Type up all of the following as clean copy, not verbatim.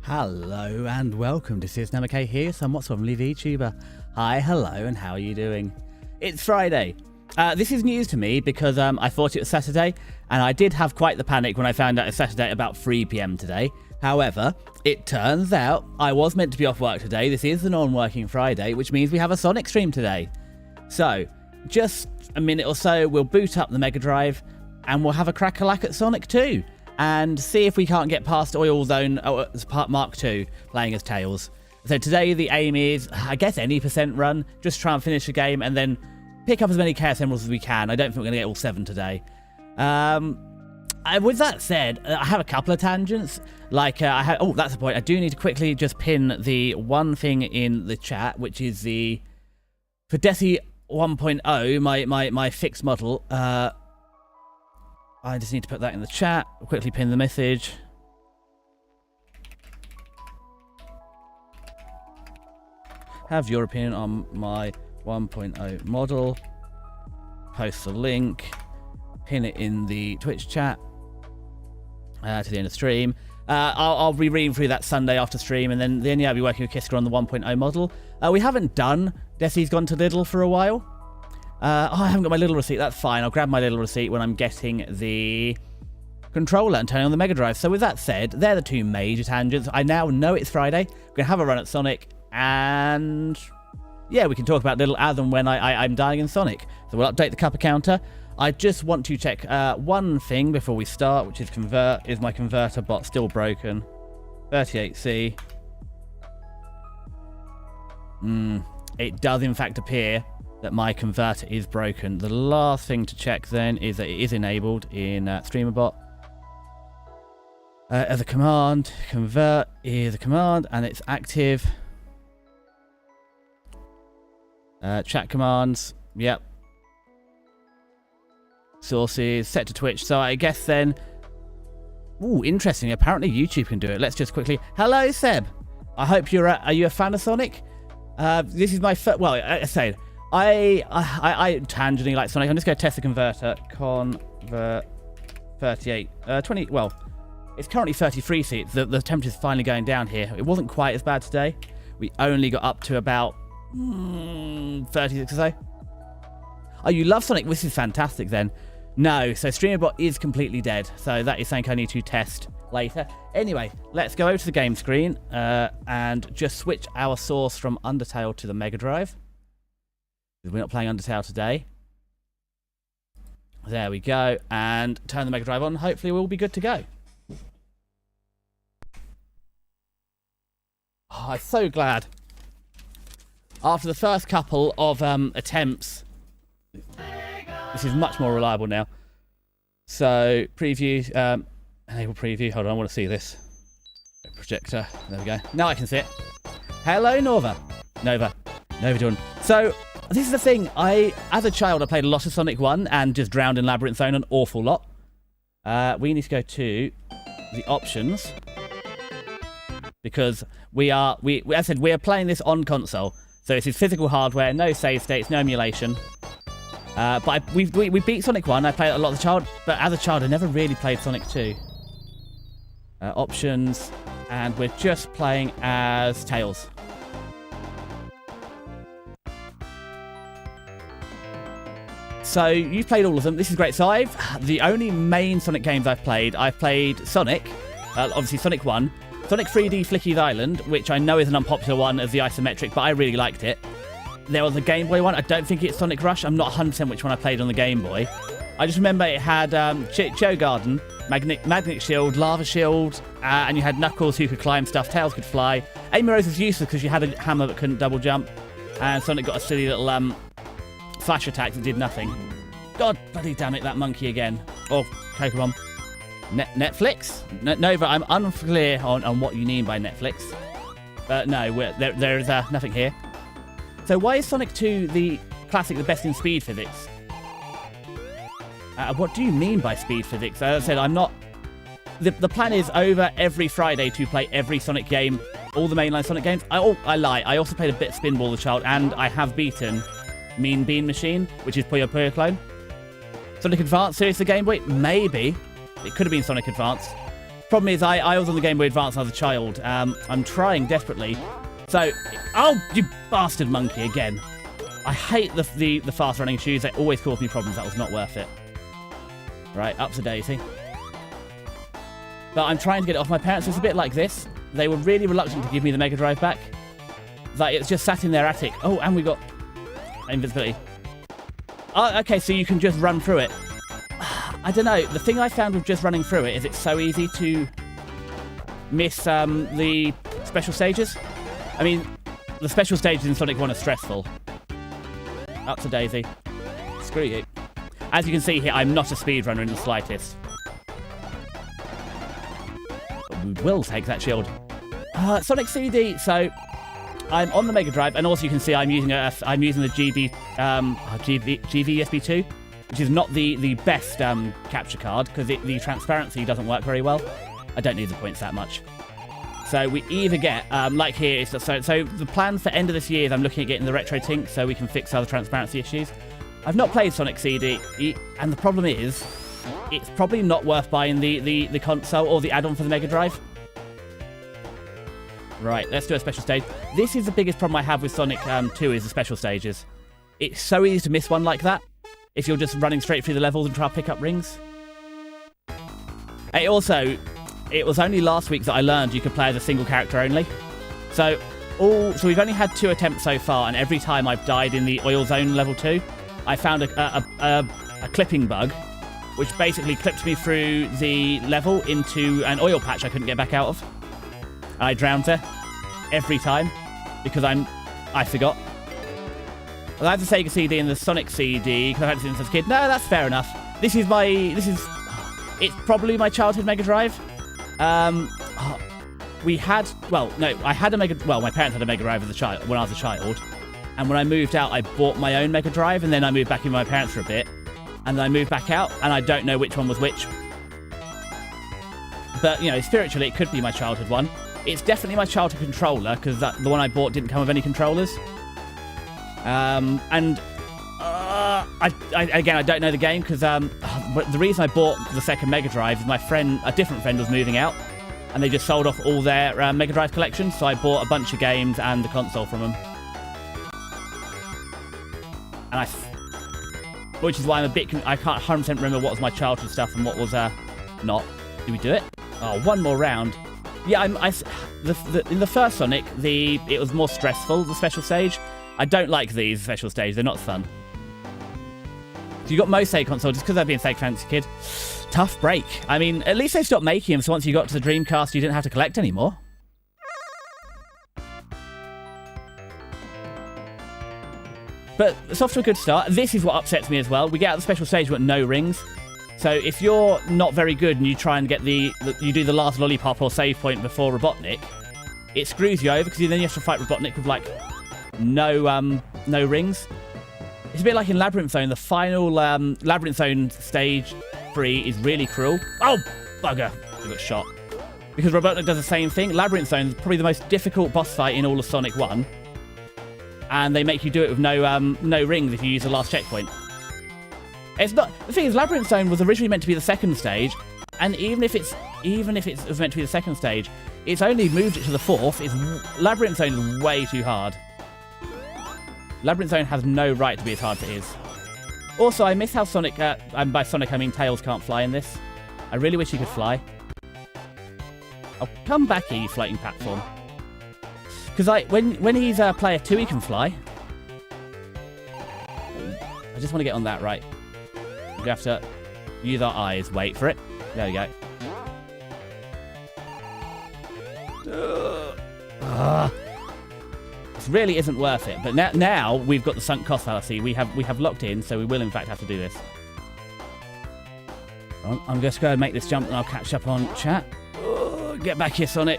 Hello and welcome to Serious Namake here, somewhat suddenly VTuber. Hi, hello, and how are you doing? It's Friday. This is news to me because I thought it was Saturday, and I did have quite the panic when I found out it's Saturday at about 3 PM today. However, it turns out I was meant to be off work today. This is the non-working Friday, which means we have a Sonic stream today. So, just a minute or so, we'll boot up the Mega Drive, and we'll have a crack-a-lack at Sonic 2. And see if we can't get past Oil Zone Part Mark 2 playing as Tails. So today the aim is, I guess, any percent run, just try and finish the game and then pick up as many Chaos Emeralds as we can. I don't think we're going to get all 7 today. With that said, I have a couple of tangents. Like, oh, that's the point. I do need to quickly just pin the one thing in the chat, which is the, for Desi 1.0, my fixed model, I just need to put that in the chat. I'll quickly pin the message. Have your opinion on my 1.0 model. Post the link. Pin it in the Twitch chat. To the end of the stream. I'll be reading through that Sunday after stream, and then yeah, I'll be working with Kiska on the 1.0 model. We haven't done Desi's Gone to Lidl for a while. I haven't got my little receipt. That's fine. I'll grab my little receipt when I'm getting the controller and turning on the Mega Drive. So with that said, they're the two major tangents. I now know it's Friday. We're going to have a run at Sonic. And yeah, we can talk about Little as and when I'm dying in Sonic. So we'll update the cuppa counter. I just want to check one thing before we start, which is is my converter bot still broken? 38C. It does in fact appear that my converter is broken. The last thing to check then is that it is enabled in StreamerBot. As a command, convert is a command and it's active. Chat commands, yep. Sources, set to Twitch. So I guess then, ooh, interesting. Apparently YouTube can do it. Let's just quickly, hello Seb. I hope are you a fan of Sonic? This is my first, well, I say, I tangentially like Sonic. I'm just going to test the converter. Convert 38, 20. Well, it's currently 33 seats. The temperature's finally going down here. It wasn't quite as bad today. We only got up to about 36 or so. Oh, you love Sonic? This is fantastic then. No, so StreamerBot is completely dead. So that is something I need to test later. Anyway, let's go over to the game screen and just switch our source from Undertale to the Mega Drive. We're not playing Undertale today. There we go. And turn the Mega Drive on. Hopefully we'll be good to go. Oh, I'm so glad. After the first couple of attempts, this is much more reliable now. So, preview, enable preview. Hold on, I want to see this. Projector. There we go. Now I can see it. Hello, Nova. Nova Dawn. So, this is the thing. As a child, I played a lot of Sonic 1 and just drowned in Labyrinth Zone an awful lot. We need to go to the options because as I said, we are playing this on console. So this is physical hardware, no save states, no emulation. But we beat Sonic 1. I played it a lot as a child, but as a child, I never really played Sonic 2. Options, and we're just playing as Tails. So you've played all of them. This is great. So the only main Sonic games I've played Sonic, obviously Sonic 1, Sonic 3D Flicky's Island, which I know is an unpopular one as the isometric, but I really liked it. There was a Game Boy one. I don't think it's Sonic Rush. I'm not 100% which one I played on the Game Boy. I just remember it had Joe Garden, Magnet Shield, Lava Shield, and you had Knuckles who could climb stuff, Tails could fly. Amy Rose was useless because you had a hammer that couldn't double jump, and Sonic got a silly little flash attack that did nothing. God bloody damn it, that monkey again. Oh, Pokemon. Netflix? Nova, I'm unclear on what you mean by Netflix. No, there is nothing here. So why is Sonic 2 the classic, the best in speed physics? What do you mean by speed physics? As I said, I'm not... The plan is over every Friday to play every Sonic game, all the mainline Sonic games. I lie. I also played a bit of Spinball as a child, and I have beaten Mean Bean Machine, which is Puyo Puyo clone. Sonic Advance, seriously, Game Boy? Maybe. It could have been Sonic Advance. Problem is, I was on the Game Boy Advance as a child. I'm trying desperately. So, oh, you bastard monkey again. I hate the fast running shoes. They always cause me problems. That was not worth it. Right, up to Daisy. But I'm trying to get it off my parents. It's a bit like this. They were really reluctant to give me the Mega Drive back. Like, it's just sat in their attic. Oh, and we got invincibility. Oh, okay, so you can just run through it. I don't know. The thing I found with just running through it is it's so easy to miss the special stages. I mean, the special stages in Sonic 1 are stressful. Up to Daisy. Screw you. As you can see here, I'm not a speedrunner in the slightest. But we will take that shield. Sonic CD. So I'm on the Mega Drive, and also you can see I'm using the GVSB2, which is not the best capture card because the transparency doesn't work very well. I don't need the points that much. So we either get, like here, so the plan for end of this year is I'm looking at getting the Retro Tink so we can fix other transparency issues. I've not played Sonic CD, and the problem is, it's probably not worth buying the console or the add-on for the Mega Drive. Right, let's do a special stage. This is the biggest problem I have with Sonic 2 is the special stages. It's so easy to miss one like that if you're just running straight through the levels and try to pick up rings. It was only last week that I learned you could play as a single character only. So we've only had 2 attempts so far, and every time I've died in the oil zone level 2, I found a clipping bug, which basically clipped me through the level into an oil patch I couldn't get back out of. I drowned there every time because I forgot. Well, I have the Sega CD and the Sonic CD because I've had it since I was a kid. No, that's fair enough. It's probably my childhood Mega Drive. My parents had a Mega Drive as a child when I was a child, and when I moved out, I bought my own Mega Drive, and then I moved back in with my parents for a bit, and then I moved back out, and I don't know which one was which. But you know, spiritually, it could be my childhood one. It's definitely my childhood controller because the one I bought didn't come with any controllers. I don't know the game because but the reason I bought the second Mega Drive is a different friend was moving out, and they just sold off all their Mega Drive collections, so I bought a bunch of games and the console from them. And which is why I'm a bit I can't 100% remember what was my childhood stuff and what was not. Did we do it? Oh, one more round. Yeah, in the first Sonic, it was more stressful, the special stage. I don't like these special stages, they're not fun. So you got most Sega consoles, just because I've been a Sega fancy kid. Tough break. I mean, at least they stopped making them, so once you got to the Dreamcast, you didn't have to collect anymore. But it's off to a good start. This is what upsets me as well. We get out the special stage, but no rings. So if you're not very good and you try and get you do the last lollipop or save point before Robotnik, it screws you over because then you have to fight Robotnik with like no rings. It's a bit like in Labyrinth Zone. The final Labyrinth Zone stage 3 is really cruel. Oh, bugger. I got shot. Because Robotnik does the same thing. Labyrinth Zone is probably the most difficult boss fight in all of Sonic 1. And they make you do it with no rings if you use the last checkpoint. It's not. The thing is, Labyrinth Zone was originally meant to be the second stage, and even if it was meant to be the second stage, it's only moved it to the fourth. Labyrinth Zone is way too hard. Labyrinth Zone has no right to be as hard as it is. Also, I miss how Sonic, and by Sonic I mean Tails, can't fly in this. I really wish he could fly. Oh, come back here, you floating platform. Because when he's player 2, he can fly. I just want to get on that right. We have to use our eyes. Wait for it. There we go. This really isn't worth it. But now we've got the sunk cost fallacy. We have locked in, so we will in fact have to do this. I'm just going to make this jump, and I'll catch up on chat. Get back here, Sonic.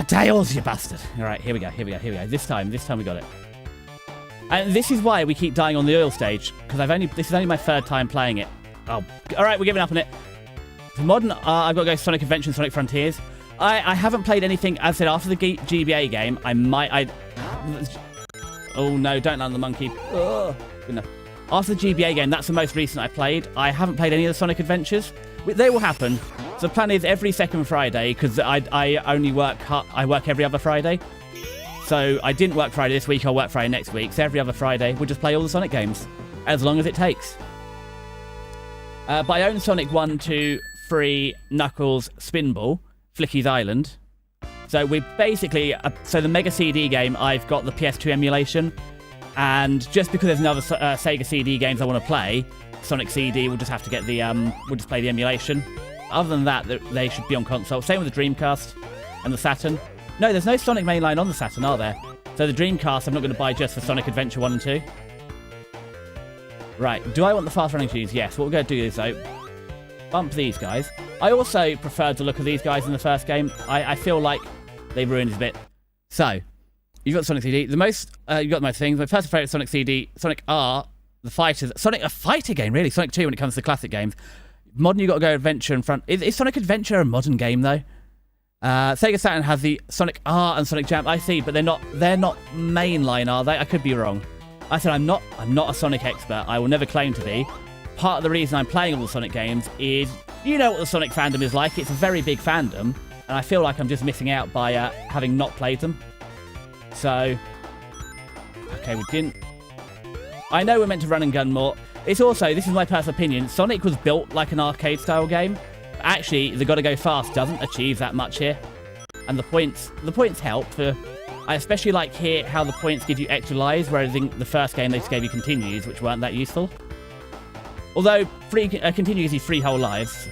Tails, you bastard. All right, here we go. This time we got it. And this is why we keep dying on the oil stage, because this is only my third time playing it. Oh, all right, we're giving up on it. For modern, I've got to go Sonic Adventure and Sonic Frontiers. I haven't played anything. As I said, after the GBA game, oh no, don't land the monkey. Good enough. After the GBA game, that's the most recent I played. I haven't played any of the Sonic Adventures. They will happen. So the plan is every second Friday, because I only work, I work every other Friday. So I didn't work Friday this week, I'll work Friday next week. So every other Friday, we'll just play all the Sonic games, as long as it takes. But I own Sonic 1, 2, 3, Knuckles, Spinball, Flicky's Island. So we basically, so the Mega CD game, I've got the PS2 emulation. And just because there's another Sega CD games I want to play, Sonic CD, we'll just have to get the, we'll just play the emulation. Other than that, they should be on console. Same with the Dreamcast and the Saturn. No, there's no Sonic mainline on the Saturn, are there? So the Dreamcast I'm not going to buy just for Sonic Adventure 1 and 2. Right, do I want the fast running shoes? Yes, what we're going to do is, though, bump these guys. I also preferred the look of these guys in the first game. I feel like they ruined it a bit. So, you've got Sonic CD. You've got my things. My first favourite Sonic CD, Sonic R, the Fighters. Sonic, a fighter game, really. Sonic 2 when it comes to the classic games. Modern, you got to go Adventure in front. Is Sonic Adventure a modern game, though? Sega Saturn has the Sonic R and Sonic Jam. I see, but they're not mainline, are they? I could be wrong. I said I'm not a Sonic expert. I will never claim to be. Part of the reason I'm playing all the Sonic games is, you know what the Sonic fandom is like. It's a very big fandom, and I feel like I'm just missing out by having not played them. So, okay, we didn't. I know we're meant to run and gun more. It's also, this is my personal opinion, Sonic was built like an arcade-style game. Actually, the gotta go fast doesn't achieve that much here. And the points help. I especially like here how the points give you extra lives, whereas in the first game they just gave you continues, which weren't that useful. Although, continue gives you 3 whole lives.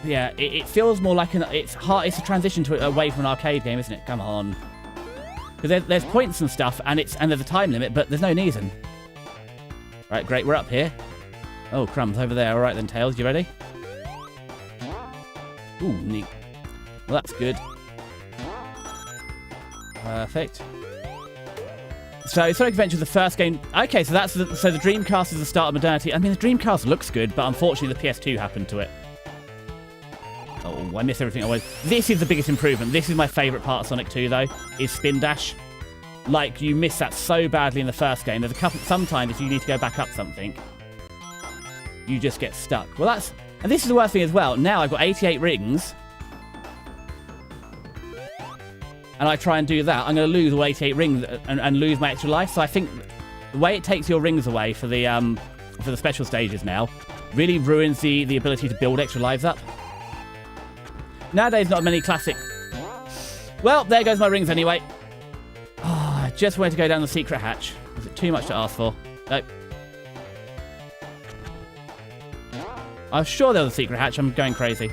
Yeah, it feels more like it's a transition to away from an arcade game, isn't it? Come on. Because there's points and stuff, and there's a time limit, but there's no knees in. Right, great, we're up here. Oh, crumbs, over there. All right then, Tails, you ready? Ooh, neat. Well, that's good. Perfect. So, Sonic Adventure is the first game. Okay, so the Dreamcast is the start of modernity. I mean, the Dreamcast looks good, but unfortunately the PS2 happened to it. Oh, I missed everything I was. This is the biggest improvement. This is my favourite part of Sonic 2, though, is Spin Dash. Like, you miss that so badly in the first game. There's sometimes if you need to go back up something, you just get stuck. Well, and this is the worst thing as well. Now I've got 88 rings, and I try and do that. I'm going to lose all 88 rings and lose my extra life. So I think the way it takes your rings away for the special stages now really ruins the ability to build extra lives up. Nowadays, not many classic. Well, there goes my rings anyway. Oh, I just wanted to go down the secret hatch. Was it too much to ask for? Nope. I'm sure there was a secret hatch. I'm going crazy.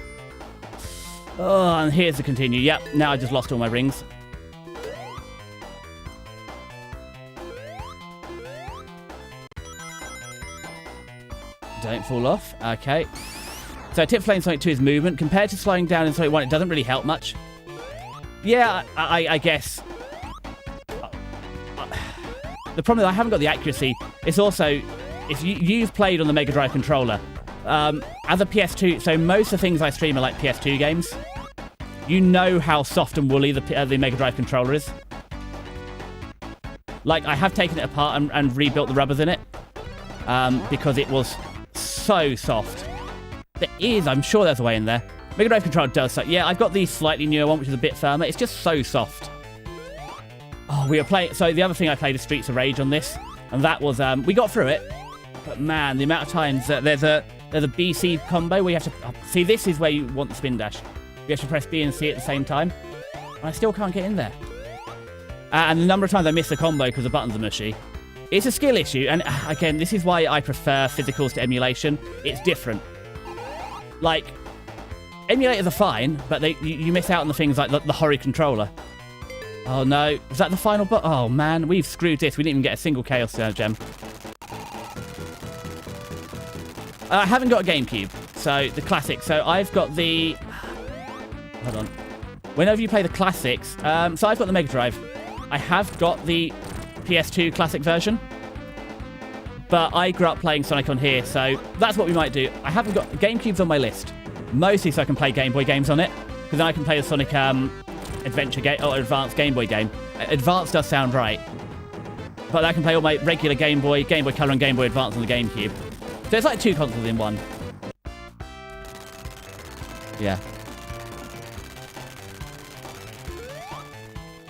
Oh, and here's the continue. Yep, now I just lost all my rings. Don't fall off. Okay. So, tip for playing Sonic 2 is movement. Compared to slowing down in Sonic 1, it doesn't really help much. Yeah, I guess. The problem is I haven't got the accuracy. It's also, if you've played on the Mega Drive controller, as a PS2, so most of the things I stream are like PS2 games. You know how soft and woolly the Mega Drive controller is. Like, I have taken it apart and rebuilt the rubbers in it, because it was so soft. There is, I'm sure there's a way in there. Mega Drive controller does so. Yeah, I've got the slightly newer one, which is a bit firmer. It's just so soft. Oh, we were playing. So the other thing I played is Streets of Rage on this, and that was we got through it. But man, the amount of times there's a BC combo where you have to see. This is where you want the spin dash. You have to press B and C at the same time, and I still can't get in there. And the number of times I miss the combo because the buttons are mushy. It's a skill issue, and again, this is why I prefer physicals to emulation. It's different. Like, emulators are fine, but you miss out on the things like the Hori controller. Oh no, was that the final button? Oh man, we've screwed this. We didn't even get a single Chaos Gem. I haven't got a GameCube, so the classic. So I've got the... Hold on. Whenever you play the classics... so I've got the Mega Drive. I have got the PS2 classic version. But I grew up playing Sonic on here, so that's what we might do. I haven't got... GameCube's on my list. Mostly so I can play Game Boy games on it. Because then I can play the Sonic Adventure game, or Advanced Game Boy game. Advanced does sound right. but I can play all my regular Game Boy Color, and Game Boy Advance on the GameCube. So it's like 2 consoles in one. Yeah.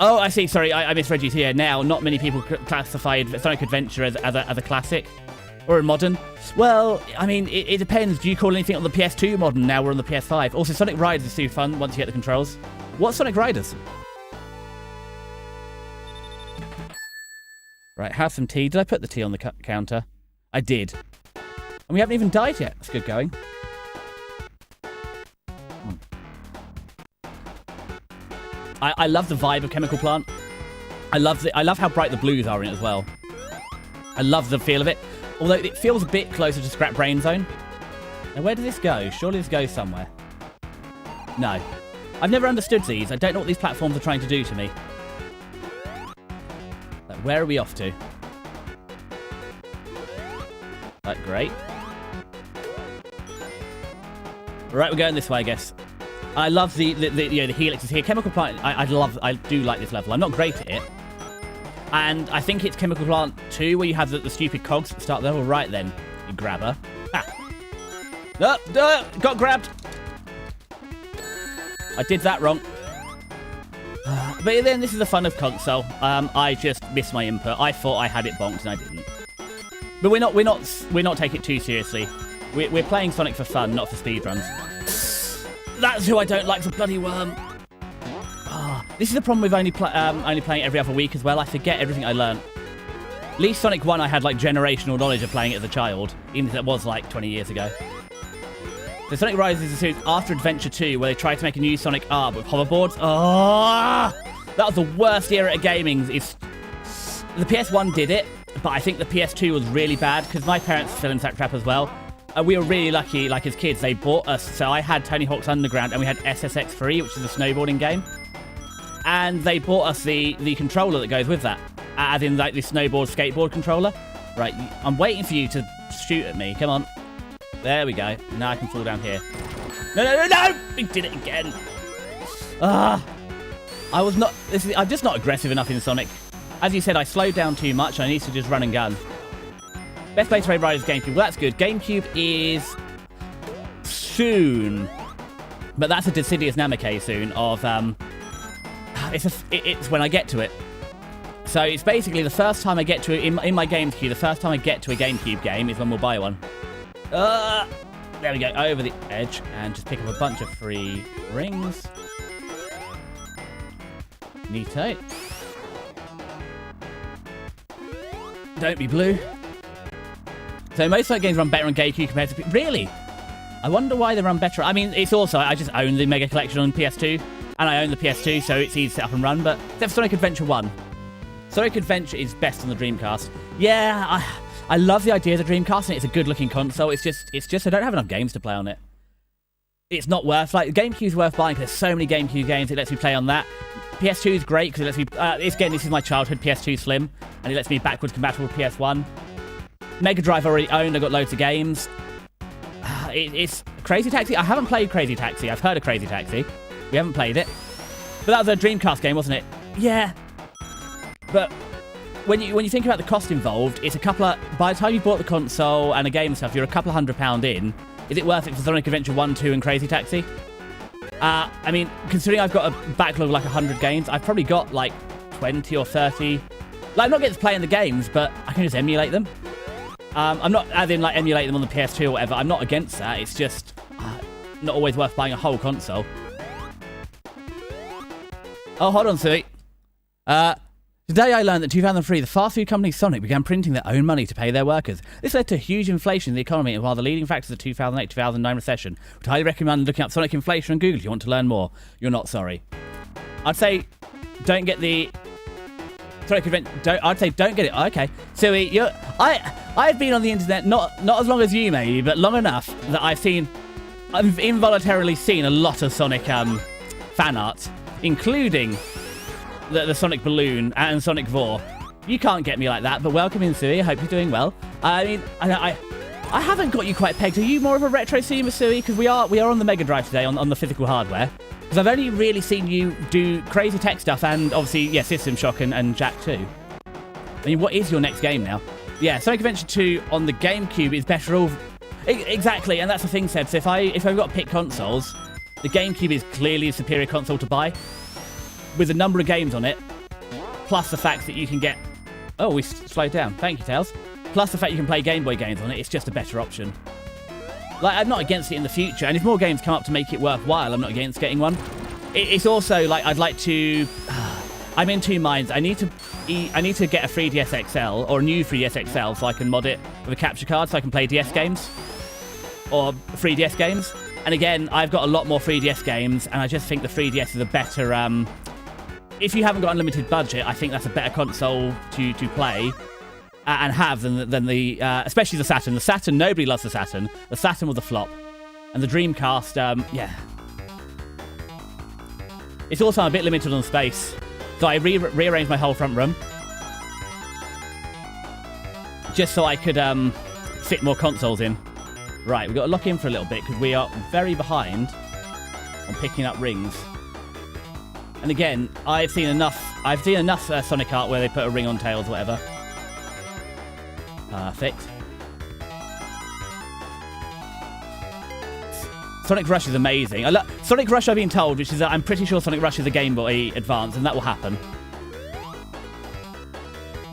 Oh, I see. Sorry, I misread you here. Now, not many people classify Sonic Adventure as a classic or a modern. Well, I mean, it depends. Do you call anything on the PS2 modern now we're on the PS5? Also, Sonic Riders is too fun once you get the controls. What's Sonic Riders? Right, have some tea. Did I put the tea on the counter? I did. And we haven't even died yet. That's good going. I love the vibe of Chemical Plant. I love how bright the blues are in it as well. I love the feel of it. Although it feels a bit closer to Scrap Brain Zone. Now, where does this go? Surely this goes somewhere. No. I've never understood these. I don't know what these platforms are trying to do to me. Like, where are we off to? Like, great. Right, we're going this way, I guess. I love the helixes here. Chemical Plant, I do like this level. I'm not great at it. And I think it's Chemical Plant 2 where you have the stupid cogs at the start of the level. Right then, you grabber. Ah. Got grabbed. I did that wrong. But then this is the fun of console. I just missed my input. I thought I had it bonked and I didn't. But we're not taking it too seriously. We're playing Sonic for fun, not for speedruns. That's who I don't like, the bloody worm. Oh, this is the problem with only playing every other week as well. I forget everything I learned. At least Sonic 1 I had like generational knowledge of playing it as a child, even if it was like 20 years ago. So Sonic Riders is a series after Adventure 2 where they tried to make a new Sonic art with hoverboards. Oh, that was the worst era of gaming. The PS1 did it, but I think the PS2 was really bad because my parents fell into that trap as well. We were really lucky, like as kids, they bought us. So I had Tony Hawk's Underground and we had SSX3, which is a snowboarding game. And they bought us the controller that goes with that, as in like the skateboard controller. Right, I'm waiting for you to shoot at me. Come on. There we go. Now I can fall down here. No! We did it again. I'm just not aggressive enough in Sonic. As you said, I slowed down too much. I need to just run and gun. Best way to play Riders GameCube. Well, that's good. GameCube is soon. But that's a Deciduous Nameke soon of... It's when I get to it. So it's basically the first time I get to it in my GameCube. The first time I get to a GameCube game is when we'll buy one. There we go. Over the edge. And just pick up a bunch of free rings. Neato. Don't be blue. So most like games run better on GameCube compared to... Really? I wonder why they run better. I mean, it's also... I just own the Mega Collection on PS2. And I own the PS2, so it's easy to set up and run. But except for Sonic Adventure 1. Sonic Adventure is best on the Dreamcast. Yeah, I love the idea of the Dreamcast, and it's a good-looking console. It's just I don't have enough games to play on it. It's not worth... Like, GameCube's worth buying because there's so many GameCube games. It lets me play on that. PS2 is great because it lets me... again, this is my childhood PS2 Slim. And it lets me backwards compatible with PS1. Mega Drive I already owned. I got loads of games. It's Crazy Taxi. I haven't played Crazy Taxi. I've heard of Crazy Taxi. We haven't played it. But that was a Dreamcast game, wasn't it? Yeah. But when you think about the cost involved, it's a couple of... By the time you bought the console and a game and stuff, you're a couple of £100 in. Is it worth it for Sonic Adventure 1, 2 and Crazy Taxi? I mean, considering I've got a backlog of like 100 games, I've probably got like 20 or 30. Like, I'm not getting to play in the games, but I can just emulate them. I'm not, as in like emulate them on the PS2 or whatever. I'm not against that. It's just not always worth buying a whole console. Oh, hold on, Sui. Today I learned that in 2003, the fast food company Sonic began printing their own money to pay their workers. This led to huge inflation in the economy and one of the leading factors of the 2008-2009 recession. Would highly recommend looking up Sonic inflation on Google if you want to learn more. You're not sorry. I'd say don't get the... Sonic Adventure... I'd say don't get it. Okay. Sui, I've been on the internet not as long as you maybe, but long enough that I've involuntarily seen a lot of Sonic fan art, including the Sonic Balloon and Sonic Vor. You can't get me like that, but welcome in, Sui. I hope you're doing well. I mean, I haven't got you quite pegged. Are you more of a retro streamer, Sui? Because we are on the Mega Drive today, on the physical hardware. Because I've only really seen you do crazy tech stuff and obviously, yeah, System Shock and Jack 2. mean, what is your next game now? Yeah, Sonic Adventure 2 on the GameCube is better all... Exactly, and that's the thing, Seb. So if I've got to pick consoles, the GameCube is clearly a superior console to buy. With a number of games on it, plus the fact that you can get... Oh, we slowed down. Thank you, Tails. Plus the fact you can play Game Boy games on it, it's just a better option. Like, I'm not against it in the future, and if more games come up to make it worthwhile, I'm not against getting one. It's also, like, I'd like to... I'm in two minds. I need to get a 3DS XL, or a new 3DS XL, so I can mod it with a capture card, so I can play DS games. Or 3DS games. And again, I've got a lot more 3DS games, and I just think the 3DS is a better... if you haven't got unlimited budget, I think that's a better console to play and have than the especially the Saturn. The Saturn, nobody loves the Saturn. The Saturn was a flop, and the Dreamcast, yeah. It's also a bit limited on space, so I rearranged my whole front room just so I could fit more consoles in. Right, we've got to lock in for a little bit because we are very behind on picking up rings. And again, I've seen enough Sonic art where they put a ring on Tails or whatever. Perfect. Sonic Rush is amazing. Sonic Rush, I've been told, which is that I'm pretty sure Sonic Rush is a Game Boy Advance, and that will happen.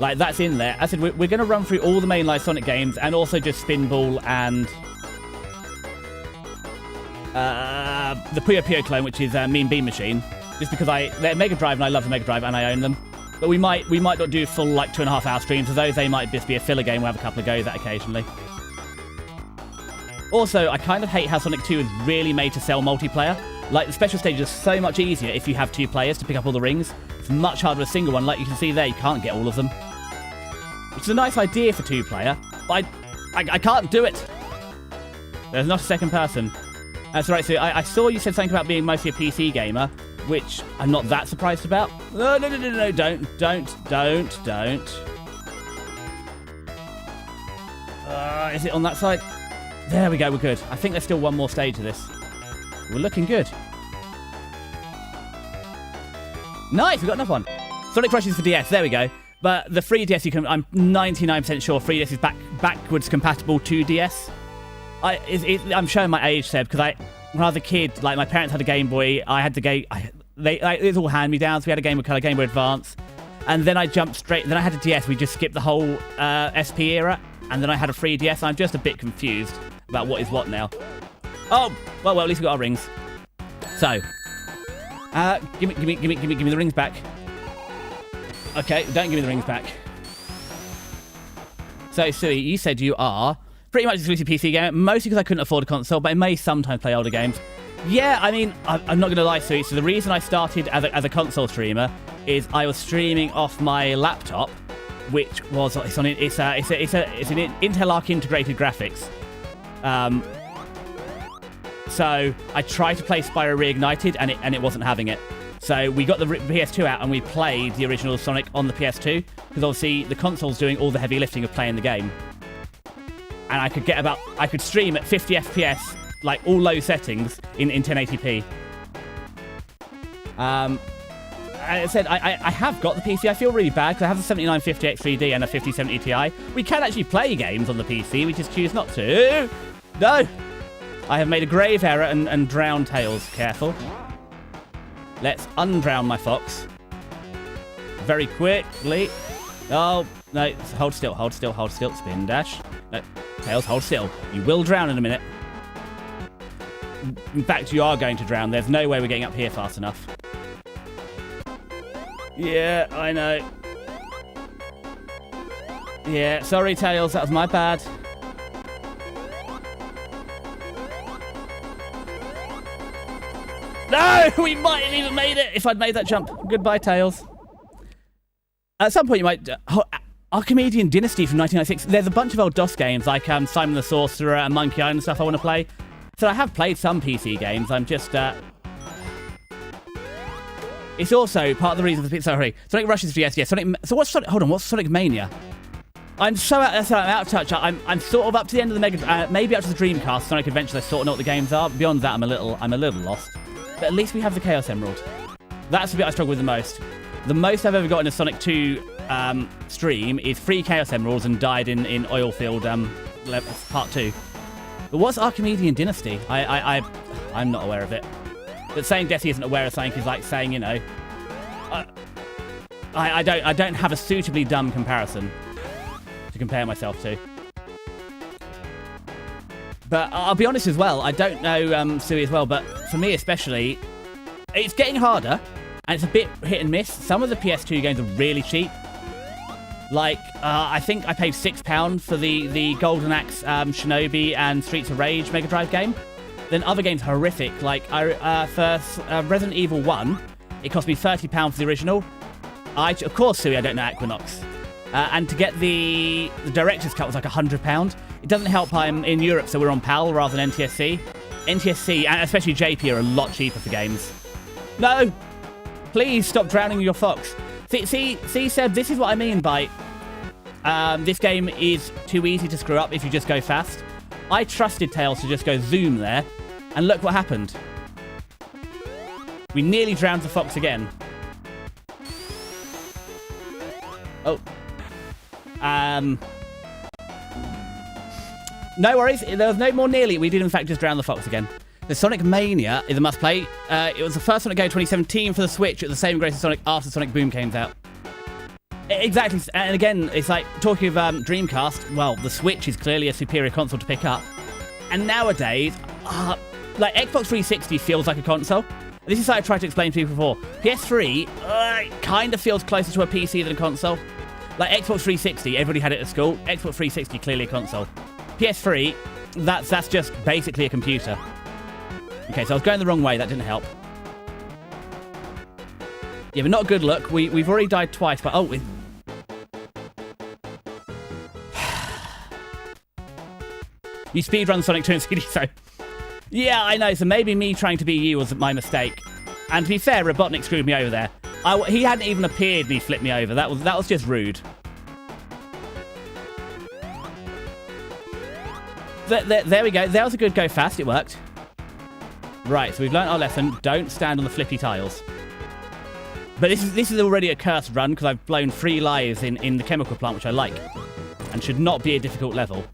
Like, that's in there. I said, we're going to run through all the mainline Sonic games, and also just Spinball and the Puyo Puyo clone, which is Mean Bean Machine. Just because they're Mega Drive, and I love the Mega Drive, and I own them. But we might not do full, like, 2.5 hour streams of those. They might just be a filler game. We'll have a couple of goes at occasionally. Also, I kind of hate how Sonic 2 is really made to sell multiplayer. Like, the special stage is so much easier if you have 2 players to pick up all the rings. It's much harder with a single one. Like you can see there, you can't get all of them. Which is a nice idea for 2-player, but I can't do it. There's not a second person. That's right, so I saw you said something about being mostly a PC gamer, which I'm not that surprised about. No, don't. Is it on that side? There we go, we're good. I think there's still one more stage of this. We're looking good. Nice, we got another one. Sonic Rush is for DS, there we go. But the 3DS, I'm 99% sure 3DS is backwards compatible to DS. I'm showing my age, Seb, because when I was a kid, like, my parents had a Game Boy, I had the game... it was all hand-me-downs. We had a Game Boy Color, Game Boy Advance, and then I jumped straight... Then I had a DS. We just skipped the whole SP era, and then I had a 3DS. I'm just a bit confused about what is what now. Oh, well, at least we got our rings. So, give me the rings back. Okay, don't give me the rings back. So, Sui, you said you are pretty much exclusive PC gamer, mostly because I couldn't afford a console, but I may sometimes play older games. Yeah, I mean, I'm not going to lie, Sui. So the reason I started as a console streamer is I was streaming off my laptop, which was it's an Intel Arc integrated graphics. So I tried to play Spyro Reignited, and it wasn't having it. So we got the PS2 out, and we played the original Sonic on the PS2, because obviously the console's doing all the heavy lifting of playing the game. And I could stream at 50 FPS, like all low settings in 1080p. I said I have got the PC. I feel really bad because I have the 7950 X3D and a 5070 Ti. We can actually play games on the PC. We just choose not to. No, I have made a grave error and drowned Tails. Careful. Let's undrown my fox very quickly. Oh no! Hold still. Hold still. Hold still. Spin dash. No, Tails, hold still. You will drown in a minute. In fact, you are going to drown. There's no way we're getting up here fast enough. Yeah, I know. Yeah, sorry, Tails. That was my bad. No! We might have even made it if I'd made that jump. Goodbye, Tails. At some point, you might... Archimedean Dynasty from 1996. There's a bunch of old DOS games, like Simon the Sorcerer and Monkey Island stuff I want to play. So I have played some PC games. I'm just... It's also part of the reason for... Sorry. Sonic Rush is for DS. Yeah, Sonic... So what's Sonic... Hold on, what's Sonic Mania? I'm out of touch. I'm sort of up to the end of the Mega... maybe up to the Dreamcast, Sonic Adventure. I sort of know what the games are. Beyond that, I'm a little lost. But at least we have the Chaos Emerald. That's the bit I struggle with the most. The most I've ever gotten is Sonic 2 stream is 3 Chaos Emeralds and died in Oilfield Part 2. But what's Archimedean Dynasty? I'm not aware of it. But saying Desi isn't aware of something is like saying, you know... I don't have a suitably dumb comparison to compare myself to. But I'll be honest as well, I don't know Sui as well, but for me especially, it's getting harder, and it's a bit hit and miss. Some of the PS2 games are really cheap. Like, I think I paid £6 for the Golden Axe Shinobi and Streets of Rage Mega Drive game. Then other games are horrific. Like, for Resident Evil 1, it cost me £30 for the original. Of course, Sui, I don't know Equinox. And to get the director's cut was like £100. It doesn't help I'm in Europe, so we're on PAL rather than NTSC. NTSC, and especially JP, are a lot cheaper for games. No! Please stop drowning your fox. See, Seb, this is what I mean by... this game is too easy to screw up if you just go fast. I trusted Tails to just go zoom there, and look what happened. We nearly drowned the fox again. Oh. No worries, there was no more nearly. We did in fact just drown the fox again. The Sonic Mania is a must-play. It was the first Sonic game 2017 for the Switch at the same grade as Sonic after Sonic Boom came out. Exactly, and again, it's like, talking of Dreamcast, well, the Switch is clearly a superior console to pick up. And nowadays, like, Xbox 360 feels like a console. This is what I tried to explain to people before. PS3 kind of feels closer to a PC than a console. Like, Xbox 360, everybody had it at school. Xbox 360, clearly a console. PS3, that's just basically a computer. Okay, so I was going the wrong way. That didn't help. Yeah, but not a good look. We've already died twice, but... Oh, you speedrun Sonic 2 and CD, so... Yeah, I know. So maybe me trying to be you was my mistake. And to be fair, Robotnik screwed me over there. He hadn't even appeared and he flipped me over. That was just rude. There we go. That was a good go fast. It worked. Right, so we've learned our lesson. Don't stand on the flippy tiles. But this is already a cursed run because I've blown 3 lives in the chemical plant, which I like. And should not be a difficult level.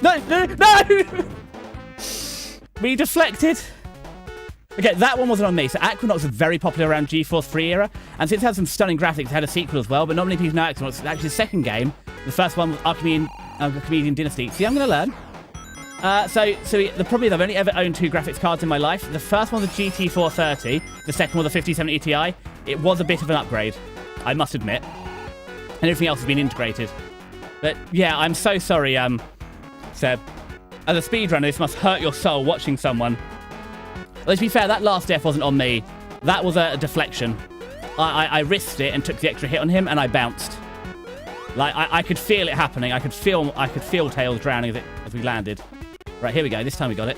No! We deflected. Okay, that one wasn't on me. So Aquanox was very popular around GeForce 3 era. And since it had some stunning graphics, it had a sequel as well. But not many people know Aquanox. It's actually the second game. The first one was Archimedean Dynasty. See, I'm going to learn. The problem is I've only ever owned 2 graphics cards in my life. The first one was the GT430. The second one was the 5070 Ti. It was a bit of an upgrade, I must admit. And everything else has been integrated. But yeah, I'm so sorry, Seb. As a speedrunner, this must hurt your soul watching someone. Well, to be fair, that last death wasn't on me. That was a deflection. I risked it and took the extra hit on him, and I bounced. Like, I could feel it happening. I could feel Tails drowning as we landed. Right, here we go. This time we got it.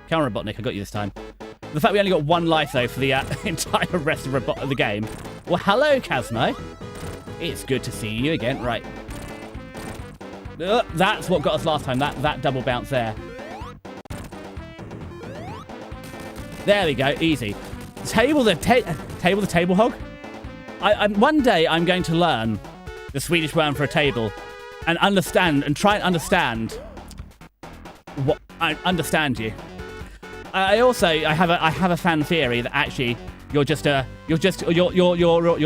Come on, Robotnik. I got you this time. The fact we only got 1 life, though, for the entire rest of the game. Well, hello, Kazmo. It's good to see you again. Right. That's what got us last time. That double bounce there. There we go. Easy. Table the table hog. One day I'm going to learn the Swedish word for a table and try and understand what I understand you. I have a fan theory that actually you're auto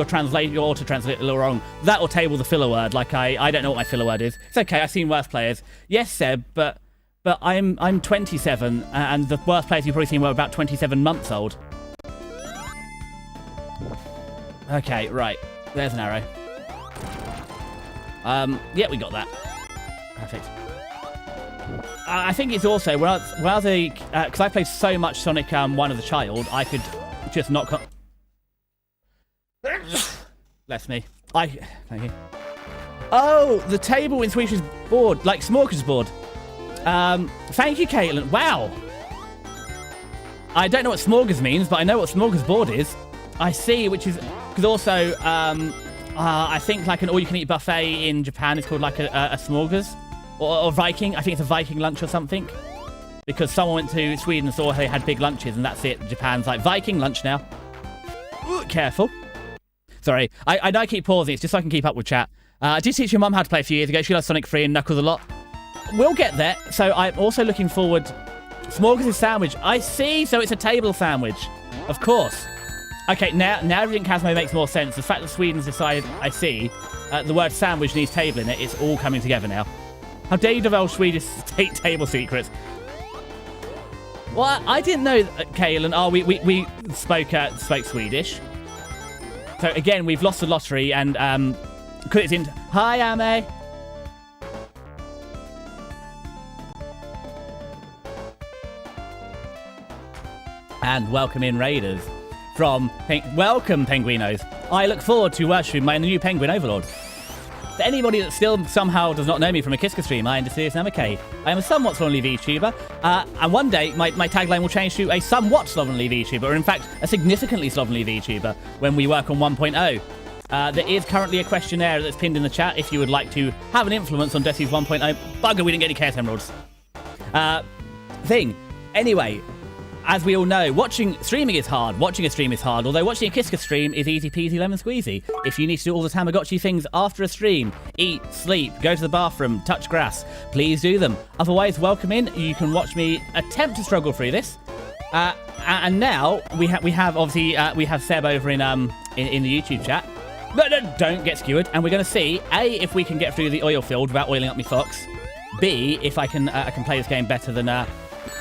translate a little wrong. That or table the filler word. Like I don't know what my filler word is. It's okay. I've seen worse players. Yes, Seb, but I'm 27 and the worst players you've probably seen were about 27 months old. Okay, right. There's an arrow. Yeah, we got that. Perfect. I think it's also when I was because I played so much Sonic 1 as a child, I could just not. Bless me. Thank you. Oh, the table in Swedish is board, like smorgasbord. Thank you, Caitlin. Wow. I don't know what smorgas means, but I know what smorgasbord is. I see, which is because also I think like an all-you-can-eat buffet in Japan is called like a smorgas. Or Viking. I think it's a Viking lunch or something. Because someone went to Sweden and saw they had big lunches, and that's it. Japan's like, Viking lunch now. Ooh, careful. Sorry. I know I keep pausing. It's just so I can keep up with chat. I did teach your mum how to play a few years ago. She loves Sonic 3 and Knuckles a lot. We'll get there. So I'm also looking forward... Smorgas is sandwich. I see. So it's a table sandwich. Of course. Okay, now everything Cosmo makes more sense. The fact that Sweden's decided, I see, the word sandwich needs table in it. It's all coming together now. How dare you divulge Swedish state table secrets? Well, I didn't know, Kaelin. Oh, we spoke Swedish. So again, we've lost the lottery, and because it's in. Hi, Ame. And welcome in, Raiders. Welcome, Penguinos. I look forward to worshipping my new Penguin Overlord. To anybody that still somehow does not know me from a Kiska stream, I am Decius Namakade. I am a somewhat slovenly VTuber, and one day my tagline will change to a somewhat slovenly VTuber, or in fact, a significantly slovenly VTuber, when we work on 1.0. There is currently a questionnaire that's pinned in the chat if you would like to have an influence on Decius 1.0. Bugger, we didn't get any Chaos Emeralds. Anyway, as we all know, streaming is hard. Watching a stream is hard, although watching a Kiska stream is easy peasy lemon squeezy. If you need to do all the Tamagotchi things after a stream, eat, sleep, go to the bathroom, touch grass, please do them. Otherwise, welcome in. You can watch me attempt to struggle through this. And now we have obviously we have Seb over in the YouTube chat. No, don't get skewered. And we're going to see A, if we can get through the oil field without oiling up my fox. B, if I can play this game better than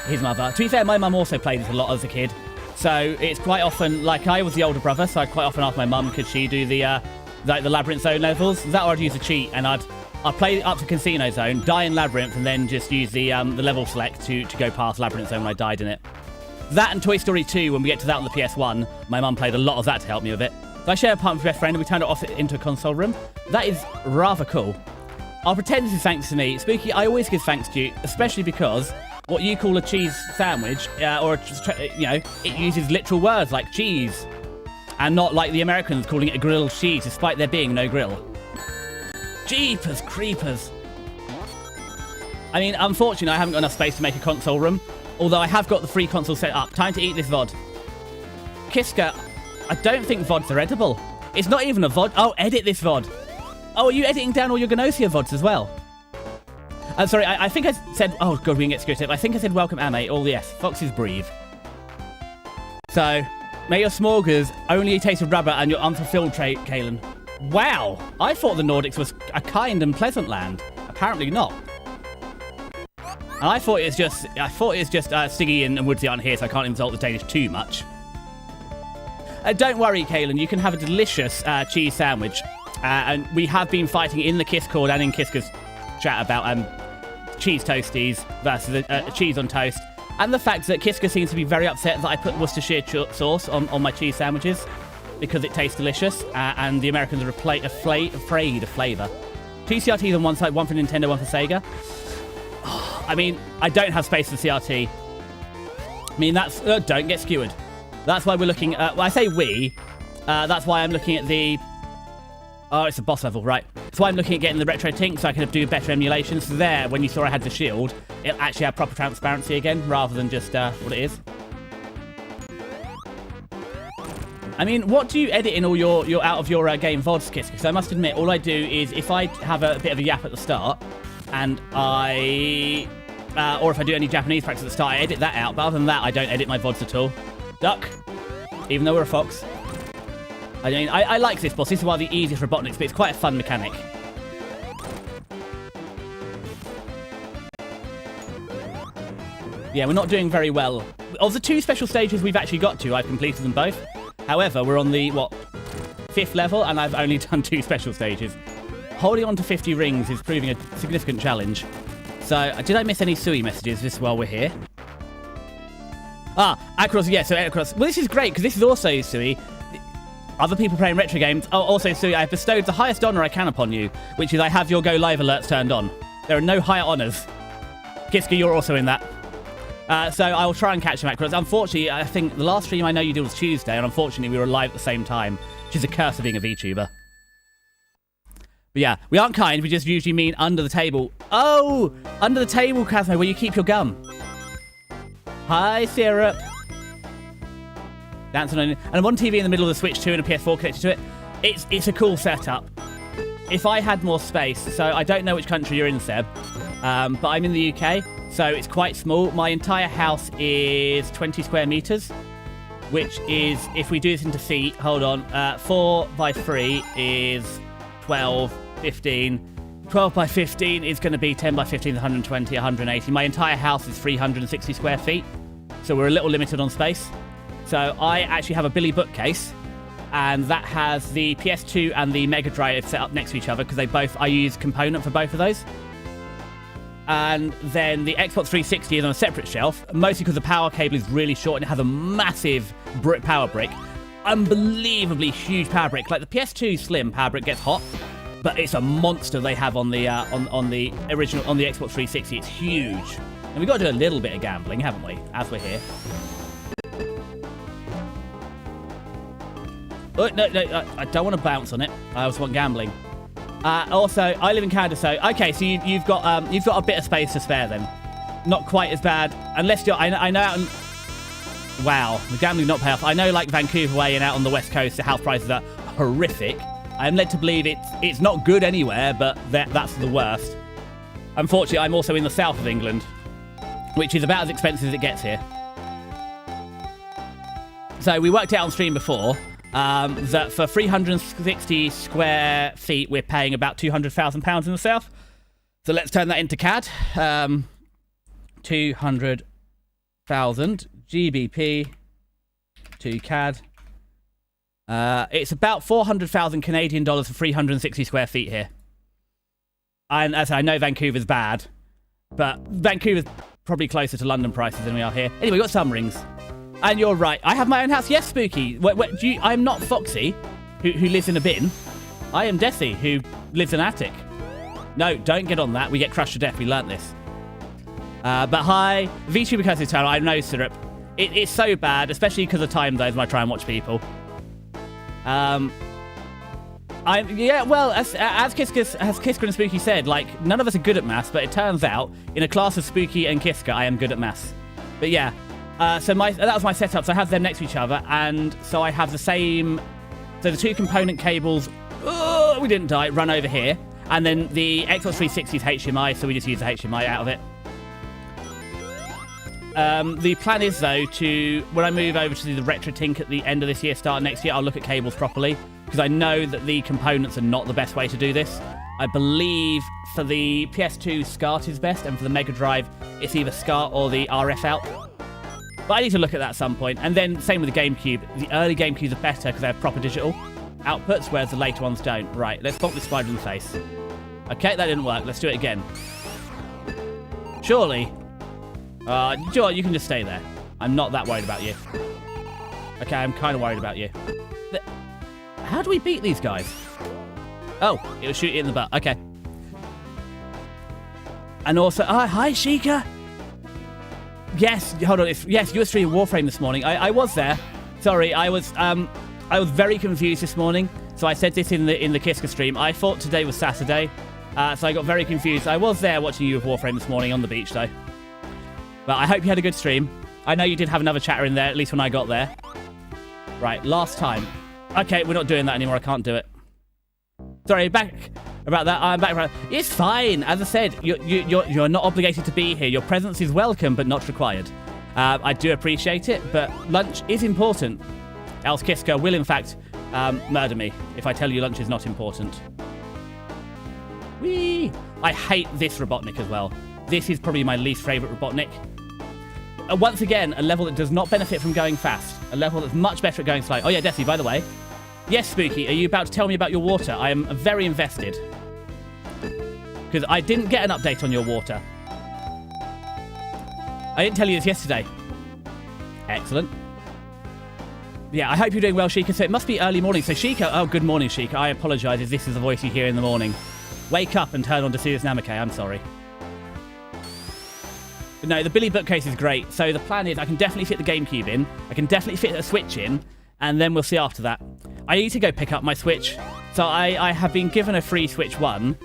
his mother. To be fair, my mum also played this a lot as a kid, so it's quite often, like, I was the older brother, so I quite often ask my mum, could she do the Labyrinth Zone levels? That, or I'd use a cheat, and I'd play up to Casino Zone, die in Labyrinth, and then just use the level select to go past Labyrinth Zone when I died in it. That and Toy Story 2, when we get to that on the PS1, my mum played a lot of that to help me with it. So I share a part with my best friend, and we turned it off into a console room. That is rather cool. I'll pretend this is thanks to me. Spooky, I always give thanks to you, especially because what you call a cheese sandwich, it uses literal words like cheese, and not like the Americans calling it a grilled cheese, despite there being no grill. Jeepers creepers. I mean, unfortunately, I haven't got enough space to make a console room, although I have got the free console set up. Time to eat this VOD. Kiska, I don't think VODs are edible. It's not even a VOD. Oh, edit this VOD. Oh, are you editing down all your Gnosia VODs as well? Sorry, I think I said... Oh, God, we can get scripted. I think I said welcome, Ame. All yes. Foxes breathe. So, may your smorgas only taste of rubber and your unfulfilled trait, Kaelin. Wow. I thought the Nordics was a kind and pleasant land. Apparently not. And I thought it was just... Stiggy and Woodsy aren't here, so I can't insult the Danish too much. Don't worry, Kaelin. You can have a delicious cheese sandwich. And we have been fighting in the Discord and in Kiska's chat about cheese toasties versus cheese on toast, and the fact that Kiska seems to be very upset that I put Worcestershire sauce on my cheese sandwiches because it tastes delicious, and the Americans are afraid of flavour. Two CRTs on one side, one for Nintendo, one for Sega. Oh, I mean, I don't have space for CRT. I mean, that's... don't get skewered. That's why we're looking at... Well, I say we. That's why I'm looking at the... Oh, it's a boss level, right. That's why I'm looking at getting the retro tink so I can do better emulations. So there, when you saw I had the shield, it actually had proper transparency again, rather than just what it is. I mean, what do you edit in all your out of your game VODs, Kiss? Because I must admit, all I do is if I have a bit of a yap at the start, and or if I do any Japanese practice at the start, I edit that out. But other than that, I don't edit my VODs at all. Duck, even though we're a fox. I mean, I like this boss. This is one of the easiest Robotniks, but it's quite a fun mechanic. Yeah, we're not doing very well. Of the 2 special stages we've actually got to, I've completed them both. However, we're on the, 5th level, and I've only done 2 special stages. Holding on to 50 rings is proving a significant challenge. So, did I miss any Sui messages just while we're here? Across, yeah, so Across. Well, this is great, because this is also Sui. Other people playing retro games. Oh, also, Sui, I've bestowed the highest honour I can upon you, which is I have your Go Live alerts turned on. There are no higher honours. Kiska, you're also in that. So I will try and catch them, Across. Unfortunately, I think the last stream I know you did was Tuesday, and unfortunately we were live at the same time, which is a curse of being a VTuber. But yeah, we aren't kind. We just usually mean under the table. Oh, under the table, Cosmo, where you keep your gum. Hi, Syrup. Dancing on, and one TV in the middle of the Switch 2 and a PS4 connected to it. It's a cool setup. If I had more space, so I don't know which country you're in, Seb, but I'm in the UK, so it's quite small. My entire house is 20 square meters, which is, if we do this into feet, hold on, 4 by 3 is 12, 15. 12 by 15 is going to be 10 by 15, 120, 180. My entire house is 360 square feet, so we're a little limited on space. So I actually have a Billy bookcase, and that has the PS2 and the Mega Drive set up next to each other because I use component for both of those. And then the Xbox 360 is on a separate shelf, mostly because the power cable is really short and it has a massive power brick. Unbelievably huge power brick. Like the PS2 Slim power brick gets hot, but it's a monster they have on the Xbox 360. It's huge. And we've got to do a little bit of gambling, haven't we, as we're here. Oh, no, I don't want to bounce on it. I also want gambling. Also, I live in Canada, so okay. So you've got a bit of space to spare then. Not quite as bad, unless you're. I know out in. Wow, the gambling not pay off. I know, like Vancouver way and out on the west coast, the house prices are horrific. I'm led to believe it's not good anywhere, but that's the worst. Unfortunately, I'm also in the south of England, which is about as expensive as it gets here. So we worked out on stream before. That for 360 square feet, we're paying about £200,000 in the south. So let's turn that into CAD. 200,000 GBP to CAD. It's about 400,000 Canadian dollars for 360 square feet here. And as I know, Vancouver's bad, but Vancouver's probably closer to London prices than we are here. Anyway, we got some rings. And you're right. I have my own house. Yes, Spooky. I'm not Foxy, who lives in a bin. I am Desi, who lives in an attic. No, don't get on that. We get crushed to death. We learnt this. But hi, VTuber Curse's channel. I know, Syrup. It's so bad, especially because of time zones when I try and watch people. Well, as Kiska and Spooky said, like, none of us are good at maths, but it turns out, in a class of Spooky and Kiska, I am good at maths. But yeah. So that was my setup. So I have them next to each other, and so I have the same. So the two component cables, we didn't die, run over here, and then the Xbox 360 is HDMI, so we just use the HDMI out of it. The plan is though when I move over to the Retro Tink at the end of this year, start next year, I'll look at cables properly because I know that the components are not the best way to do this. I believe for the PS2, SCART is best, and for the Mega Drive, it's either SCART or the RF out. But I need to look at that at some point. And then same with the GameCube. The early GameCubes are better because they have proper digital outputs, whereas the later ones don't. Right, let's bonk this spider in the face. Okay, that didn't work. Let's do it again. Surely. Sure, you can just stay there. I'm not that worried about you. Okay, I'm kind of worried about you. How do we beat these guys? Oh, it'll shoot you in the butt. Okay. And also, hi, Sheikah. Yes, hold on. Yes, you were streaming Warframe this morning. I was there. Sorry, I was very confused this morning. So I said this in the Kiska stream. I thought today was Saturday, so I got very confused. I was there watching you with Warframe this morning on the beach, though. But I hope you had a good stream. I know you did have another chatter in there, at least when I got there. Right, last time. Okay, we're not doing that anymore. I can't do it. Sorry, back about that. I'm back. It's fine. As I said, you're not obligated to be here. Your presence is welcome, but not required. I do appreciate it, but lunch is important. Else Kiska will, in fact, murder me if I tell you lunch is not important. Whee! I hate this Robotnik as well. This is probably my least favourite Robotnik. Once again, a level that does not benefit from going fast. A level that's much better at going slow. Oh yeah, Desi, by the way. Yes, Spooky, are you about to tell me about your water? I am very invested. Because I didn't get an update on your water. I didn't tell you this yesterday. Excellent. Yeah, I hope you're doing well, Sheikah. So it must be early morning. So Sheikah, oh, good morning, Sheikah. I apologise if this is the voice you hear in the morning. Wake up and turn on to Serious Namake. I'm sorry. But no, the Billy bookcase is great. So the plan is I can definitely fit the GameCube in. I can definitely fit a Switch in. And then we'll see after that. I need to go pick up my Switch. So I have been given a free Switch 1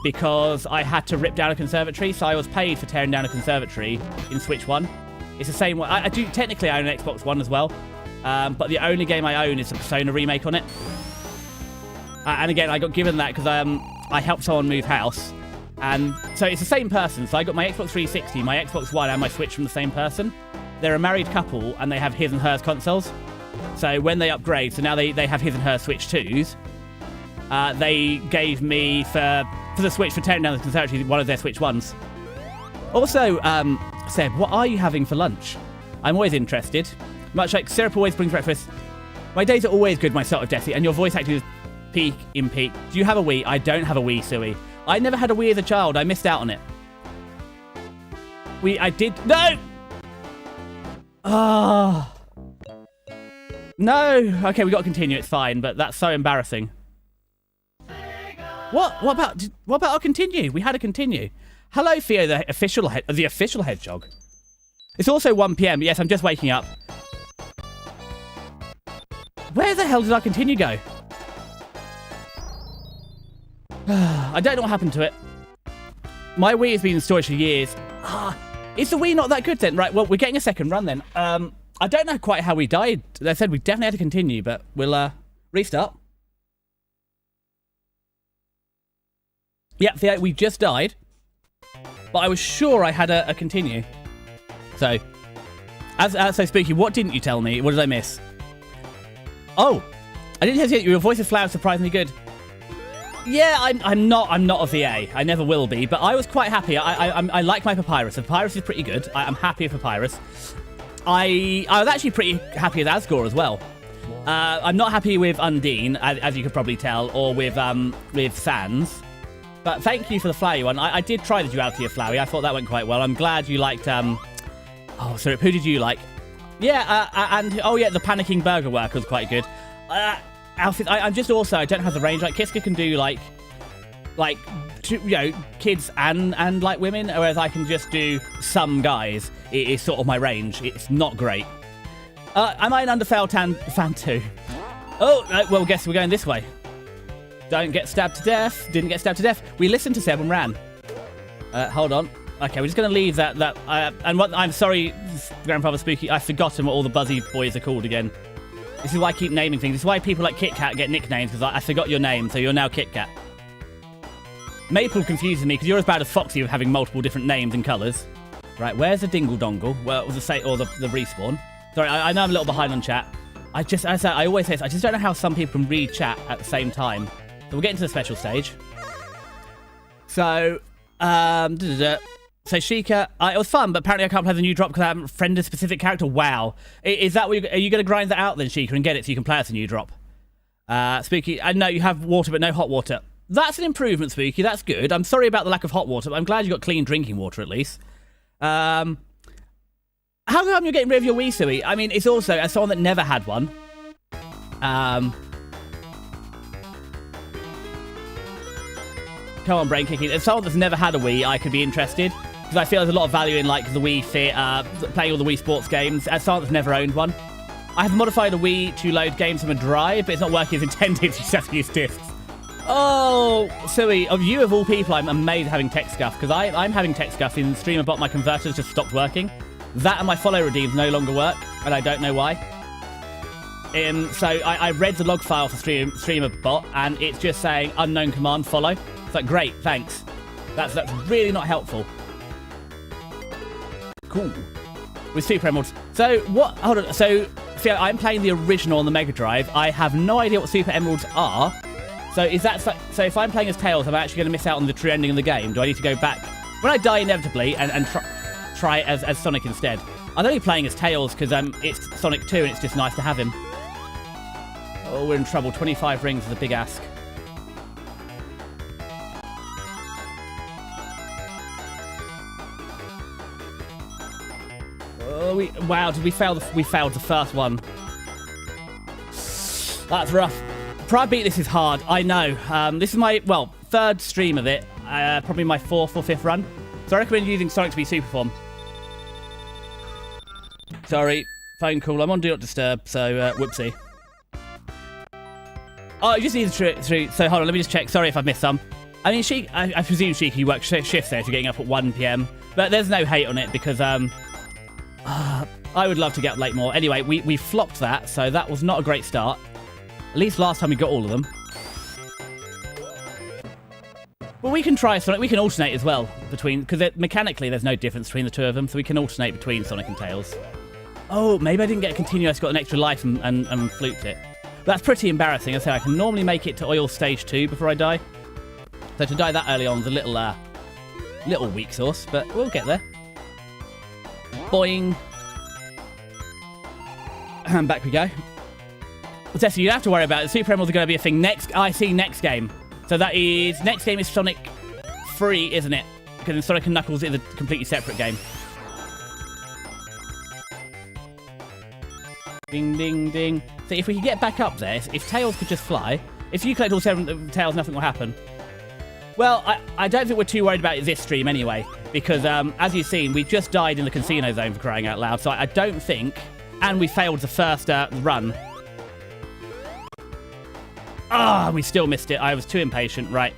because I had to rip down a conservatory. So I was paid for tearing down a conservatory in Switch 1. It's the same way. I do technically own an Xbox One as well. But the only game I own is the Persona remake on it. And again, I got given that because I helped someone move house. And so it's the same person. So I got my Xbox 360, my Xbox One, and my Switch from the same person. They're a married couple, and they have his and hers consoles. So when they upgrade, so now they have his and her Switch 2s, they gave me, for the Switch, for tearing down the conservatory, one of their Switch 1s. Also, Seb, what are you having for lunch? I'm always interested. Much like syrup always brings breakfast. My days are always good, my sort of Desi, and your voice acting is peak in peak. Do you have a Wii? I don't have a Wii, Suey. I never had a Wii as a child. I missed out on it. I did... No! Ah. No! Okay, we got to continue. It's fine, but that's so embarrassing. What? What about our continue? We had a continue. Hello, Theo, the official hedgehog. It's also 1 PM. Yes, I'm just waking up. Where the hell did our continue go? I don't know what happened to it. My Wii has been in storage for years. Is the Wii not that good then? Right, well, we're getting a second run then. I don't know quite how we died. They said we definitely had to continue, but we'll restart. Yep, Theo, we just died. But I was sure I had a continue. So, so Spooky, what didn't you tell me? What did I miss? Oh, I didn't hesitate. Your voice is loud, surprisingly good. Yeah, I'm not a VA. I never will be. But I was quite happy. I like my Papyrus. The Papyrus is pretty good. I'm happy with Papyrus. I was actually pretty happy with Asgore as well. I'm not happy with Undine, as you could probably tell, or with Sans. But thank you for the Flowey one. I did try the duality of Flowey. I thought that went quite well. I'm glad you liked... Oh, sorry, who did you like? Yeah, and... Oh, yeah, the Panicking Burger Worker was quite good. Outfits... I'm just also... I don't have the range. Like, Kiska can do, like you know, kids and like, women, whereas I can just do some guys. It is sort of my range. It's not great. Am I an Underfell fan too? Oh, well, guess we're going this way. Don't get stabbed to death. Didn't get stabbed to death. We listened to Seb and ran. Hold on. Okay, we're just going to leave that. And what? I'm sorry, Grandfather Spooky. I've forgotten what all the Buzzy boys are called again. This is why I keep naming things. This is why people like Kit Kat get nicknames, because I forgot your name, so you're now Kit Kat. Maple confuses me, because you're as bad as Foxy with having multiple different names and colours. Right, where's the Dingle Dongle? Well, it was the respawn. Sorry, I know I'm a little behind on chat. I always say this, I just don't know how some people can read chat at the same time. So we'll get into the special stage. So, so Sheikah, it was fun, but apparently I can't play the new drop because I haven't friended a specific character. Wow. Is that what are you going to grind that out then, Sheikah, and get it so you can play as a new drop? Spooky, I know you have water, but no hot water. That's an improvement, Spooky. That's good. I'm sorry about the lack of hot water, but I'm glad you got clean drinking water at least. How come you're getting rid of your Wii, Suey? I mean, it's also, as someone that never had one, come on, brain kicking. As someone that's never had a Wii, I could be interested. Because I feel there's a lot of value in, like, the Wii Fit, playing all the Wii Sports games. As someone that's never owned one. I have modified a Wii to load games from a drive, but it's not working as intended. You just have to use discs. Oh, Suey, of you of all people, I'm amazed having tech scuff. Because I'm having tech scuff in Streamer Bot. My converters just stopped working. That and my follow redeems no longer work. And I don't know why. So I read the log file for Streamer Bot, and it's just saying unknown command follow. It's like, great, thanks. That's really not helpful. Cool. With Super Emeralds. So, what... Hold on. So, I'm playing the original on the Mega Drive. I have no idea what Super Emeralds are. So, is that... So, if I'm playing as Tails, I'm actually going to miss out on the true ending of the game. Do I need to go back... When I die inevitably and try it as Sonic instead? I'm only playing as Tails because it's Sonic 2 and it's just nice to have him. Oh, we're in trouble. 25 rings is a big ask. Wow, did we fail? We failed the first one. That's rough. Pride beat this is hard. I know. This is my, well, third stream of it. Probably my fourth or fifth run. So I recommend using Sonic to be Superform. Sorry, phone call. I'm on Do Not Disturb, so whoopsie. Oh, I just need to... So, hold on, let me just check. Sorry if I've missed some. I mean, I presume Shiki works shifts there if you're getting up at 1 p.m. But there's no hate on it because... I would love to get up late more. Anyway, we flopped that, so that was not a great start. At least last time we got all of them. Well, we can try Sonic. We can alternate as well between... Because mechanically, there's no difference between the two of them, so we can alternate between Sonic and Tails. Oh, maybe I didn't get a continue. I just got an extra life and fluked it. That's pretty embarrassing. I say I can normally make it to oil stage 2 before I die. So to die that early on is a little weak sauce, but we'll get there. Boing. And back we go. Tessa, you don't have to worry about it. Super Emeralds are going to be a thing next. I see next game. So that is... Next game is Sonic 3, isn't it? Because Sonic and Knuckles is a completely separate game. Ding, ding, ding. So if we could get back up there, if Tails could just fly... If you collect all 7 Tails, nothing will happen. Well, I don't think we're too worried about this stream anyway. Because, as you've seen, we just died in the casino zone for crying out loud. So I don't think... And we failed the first run. Ah, we still missed it. I was too impatient. Right.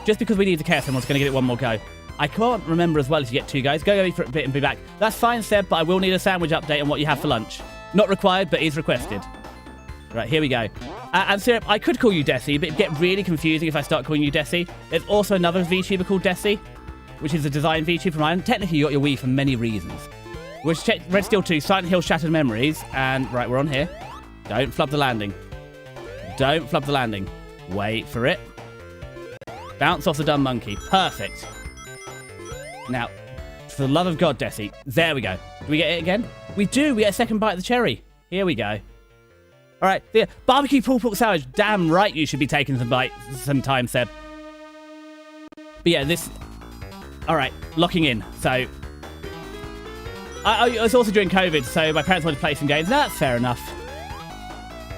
Just because we need to care, someone's going to give it one more go. I can't remember as well as you get 2 guys. Go for a bit and be back. That's fine, Seb, but I will need a sandwich update on what you have for lunch. Not required, but is requested. Right, here we go. And Syrup, I could call you Desi, but it'd get really confusing if I start calling you Desi. There's also another VTuber called Desi, which is a design VTuber from Ireland. Technically, you got your Wii for many reasons. We'll check Red Steel 2, Silent Hill Shattered Memories, and right, we're on here. Don't flub the landing. Don't flub the landing. Wait for it. Bounce off the dumb monkey. Perfect. Now, for the love of God, Desi. There we go. Do we get it again? We do. We get a second bite of the cherry. Here we go. All right. Yeah. Barbecue pulled pork sandwich. Damn right you should be taking some time, Seb. But yeah, this... All right. Locking in. So... I was also during COVID, so my parents wanted to play some games. That's fair enough.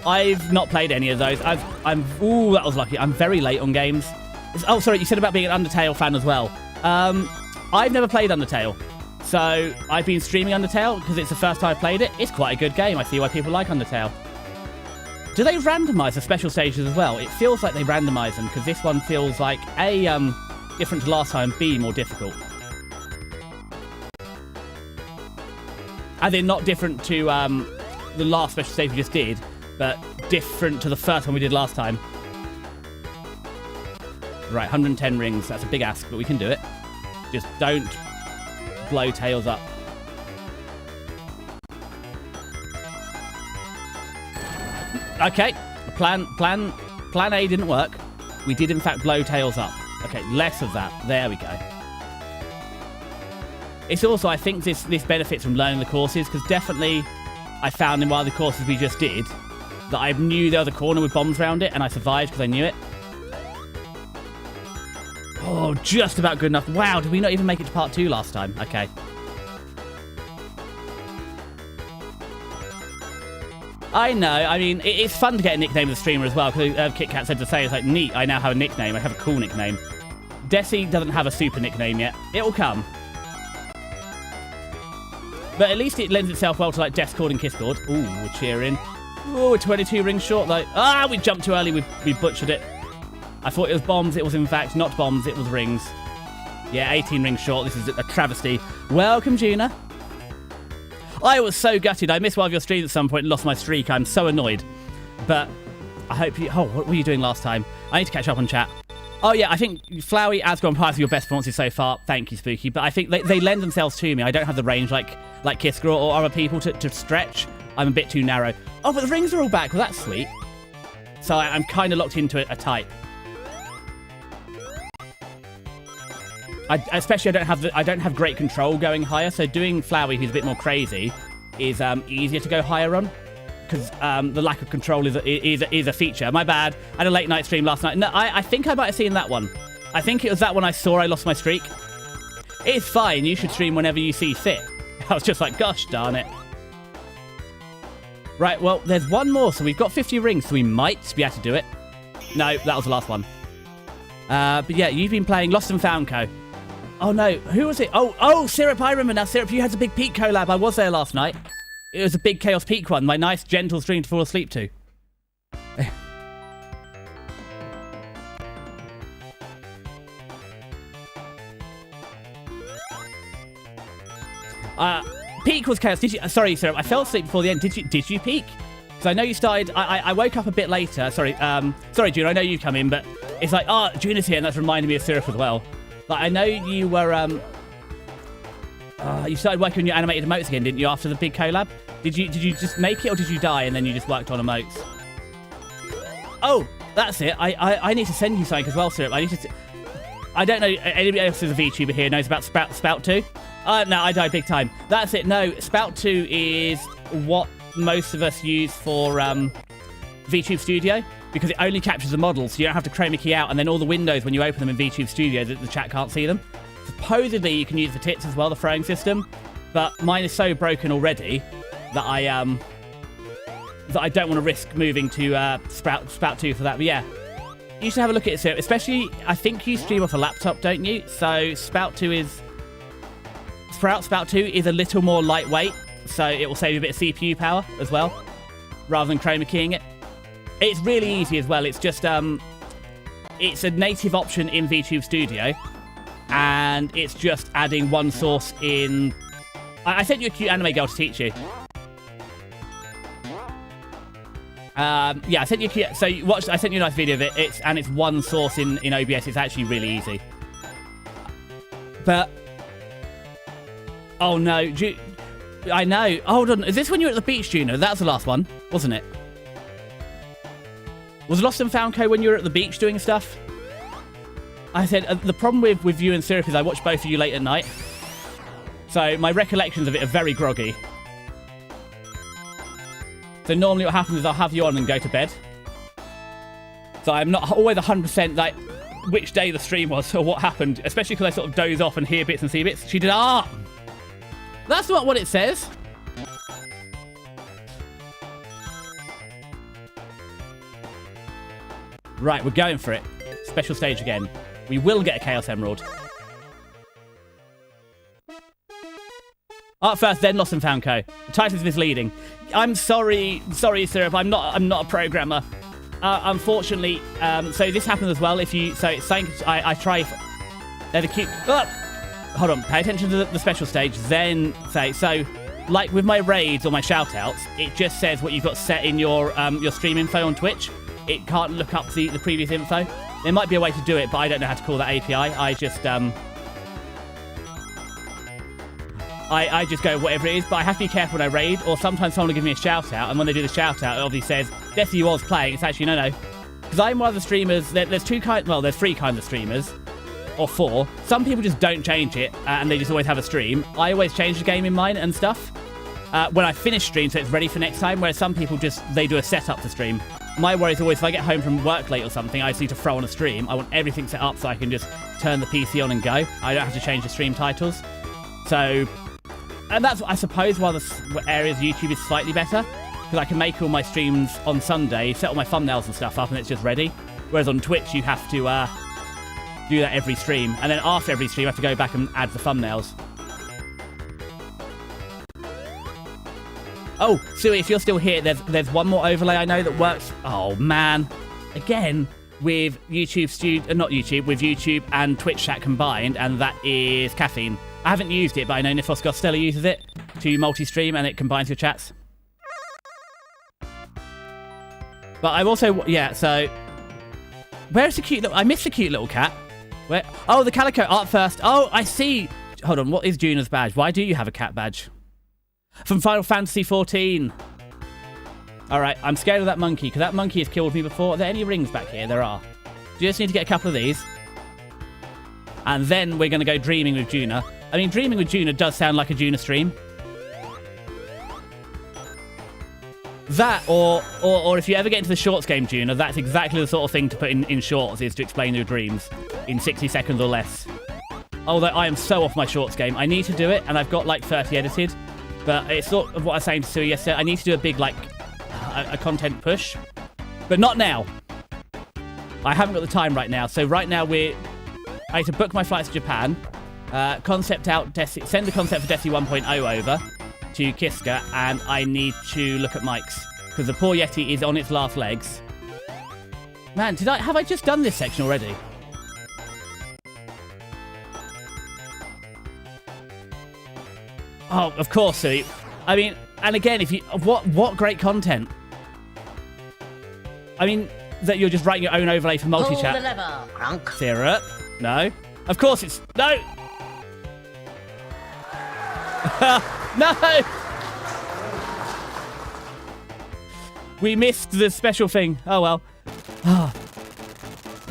I've not played any of those. Ooh, that was lucky. I'm very late on games. Oh, sorry, you said about being an Undertale fan as well. I've never played Undertale. So I've been streaming Undertale because it's the first time I played it. It's quite a good game. I see why people like Undertale. Do they randomise the special stages as well? It feels like they randomise them because this one feels like A, different to last time, B, more difficult. As in, not different to the last special stage we just did, but different to the first one we did last time. Right, 110 rings. That's a big ask, but we can do it. Just don't blow Tails up. Okay, plan A didn't work. We did, in fact, blow Tails up. Okay, less of that. There we go. It's also, I think this benefits from learning the courses, because definitely I found in one of the courses we just did that I knew there was a corner with bombs around it, and I survived because I knew it. Oh, just about good enough. Wow, did we not even make it to part 2 last time? Okay. I know, I mean, it's fun to get a nickname as a streamer as well, because Kit Kat said to say, it's like, neat, I now have a nickname, I have a cool nickname. Desi doesn't have a super nickname yet. It'll come. But at least it lends itself well to, like, Discord and Kisscord. Ooh, we're cheering. Ooh, we're 22 rings short, though. Ah, we jumped too early. We butchered it. I thought it was bombs. It was, in fact, not bombs. It was rings. Yeah, 18 rings short. This is a travesty. Welcome, Gina. I was so gutted. I missed one of your streams at some point and lost my streak. I'm so annoyed. But I hope you... Oh, what were you doing last time? I need to catch up on chat. Oh, yeah, I think Flowey, Asgore, and Pies are your best performances so far. Thank you, Spooky. But I think they lend themselves to me. I don't have the range like Kisker or other people to stretch. I'm a bit too narrow. Oh, but the rings are all back. Well, that's sweet. So I'm kind of locked into a type. Especially, I don't have great control going higher. So doing Flowey, who's a bit more crazy, is easier to go higher on. Because the lack of control is a feature. My bad. I had a late night stream last night. No, I think I might have seen that one. I think it was that one I saw I lost my streak. It's fine. You should stream whenever you see fit. I was just like, gosh darn it. Right, well, there's one more. So we've got 50 rings, so we might be able to do it. No, that was the last one. But yeah, you've been playing Lost and Found Co. Oh, no. Who was it? Oh, Syrup, I remember now. Syrup, you had a big Peak collab. I was there last night. It was a big Chaos Peak one. My nice, gentle stream to fall asleep to. Peak was chaos. Did you? Sorry, sir. I fell asleep before the end. Did you peak? Because I know you started. I woke up a bit later. Sorry, June. I know you come in, but it's like, June is here, and that's reminding me of Syrup as well. But I know you were you started working on your animated emotes again, didn't you? After the big collab, did you just make it, or did you die and then you just worked on emotes? Oh, that's it. I need to send you something as well, Syrup. I don't know. Anybody else who's a VTuber here knows about Spout 2? No, I died big time. That's it. No, Spout 2 is what most of us use for VTube Studio, because it only captures the models, so you don't have to chroma key out, and then all the windows, when you open them in VTube Studio, the chat can't see them. Supposedly, you can use the tits as well, the throwing system, but mine is so broken already that I don't want to risk moving to Spout 2 for that. But yeah, you should have a look at it, Syrup. Especially, I think you stream off a laptop, don't you? So Spout 2 is a little more lightweight, so it will save you a bit of CPU power as well, rather than chroma keying it. It's really easy as well. It's just it's a native option in VTube Studio, and it's just adding one source in. I sent you a cute anime girl to teach you. Yeah, I sent you. So you watched. I sent you a nice video of it. It's one source in OBS. It's actually really easy. But oh no, I know. Hold on. Is this when you were at the beach, Juno? That was the last one, wasn't it? Was Lost and Found Co when you were at the beach doing stuff? I said the problem with you and Syrup is I watch both of you late at night, so my recollections of it are very groggy. So normally what happens is I'll have you on and go to bed. So I'm not always 100% like which day the stream was or what happened, especially because I sort of doze off and hear bits and see bits. She did art. That's not what it says. Right, we're going for it. Special stage again. We will get a Chaos Emerald. Art first, then Lost and Found Co. The title's misleading. I'm sorry, Syrup. I'm not a programmer. Unfortunately, so this happens as well. If you, so it's saying I try. They're the cute. Hold on. Pay attention to the special stage. Then say so. Like with my raids or my shoutouts, it just says what you've got set in your stream info on Twitch. It can't look up the previous info. There might be a way to do it, but I don't know how to call that API. I just go whatever it is, but I have to be careful when I raid, or sometimes someone will give me a shout out, and when they do the shout out, it obviously says Desi was playing. It's actually no, because I'm one of the streamers. There's three kinds of streamers, or four. Some people just don't change it, and they just always have a stream. I always change the game in mine and stuff when I finish stream, so it's ready for next time. Whereas some people they do a setup for stream. My worry is always if I get home from work late or something, I just need to throw on a stream. I want everything set up so I can just turn the PC on and go. I don't have to change the stream titles. So, and that's, I suppose, why the areas of YouTube is slightly better. Because I can make all my streams on Sunday, set all my thumbnails and stuff up, and it's just ready. Whereas on Twitch, you have to do that every stream. And then after every stream, I have to go back and add the thumbnails. Oh, Sui, if you're still here, there's one more overlay I know that works. Oh, man. Again, with with YouTube and Twitch chat combined, and that is Caffeine. I haven't used it, but I know Nifos Costello uses it to multi-stream, and it combines your chats. But I'm also, yeah, so... Where's the cute little... I missed the cute little cat. Where? Oh, the Calico art first. Oh, I see. Hold on, what is Juna's badge? Why do you have a cat badge? From Final Fantasy XIV. Alright, I'm scared of that monkey, because that monkey has killed me before. Are there any rings back here? There are. You just need to get a couple of these. And then we're going to go Dreaming with Juna. I mean, Dreaming with Juna does sound like a Juna stream. That, or if you ever get into the shorts game, Juna, that's exactly the sort of thing to put in shorts, is to explain your dreams in 60 seconds or less. Although I am so off my shorts game. I need to do it, and I've got like 30 edited. But it's sort of what I was saying to Sue yesterday. I need to do a big, like, a content push. But not now. I haven't got the time right now. So right now I need to book my flights to Japan. Concept out Desi, send the concept for Desi 1.0 over to Kiska. And I need to look at mics. Because the poor Yeti is on its last legs. Man, have I just done this section already? Oh, of course, Sue. I mean, and again, if you what great content. I mean, that you're just writing your own overlay for multi-chat. Pull the lever. Syrup. No. Of course it's... No! No! We missed the special thing. Oh, well. Oh.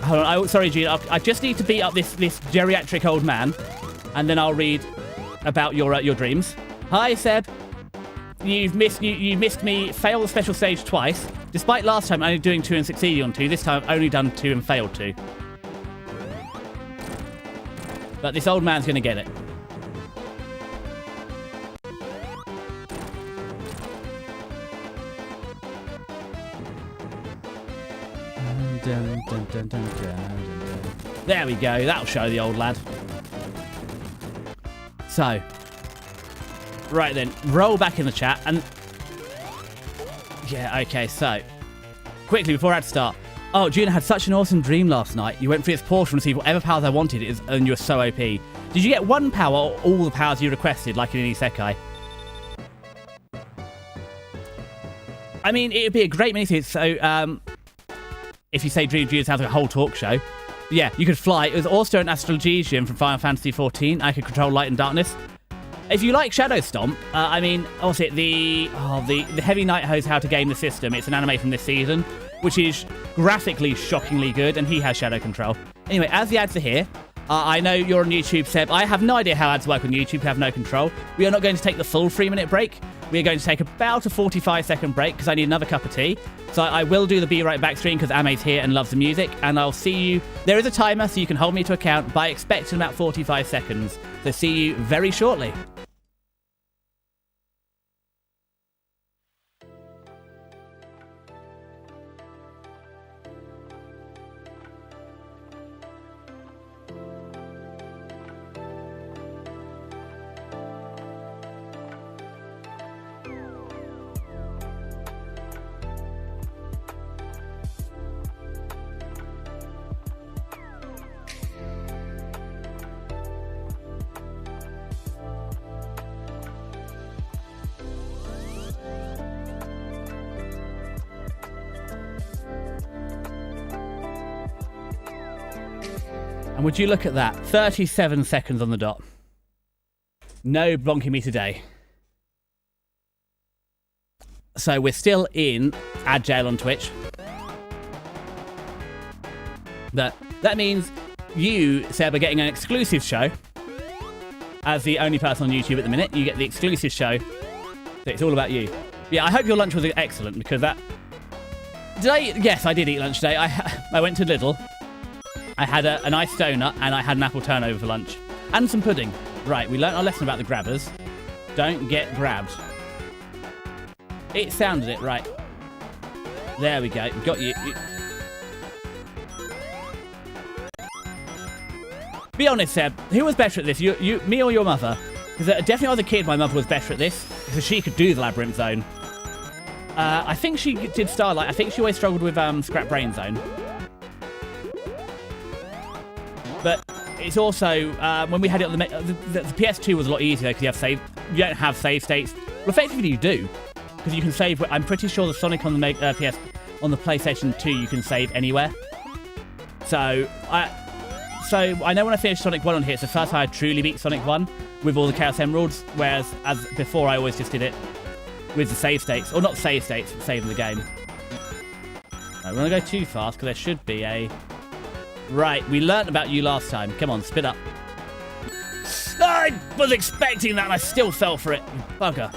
Hold on. Sorry, Gene. I just need to beat up this geriatric old man, and then I'll read about your dreams. Hi, Seb. You missed me fail the special stage twice. Despite last time only doing 2 and succeeding on 2, this time I've only done 2 and failed 2. But this old man's going to get it. Dun, dun, dun, dun, dun, dun. There we go. That'll show the old lad. So, right then, roll back in the chat and... Yeah, okay, so... Quickly, before I had to start. Oh, Juna had such an awesome dream last night. You went through this portal and received whatever powers I wanted, and you were so OP. Did you get one power or all the powers you requested, like in an isekai? I mean, it would be a great miniseries, so, if you say Dream Juna sounds like a whole talk show. Yeah, you could fly. It was also an Astralgesian from Final Fantasy XIV. I could control light and darkness. If you like Shadow Stomp, I mean, what's it? The Heavy Knight knows how to game the system. It's an anime from this season, which is graphically shockingly good, and he has shadow control. Anyway, as the ads are here, I know you're on YouTube, Seb. I have no idea how ads work on YouTube. I have no control. We are not going to take the full 3-minute break. We are going to take about a 45-second break because I need another cup of tea. So I will do the Be Right Back stream because Ame's here and loves the music, and I'll see you. There is a timer, so you can hold me to account, but I expect in about 45 seconds. So see you very shortly. And would you look at that? 37 seconds on the dot. No bonking me today. So we're still in ad jail on Twitch. That means you, Seb, are getting an exclusive show. As the only person on YouTube at the minute, you get the exclusive show. So it's all about you. Yeah, I hope your lunch was excellent because that... Yes, I did eat lunch today. I went to Lidl. I had a nice donut and I had an apple turnover for lunch. And some pudding. Right, we learnt our lesson about the grabbers. Don't get grabbed. It sounded it, right. There we go. Got you. Be honest, Seb. Who was better at this? You, me or your mother? Because definitely as a kid, my mother was better at this. Because she could do the Labyrinth Zone. I think she did Starlight. I think she always struggled with Scrap Brain Zone. But it's also, when we had it on the PS2 was a lot easier because you don't have save states. Well, effectively you do. Because you can save, I'm pretty sure the Sonic on the PlayStation 2 you can save anywhere. So I know when I finished Sonic 1 on here, it's the first time I truly beat Sonic 1 with all the Chaos Emeralds, whereas as before I always just did it with the save states. Or not save states, but saving the game. Right, we're going to go too fast because there should be a... Right, we learnt about you last time. Come on, spit up. I was expecting that and I still fell for it. Bugger.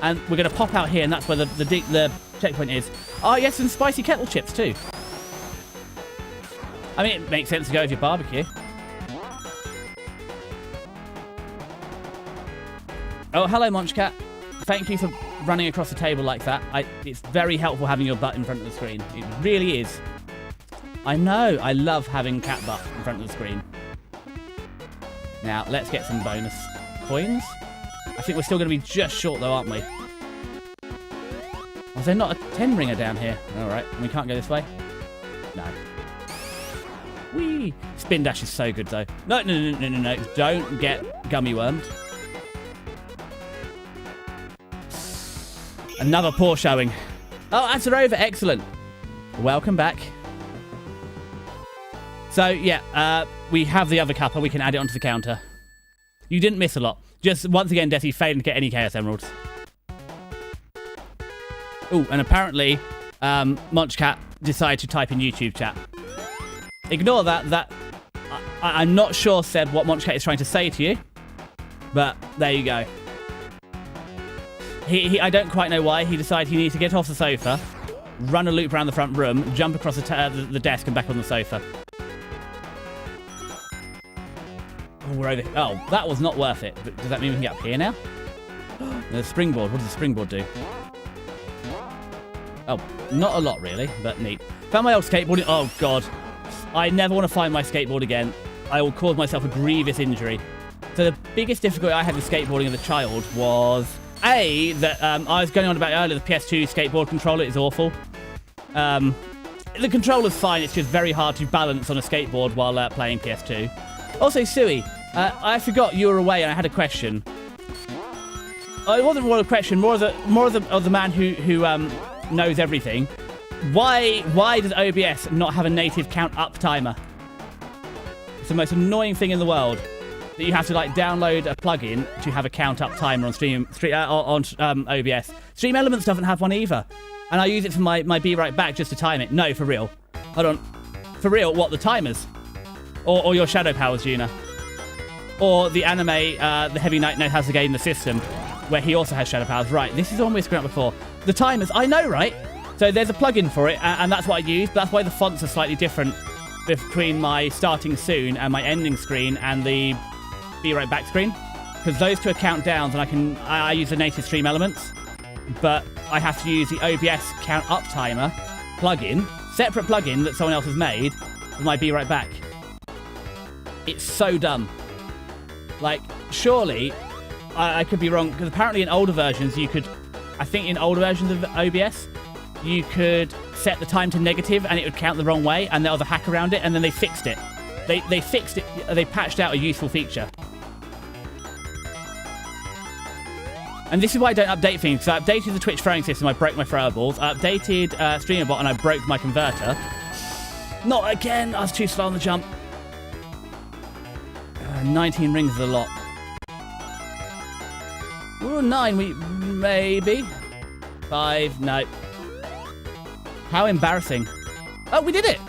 And we're going to pop out here and that's where the checkpoint is. Oh, yes, and spicy kettle chips too. I mean, it makes sense to go with your barbecue. Oh, hello, Munchcat. Thank you for running across the table like that. It's very helpful having your butt in front of the screen. It really is. I know. I love having cat butt in front of the screen. Now, let's get some bonus coins. I think we're still going to be just short, though, aren't we? Was there not a 10 ringer down here? All right. We can't go this way? No. Whee! Spin dash is so good, though. No. Don't get gummy wormed. Another poor showing. Oh, ads are over. Excellent. Welcome back. So, yeah, we have the other cuppa. We can add it onto the counter. You didn't miss a lot. Just, once again, Desi failing to get any Chaos Emeralds. Oh, and apparently, Munchcat decided to type in YouTube chat. Ignore that. I'm not sure, Seb, what Munchcat is trying to say to you. But, there you go. I don't quite know why. He decided he needed to get off the sofa, run a loop around the front room, jump across the desk and back on the sofa. Oh, we're over here. Oh, that was not worth it. But does that mean we can get up here now? The springboard. What does the springboard do? Oh, not a lot, really, but neat. Found my old skateboard. Oh, God. I never want to find my skateboard again. I will cause myself a grievous injury. So the biggest difficulty I had with skateboarding as a child was, A, that I was going on about earlier, the PS2 skateboard controller is awful. The controller's fine, it's just very hard to balance on a skateboard while playing PS2. Also, Sui, I forgot you were away and I had a question. It wasn't more a question, more of the man who knows everything. Why does OBS not have a native count up timer? It's the most annoying thing in the world that you have to like download a plugin to have a count up timer on OBS. Stream Elements doesn't have one either, and I use it for my Be Right Back just to time it. No, for real. Hold on, for real. What, the timers, or your Shadow Powers, Juna, or the anime the Heavy Knight has the game in the system where he also has Shadow Powers. Right, this is the one we screwed up before. The timers, I know, right? So there's a plugin for it, and that's what I use. But that's why the fonts are slightly different between my starting soon and my ending screen and the Be Right Back screen, because those two are countdowns, and I use the native Stream Elements, but I have to use the OBS count up timer plugin, separate plugin that someone else has made for my Be Right Back. It's so dumb. Like, surely I could be wrong, because apparently in older versions you could, I think in older versions of OBS you could set the time to negative and it would count the wrong way, and there was a hack around it, and then they fixed it. They fixed it. They patched out a useful feature. And this is why I don't update things, because I updated the Twitch throwing system, I broke my throwables. I updated StreamerBot and I broke my converter. Not again, I was too slow on the jump. 19 rings is a lot. Ooh, 9, we maybe. 5, no. How embarrassing. Oh, we did it!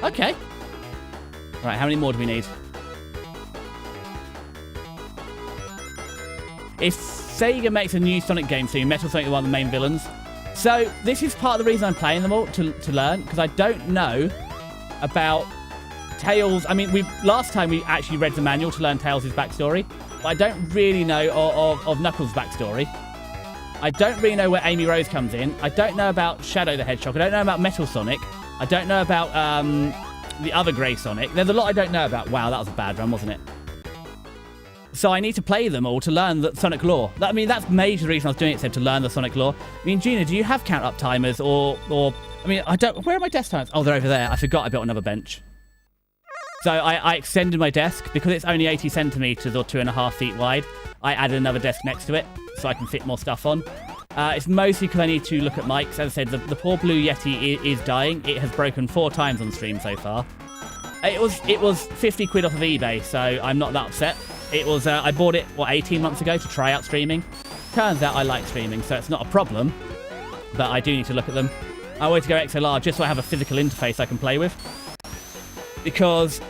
Okay. Right, how many more do we need? If Sega makes a new Sonic game soon, Metal Sonic is one of the main villains. So, this is part of the reason I'm playing them all, to learn, because I don't know about Tails. I mean, last time we actually read the manual to learn Tails' backstory, but I don't really know of Knuckles' backstory. I don't really know where Amy Rose comes in. I don't know about Shadow the Hedgehog. I don't know about Metal Sonic. I don't know about the other Grey Sonic. There's a lot I don't know about. Wow, that was a bad run, wasn't it? So I need to play them all to learn the Sonic lore. I mean, that's major reason I was doing it, to learn the Sonic lore. I mean, Gina, do you have count up timers or I mean, I don't. Where are my desk timers? Oh, they're over there. I forgot I built another bench. So I extended my desk because it's only 80 centimeters or 2.5 feet wide. I added another desk next to it so I can fit more stuff on. It's mostly because I need to look at mics. As I said, the poor Blue Yeti is dying. It has broken 4 times on stream so far. It was 50 quid off of eBay, so I'm not that upset. It was I bought it 18 months ago to try out streaming. Turns out I like streaming, so it's not a problem. But I do need to look at them. I always go XLR just so I have a physical interface I can play with. Because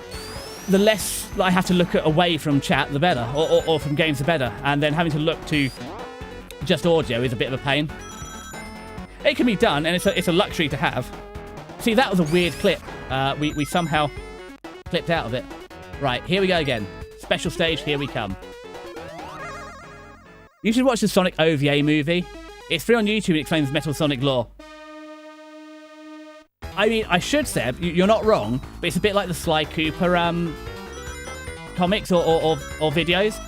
the less I have to look at away from chat, the better, or from games, the better. And then having to look to just audio is a bit of a pain. It can be done, and it's a luxury to have. See, that was a weird clip. We somehow clipped out of it. Right, here we go again. Special stage, here we come. You should watch the Sonic OVA movie. It's free on YouTube and explains Metal Sonic lore. I mean, I should say, you're not wrong, but it's a bit like the Sly Cooper comics or videos.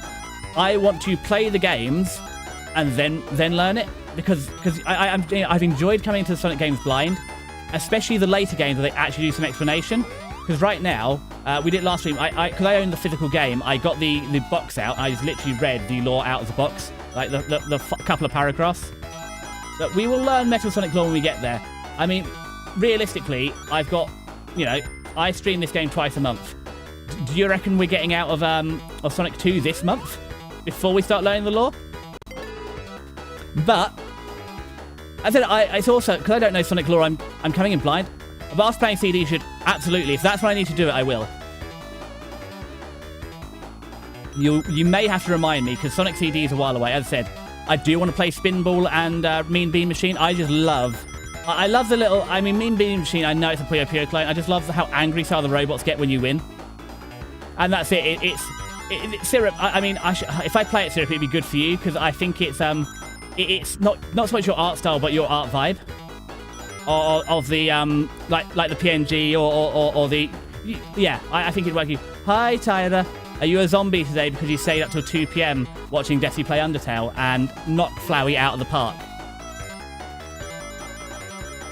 I want to play the games and then learn it, because I've enjoyed coming into the Sonic games blind, especially the later games where they actually do some explanation. Because right now, we did last stream, because I own the physical game, I got the box out, I just literally read the lore out of the box, like the couple of paragraphs. But we will learn Metal Sonic lore when we get there. I mean, realistically, I've got, I stream this game twice a month. Do you reckon we're getting out of Sonic 2 this month? Before we start learning the lore? But, I said, it's also, because I don't know Sonic lore, I'm coming in blind. But after playing CD should, absolutely, if that's what I need to do it, I will. You may have to remind me, because Sonic CD is a while away. As I said, I do want to play Spinball and Mean Bean Machine. I just love... I love the little... I mean, Mean Bean Machine, I know it's a Puyo Puyo clone. I just love how angry some of the robots get when you win. And that's it. It's syrup. I mean, if I play it syrup, it'd be good for you, because I think it's not so much your art style, but your art vibe. Of the, like the PNG or the... Yeah, I think it'd work you. Hi, Tyra. Are you a zombie today because you stayed up till 2 PM watching Desi play Undertale and knock Flowey out of the park?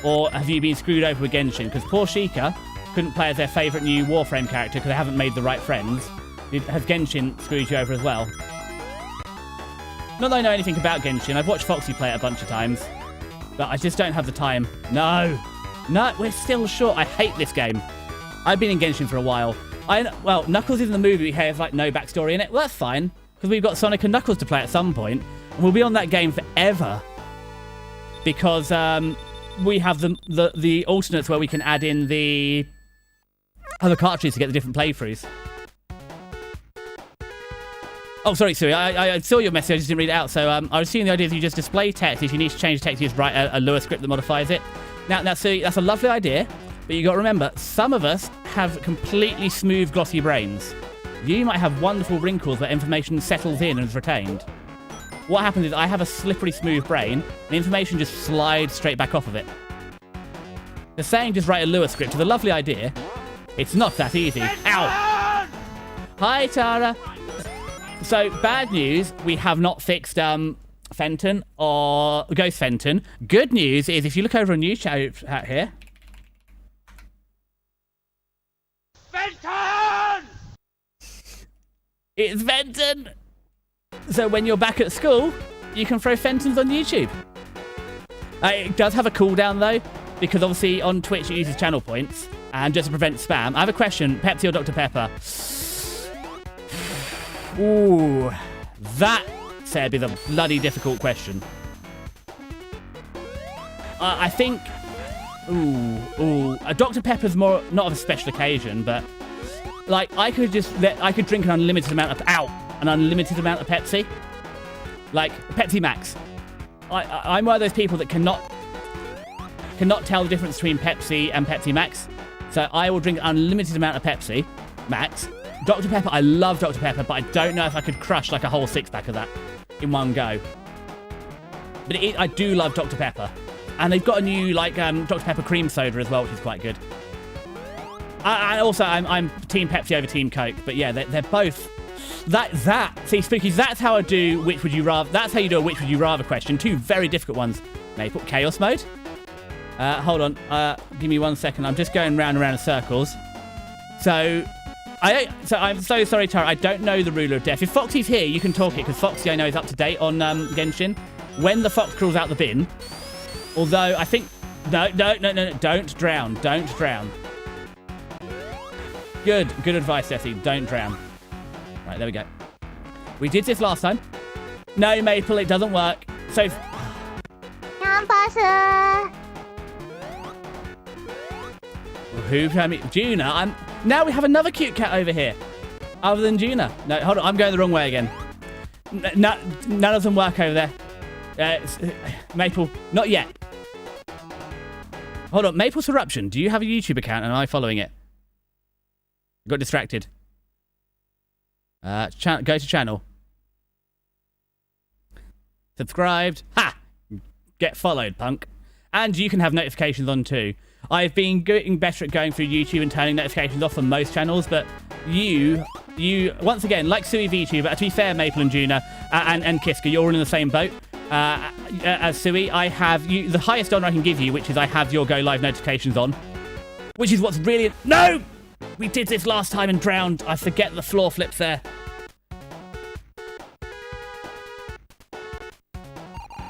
Or have you been screwed over with Genshin? Because poor Sheikah couldn't play as their favourite new Warframe character because they haven't made the right friends. Has Genshin screwed you over as well? Not that I know anything about Genshin. I've watched Foxy play it a bunch of times. But I just don't have the time. No, we're still short. I hate this game. I've been in Genshin for a while. Well, Knuckles is in the movie has like no backstory in it. Well, that's fine, because we've got Sonic and Knuckles to play at some point, and we'll be on that game forever. Because we have the alternates where we can add in the other cartridges to get the different playthroughs. Oh, sorry, Sui. I saw your message. I just didn't read it out. So I was seeing the idea that you just display text. If you need to change the text, you just write a Lua script that modifies it. Now, Sui, that's a lovely idea. But you got to remember, some of us have completely smooth, glossy brains. You might have wonderful wrinkles where information settles in and is retained. What happens is I have a slippery, smooth brain, and information just slides straight back off of it. The saying just write a Lua script is a lovely idea. It's not that easy. Ow! Hi, Tara. So, bad news, we have not fixed Fenton or Ghost Fenton. Good news is if you look over on YouTube out here... Fenton! It's Fenton! So when you're back at school, you can throw Fentons on YouTube. It does have a cooldown though, because obviously on Twitch it uses channel points, and just to prevent spam. I have a question, Pepsi or Dr. Pepper? Ooh, that, Seb, is a bloody difficult question. I think... Dr. Pepper's more, not of a special occasion, but... Like, I could drink an unlimited amount of... an unlimited amount of Pepsi. Like, Pepsi Max. I'm one of those people that cannot tell the difference between Pepsi and Pepsi Max. So I will drink an unlimited amount of Pepsi Max. Dr. Pepper, I love Dr. Pepper, but I don't know if I could crush like a whole six-pack of that in one go. But I do love Dr. Pepper. And they've got a new, like, Dr. Pepper cream soda as well, which is quite good. I'm Team Pepsi over Team Coke. But yeah, they're both... See, Spookies, that's how I do which would you rather... That's how you do a which would you rather question. Two very difficult ones. Maple, Chaos Mode. Hold on. Give me 1 second. I'm just going round and round in circles. So I'm so sorry, Tara. I don't know the ruler of death. If Foxy's here, you can talk it, because Foxy, I know, is up to date on Genshin. When the fox crawls out the bin... Although, I think... No. Don't drown. Don't drown. Good advice, Desi. Don't drown. Right, there we go. We did this last time. No, Maple, it doesn't work. So... Who told me? Juna. Now we have another cute cat over here. Other than Juna. No, hold on. I'm going the wrong way again. None of them work over there. Maple, not yet. Hold on. Maple's Eruption. Do you have a YouTube account and am I following it? Got distracted. Go to channel. Subscribed. Ha! Get followed, punk. And you can have notifications on too. I've been getting better at going through YouTube and turning notifications off on most channels, but you once again, like Sui VTuber, to be fair, Maple and Juna, and Kiska, you're all in the same boat. As Sui, I have the highest honor I can give you, which is I have your go live notifications on. Which is what's really... No! We did this last time and drowned. I forget the floor flips there.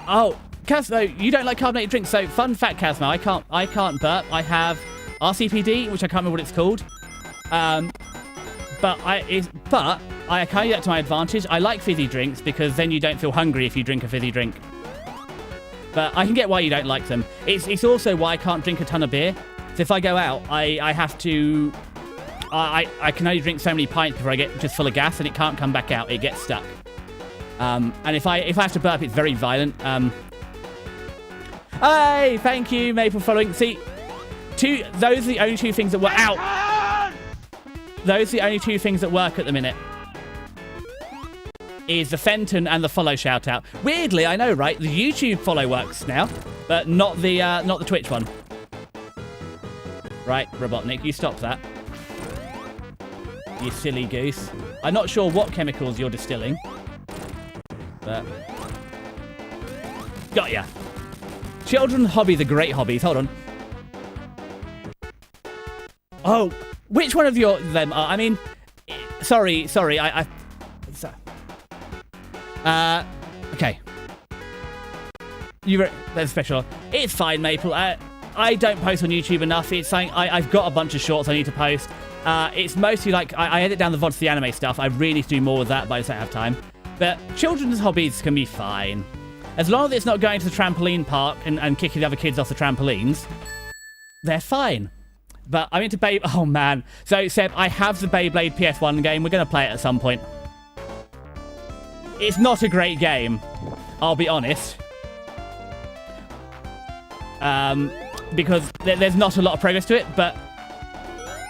Oh, Casmo, you don't like carbonated drinks. So, fun fact, Casmo, I can't burp. I have RCPD, which I can't remember what it's called. But I can use that to my advantage. I like fizzy drinks because then you don't feel hungry if you drink a fizzy drink. But I can get why you don't like them. It's also why I can't drink a ton of beer. So if I go out, I have to... I can only drink so many pints before I get just full of gas, and it can't come back out. It gets stuck. And if I have to burp, it's very violent. Hey, thank you, May, for following. See, those are the only two things that work. Ow! Those are the only two things that work at the minute. Is the Fenton and the follow shout out. Weirdly, I know, right? The YouTube follow works now, but not the Twitch one. Right, Robotnik, you stop that. You silly goose. I'm not sure what chemicals you're distilling, but got ya. Children's hobbies are great hobbies. Hold on. Oh, which one of them are? I mean, sorry. Okay. That's special. It's fine, Maple. I don't post on YouTube enough. It's saying I've got a bunch of shorts I need to post. It's mostly like I edit down the VODs to the anime stuff. I really need to do more with that, but I just don't have time. But children's hobbies can be fine. As long as it's not going to the trampoline park and kicking the other kids off the trampolines, they're fine. But I'm into Oh, man. So, Seb, I have the Beyblade PS1 game. We're going to play it at some point. It's not a great game, I'll be honest. Because there's not a lot of progress to it, but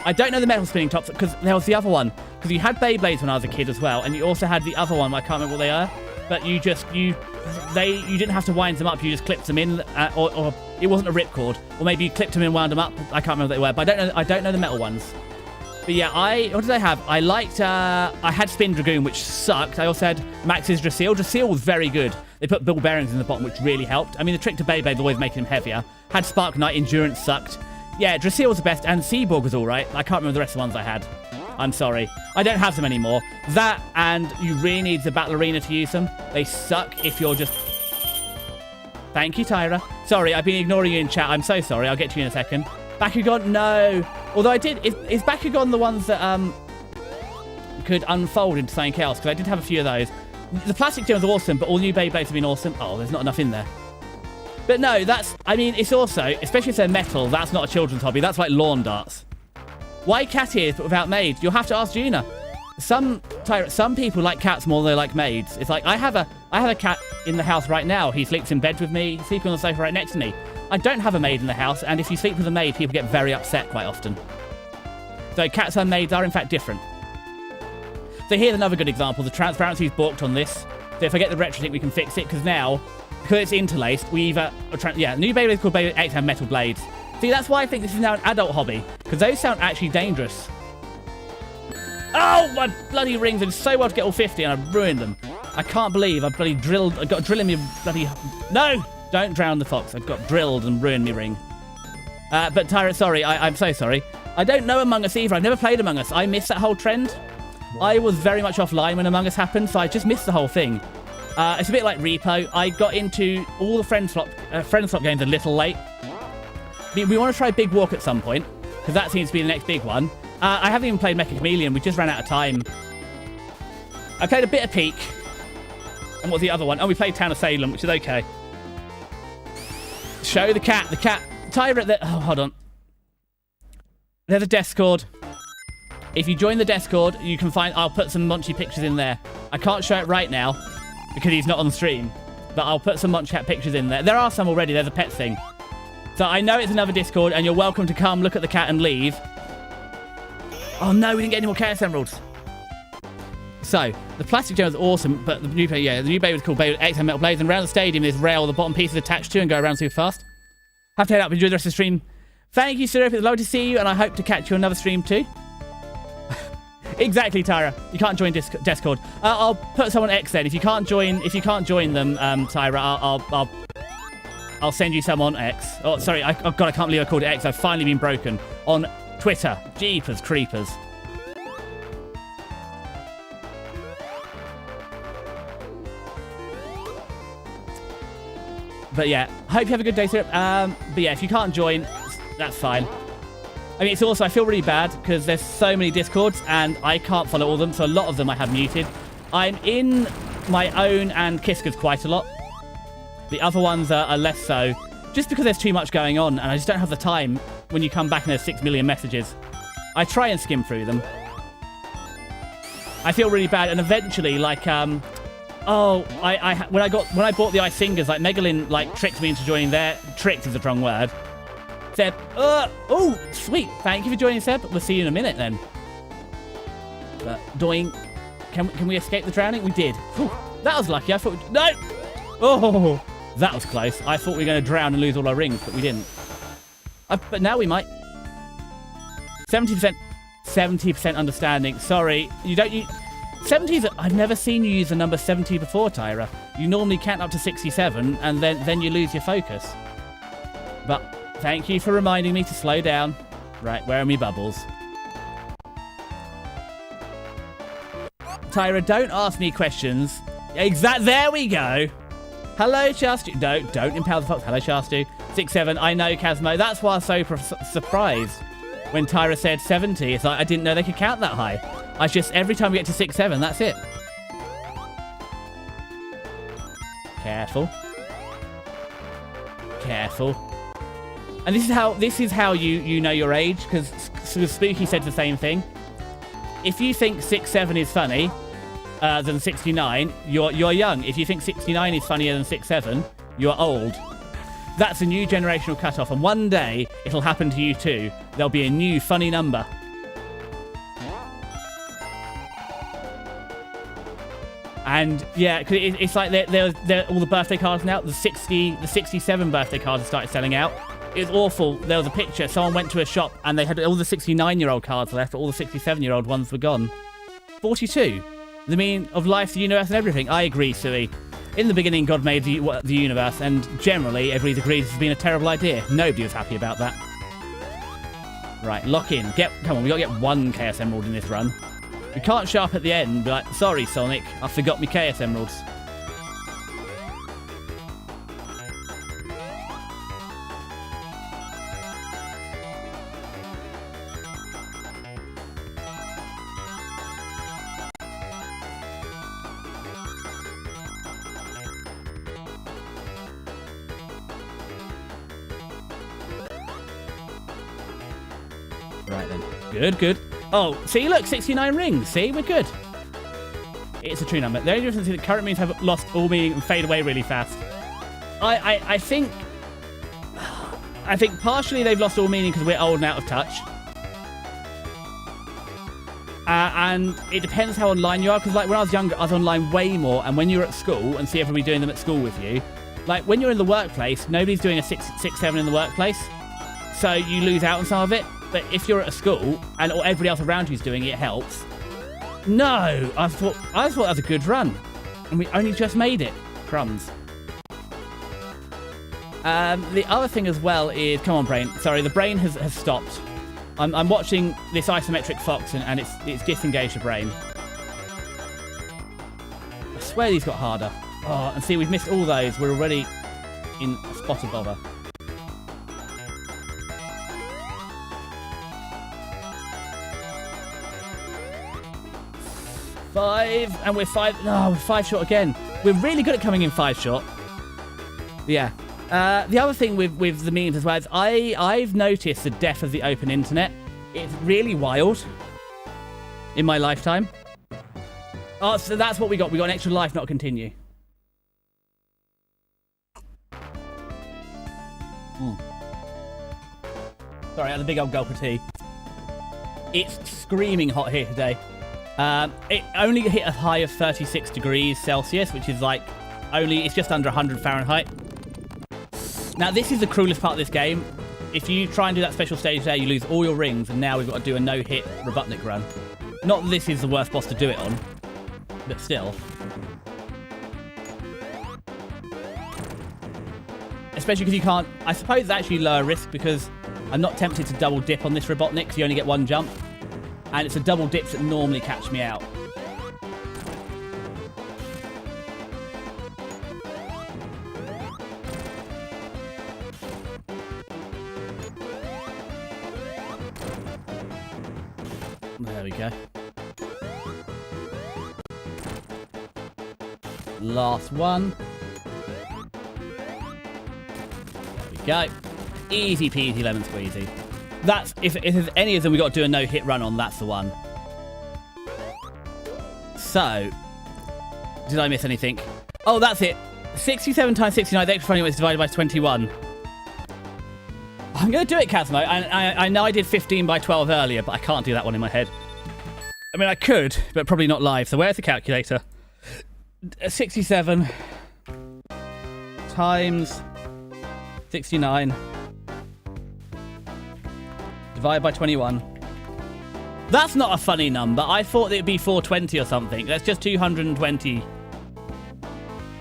I don't know the metal spinning tops, because there was the other one. Because you had Beyblades when I was a kid as well, and you also had the other one, I can't remember what they are, but you didn't have to wind them up, you just clipped them in, or it wasn't a ripcord, or maybe you clipped them in and wound them up. I can't remember what they were, but I don't know the metal ones. But yeah, what did I have? I liked, I had Spin Dragoon, which sucked. I also had Max's Drasil. Drasil was very good. They put ball bearings in the bottom, which really helped. I mean, the trick to Beyblade is always making them heavier. Had Spark Knight, Endurance sucked. Yeah, Drasil was the best, and Seaborg was alright. I can't remember the rest of the ones I had. I'm sorry. I don't have them anymore. That, and you really need the Battle Arena to use them. They suck if you're just... Thank you, Tyra. Sorry, I've been ignoring you in chat. I'm so sorry. I'll get to you in a second. Bakugan? No. Although I did... Is Bakugan the ones that could unfold into something else? Because I did have a few of those. The plastic gem was awesome, but all new Beyblades have been awesome. Oh, there's not enough in there. But no, that's... I mean, it's also... Especially if they're metal, that's not a children's hobby. That's like lawn darts. Why cat ears, but without maids? You'll have to ask Gina. Some people like cats more than they like maids. It's like, I have a cat in the house right now. He sleeps in bed with me, sleeping on the sofa right next to me. I don't have a maid in the house, and if you sleep with a maid, people get very upset quite often. So cats and maids are in fact different. So here's another good example. The transparency is balked on this. So if I get the retro we can fix it, because it's interlaced, we either... new Beyblade called Beyblade X have metal blades. See, that's why I think this is now an adult hobby, because those sound actually dangerous. Oh, my bloody rings! I did so well to get all 50, and I ruined them. I can't believe I bloody drilled... I got a drill in me bloody... No! Don't drown the fox. I got drilled and ruined me ring. But Tyra, sorry. I'm so sorry. I don't know Among Us either. I've never played Among Us. I missed that whole trend. I was very much offline when Among Us happened, so I just missed the whole thing. It's a bit like Repo. I got into all the friend swap games a little late. We want to try Big Walk at some point, because that seems to be the next big one. I haven't even played Mecha Chameleon. We just ran out of time. I played a bit of Peak. And what's the other one? Oh, we played Town of Salem, which is okay. Show the cat. The cat. Tyra... Oh, hold on. There's a Discord. If you join the Discord, you can find... I'll put some Munchie pictures in there. I can't show it right now, because he's not on the stream. But I'll put some Munchie cat pictures in there. There are some already. There's a pet thing. So I know it's another Discord, and you're welcome to come look at the cat and leave. Oh no, we didn't get any more Chaos Emeralds. So, the plastic gem is awesome, but the new Beyblade was called Beyblade X and Metal Blades, and around the stadium there's rail the bottom piece is attached to and go around super fast. Have to head up, enjoy the rest of the stream. Thank you, Sir. It's lovely to see you, and I hope to catch you on another stream too. Exactly, Tyra. You can't join Discord. I'll put someone X then. If you can't join them, Tyra, I'll send you some on X. Oh, sorry. God, I can't believe I called it X. I've finally been broken. On Twitter. Jeepers creepers. But yeah, hope you have a good day, sir. But yeah, if you can't join, that's fine. I mean, it's also, I feel really bad because there's so many Discords and I can't follow all of them, so a lot of them I have muted. I'm in my own and Kiska's quite a lot. The other ones are less so, just because there's too much going on and I just don't have the time when you come back and there's 6 million messages. I try and skim through them. I feel really bad, and eventually, like, when I bought the Ice Singers, like, Megalyn, like, tricked me into joining their... Tricked is a strong word. Seb, oh, sweet. Thank you for joining, Seb. We'll see you in a minute, then. Doing... Can we escape the drowning? We did. Whew, that was lucky. I thought... No! Oh, that was close. I thought we were going to drown and lose all our rings, but we didn't. But now we might. 70% understanding. Sorry, you don't use... 70s... I've never seen you use the number 70 before, Tyra. You normally count up to 67, and then you lose your focus. But thank you for reminding me to slow down. Right, where are me bubbles? Tyra, don't ask me questions. There we go. Hello, Shastu. Don't impale the fox. Hello, Shastu. 6-7. I know, Kazmo. That's why I was so surprised when Tyra said 70. It's like I didn't know they could count that high. I just, every time we get to 6-7, that's it. Careful. Careful. And this is how you know your age, because Spooky said the same thing. If you think 6-7 is funny than 69, you're young. If you think 69 is funnier than 6-7, you're old. That's a new generational cutoff, and one day it'll happen to you too. There'll be a new funny number. And yeah, cause it's like they're all the birthday cards now. The 67 birthday cards have started selling out. It was awful. There was a picture. Someone went to a shop and they had all the 69-year-old cards left, but all the 67-year-old ones were gone. 42. The meaning of life, the universe, and everything. I agree, Sui. In the beginning, God made the universe, and generally, everybody's agreed this has been a terrible idea. Nobody was happy about that. Right, lock in. Come on, we got to get 1 Chaos Emerald in this run. We can't show up at the end and be like, sorry, Sonic, I forgot me Chaos Emeralds. Right then. Good. Oh, see, look, 69 rings. See, we're good. It's a true number. The only difference is that current means have lost all meaning and fade away really fast. I think partially they've lost all meaning because we're old and out of touch. And it depends how online you are, because like when I was younger, I was online way more, and when you're at school and see everybody doing them at school with you, like when you're in the workplace, nobody's doing a 6-7 in the workplace, so you lose out on some of it. But if you're at a school and everybody else around you is doing it, it helps. No, I thought that was a good run, and we only just made it. Crumbs. The other thing as well is, come on, brain. Sorry, the brain has stopped. I'm watching this isometric fox and it's disengaged the brain. I swear these got harder. Oh, and see, we've missed all those. We're already in a spot of bother. Five, and we're 5. No, we're 5 short again. We're really good at coming in 5 short. Yeah. The other thing with the memes as well is I've noticed the death of the open internet. It's really wild in my lifetime. Oh, so that's what we got. We got an extra life, not continue. Sorry, I had a big old gulp of tea. It's screaming hot here today. It only hit a high of 36 degrees Celsius, which is like it's just under 100 Fahrenheit. Now, this is the cruelest part of this game. If you try and do that special stage there, you lose all your rings, and now we've got to do a no-hit Robotnik run. Not that this is the worst boss to do it on, but still. Especially because you can't... I suppose it's actually lower risk, because I'm not tempted to double dip on this Robotnik, because you only get 1 jump. And it's a double dips that normally catch me out. There we go. Last one. There we go. Easy peasy lemon squeezy. That's, if there's any of them we got to do a no-hit run on, that's the one. So, did I miss anything? Oh, that's it. 67 times 69, the extra funny was divided by 21. I'm going to do it, Kazmo. I know I did 15 by 12 earlier, but I can't do that one in my head. I mean, I could, but probably not live. So where's the calculator? 67 times 69 divided by 21. That's not a funny number. I thought it'd be 420 or something. That's just 220.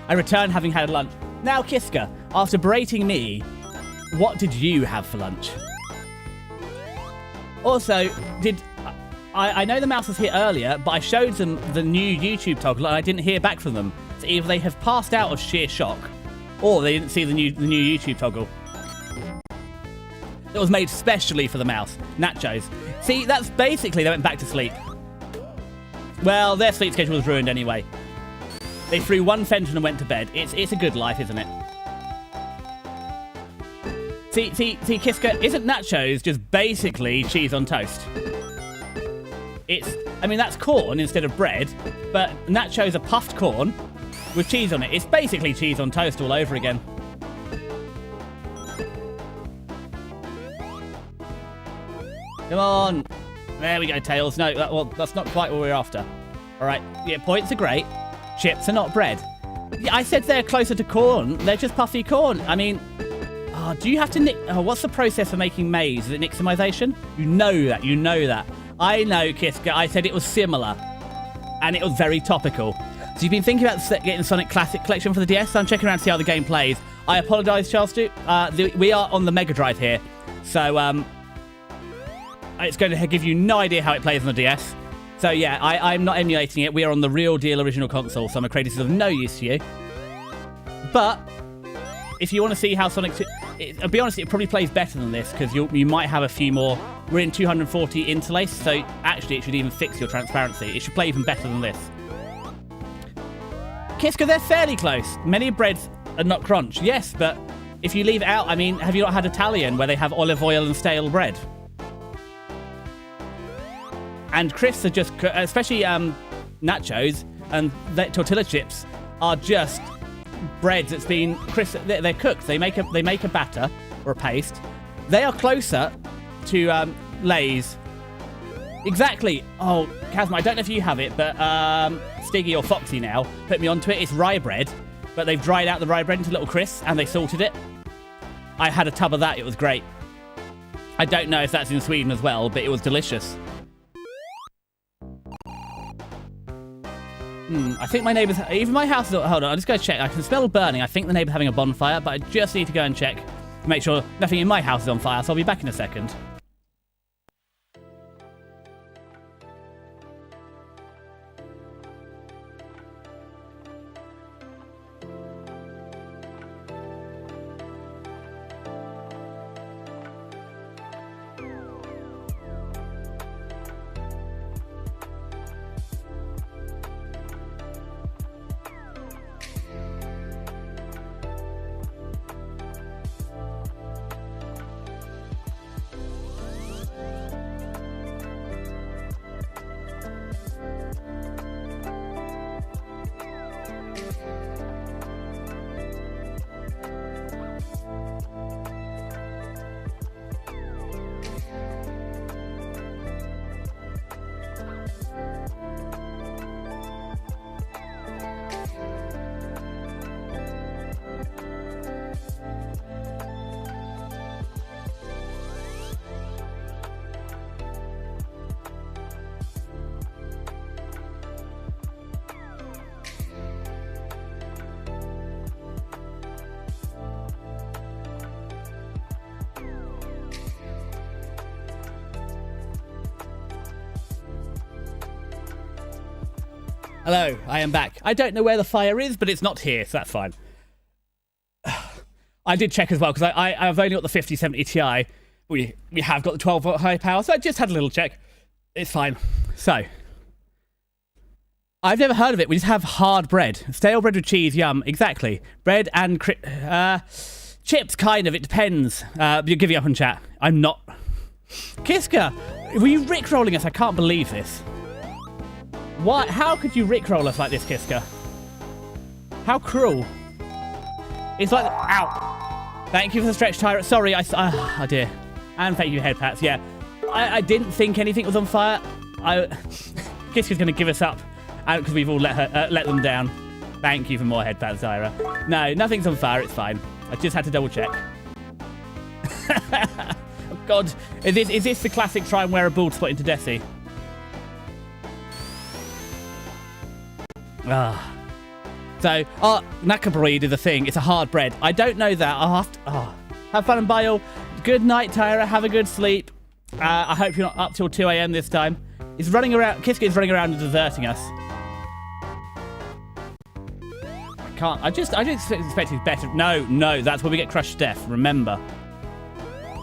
I returned having had lunch. Now, Kiska, after berating me, what did you have for lunch? Also, I know the mouse was here earlier, but I showed them the new YouTube toggle and I didn't hear back from them. So either they have passed out of sheer shock, or they didn't see the new YouTube toggle. It was made specially for the mouse. Nachos. See, that's basically they went back to sleep. Well, their sleep schedule was ruined anyway. They threw one fenton and went to bed. It's a good life, isn't it? See, Kiska, isn't nachos just basically cheese on toast? I mean, that's corn instead of bread, but nachos are puffed corn with cheese on it. It's basically cheese on toast all over again. Come on. There we go, Tails. No, well, that's not quite what we're after. All right. Yeah, points are great. Chips are not bread. Yeah, I said they're closer to corn. They're just puffy corn. I mean, do you have to what's the process for making maize? Is it nixtamization? You know that. You know that. I know, Kiska. I said it was similar. And it was very topical. So you've been thinking about getting Sonic Classic Collection for the DS? I'm checking around to see how the game plays. I apologise, Charles Stu. We are on the Mega Drive here. So, it's going to give you no idea how it plays on the DS. So yeah, I'm not emulating it. We are on the real deal original console, so I'm afraid this is of no use to you. But if you want to see how Sonic 2... I'll be honest, it probably plays better than this, because you might have a few more... We're in 240 interlace, so actually it should even fix your transparency. It should play even better than this. Kiska, they're fairly close. Many breads are not crunch. Yes, but if you leave it out... I mean, have you not had Italian, where they have olive oil and stale bread? And crisps are just, especially nachos and tortilla chips are just breads that's been crisp. They're cooked. They make a batter or a paste. They are closer to Lay's. Exactly. Oh, Kazma, I don't know if you have it, but Stiggy or Foxy now put me onto it. It's rye bread, but they've dried out the rye bread into little crisps and they salted it. I had a tub of that. It was great. I don't know if that's in Sweden as well, but it was delicious. I think my neighbour's... Even my house is... Hold on, I'm just going to check. I can smell burning. I think the neighbour's having a bonfire, but I just need to go and check to make sure nothing in my house is on fire, so I'll be back in a second. Hello, I am back. I don't know where the fire is, but it's not here, so that's fine. I did check as well, because I've only got the 5070 Ti. We have got the 12-volt high power, so I just had a little check. It's fine. So, I've never heard of it. We just have hard bread. Stale bread with cheese, yum. Exactly. Bread and chips, kind of. It depends. You're giving up on chat. I'm not. Kiska, were you rickrolling us? I can't believe this. What? How could you rickroll us like this, Kiska? How cruel. It's like... Ow. Thank you for the stretch, Tyrant. Sorry, oh dear. And thank you, head pats. Yeah. I didn't think anything was on fire. Kiska's going to give us up because we've all let them down. Thank you for more head pats, Zyra. No, nothing's on fire. It's fine. I just had to double check. Oh, God. Is this the classic try and wear a bald spot into Desi? So, Nakabreed is a thing. It's a hard bread. I don't know that. I'll have to... Have fun and bye all. Good night, Tyra. Have a good sleep. I hope you're not up till 2 a.m. this time. He's running around. Kiska is running around and deserting us. I can't. I just expect he's better. No, that's where we get crushed to death. Remember.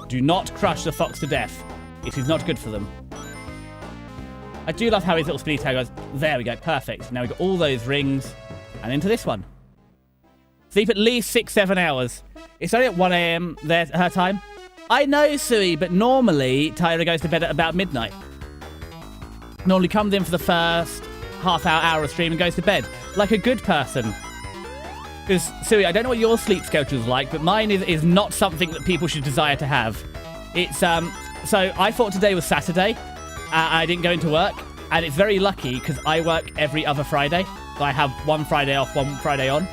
Do not crush the fox to death. It is not good for them. I do love how his little speed tag goes. There we go. Perfect. Now we've got all those rings. And into this one. Sleep at least 6-7 hours. It's only at 1 a.m. her time. I know, Sui, but normally Tyra goes to bed at about midnight. Normally comes in for the first hour of stream and goes to bed. Like a good person. Because, Sui, I don't know what your sleep schedule is like, but mine is not something that people should desire to have. It's, so I thought today was Saturday. I didn't go into work. And it's very lucky because I work every other Friday. So I have one Friday off, one Friday on.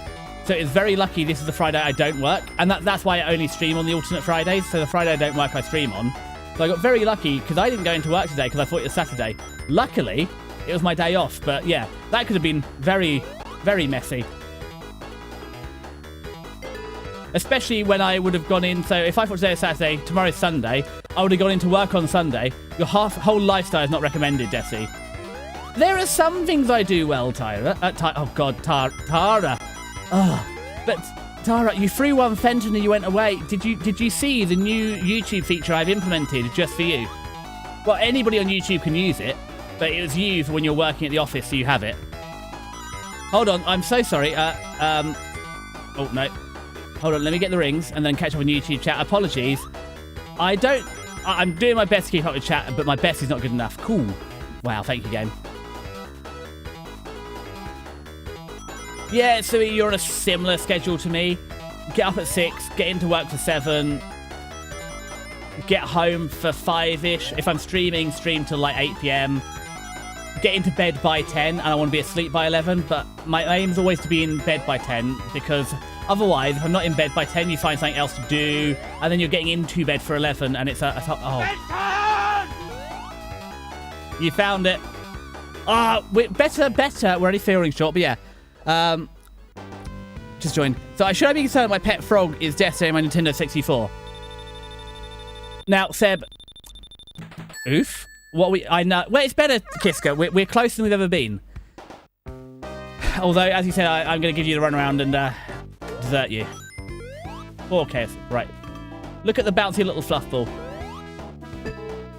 So it's very lucky this is the Friday I don't work. And that's why I only stream on the alternate Fridays. So the Friday I don't work, I stream on. So I got very lucky because I didn't go into work today because I thought it was Saturday. Luckily, it was my day off. But yeah, that could have been very, very messy. Especially when I would have gone in. So if I thought today was Saturday, tomorrow's Sunday, I would have gone into work on Sunday. Your whole lifestyle is not recommended, Desi. There are some things I do well, Tyra. Oh, God, Tara. But, Tara, you threw one Fenton and you went away. Did you see the new YouTube feature I've implemented just for you? Well, anybody on YouTube can use it, but it was you for when you're working at the office, so you have it. Hold on, I'm so sorry. Oh, no. Hold on, let me get the rings and then catch up on YouTube chat. Apologies. I'm doing my best to keep up with chat, but my best is not good enough. Cool. Wow, thank you, game. Yeah, so you're on a similar schedule to me. Get up at 6, get into work for 7, get home for 5-ish. If I'm streaming, stream till like 8 p.m. Get into bed by 10, and I want to be asleep by 11, but my aim is always to be in bed by 10, because otherwise, if I'm not in bed by 10, you find something else to do, and then you're getting into bed for 11, and it's oh. You found it. Better. We're only feeling short, but yeah. Just joined. So should I be concerned my pet frog is Destiny on my Nintendo 64? Now, Seb. Oof. I know. Well, it's better, Kiska. We're closer than we've ever been. Although, as you said, I'm going to give you the runaround and desert you. 4K. Right. Look at the bouncy little fluff ball.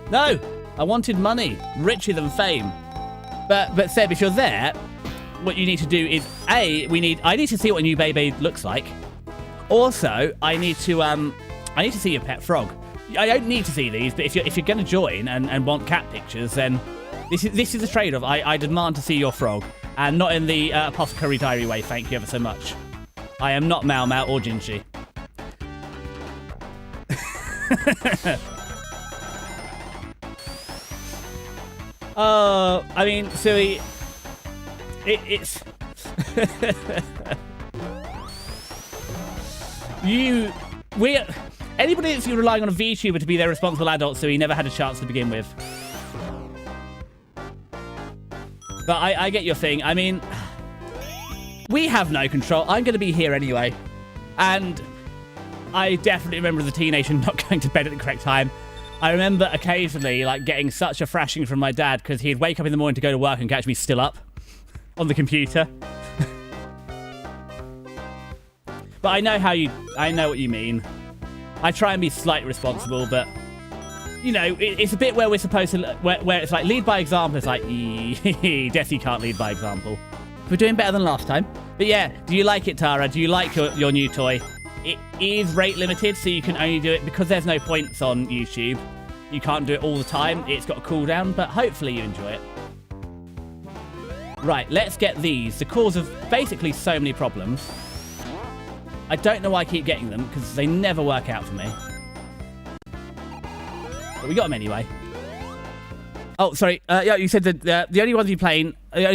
No! I wanted money. Richer than fame. But Seb, if you're there, what you need to do is, I need to see what a new baby looks like. Also, I need to see your pet frog. I don't need to see these, but if you're going to join and want cat pictures, then this is a trade-off. I demand to see your frog, and not in the Apothecary Diary way. Thank you ever so much. I am not Mau Mau or Jinchi. I mean, Sui, it's anybody that's relying on a VTuber to be their responsible adult, so he never had a chance to begin with. But I get your thing. I mean, we have no control. I'm going to be here anyway. And I definitely remember as a teenager not going to bed at the correct time. I remember occasionally like getting such a thrashing from my dad because he'd wake up in the morning to go to work and catch me still up on the computer. But I know what you mean. I try and be slightly responsible, but you know, it's a bit where we're supposed to, where it's like lead by example. It's like, Desi can't lead by example. We're doing better than last time. But yeah, do you like it, Tara? Do you like your new toy? It is rate limited, so you can only do it because there's no points on YouTube. You can't do it all the time. It's got a cooldown, but hopefully you enjoy it. Right, let's get these. The cause of basically so many problems. I don't know why I keep getting them, because they never work out for me. But we got them anyway. Oh, sorry. Yeah, you said that the only ones you're playing...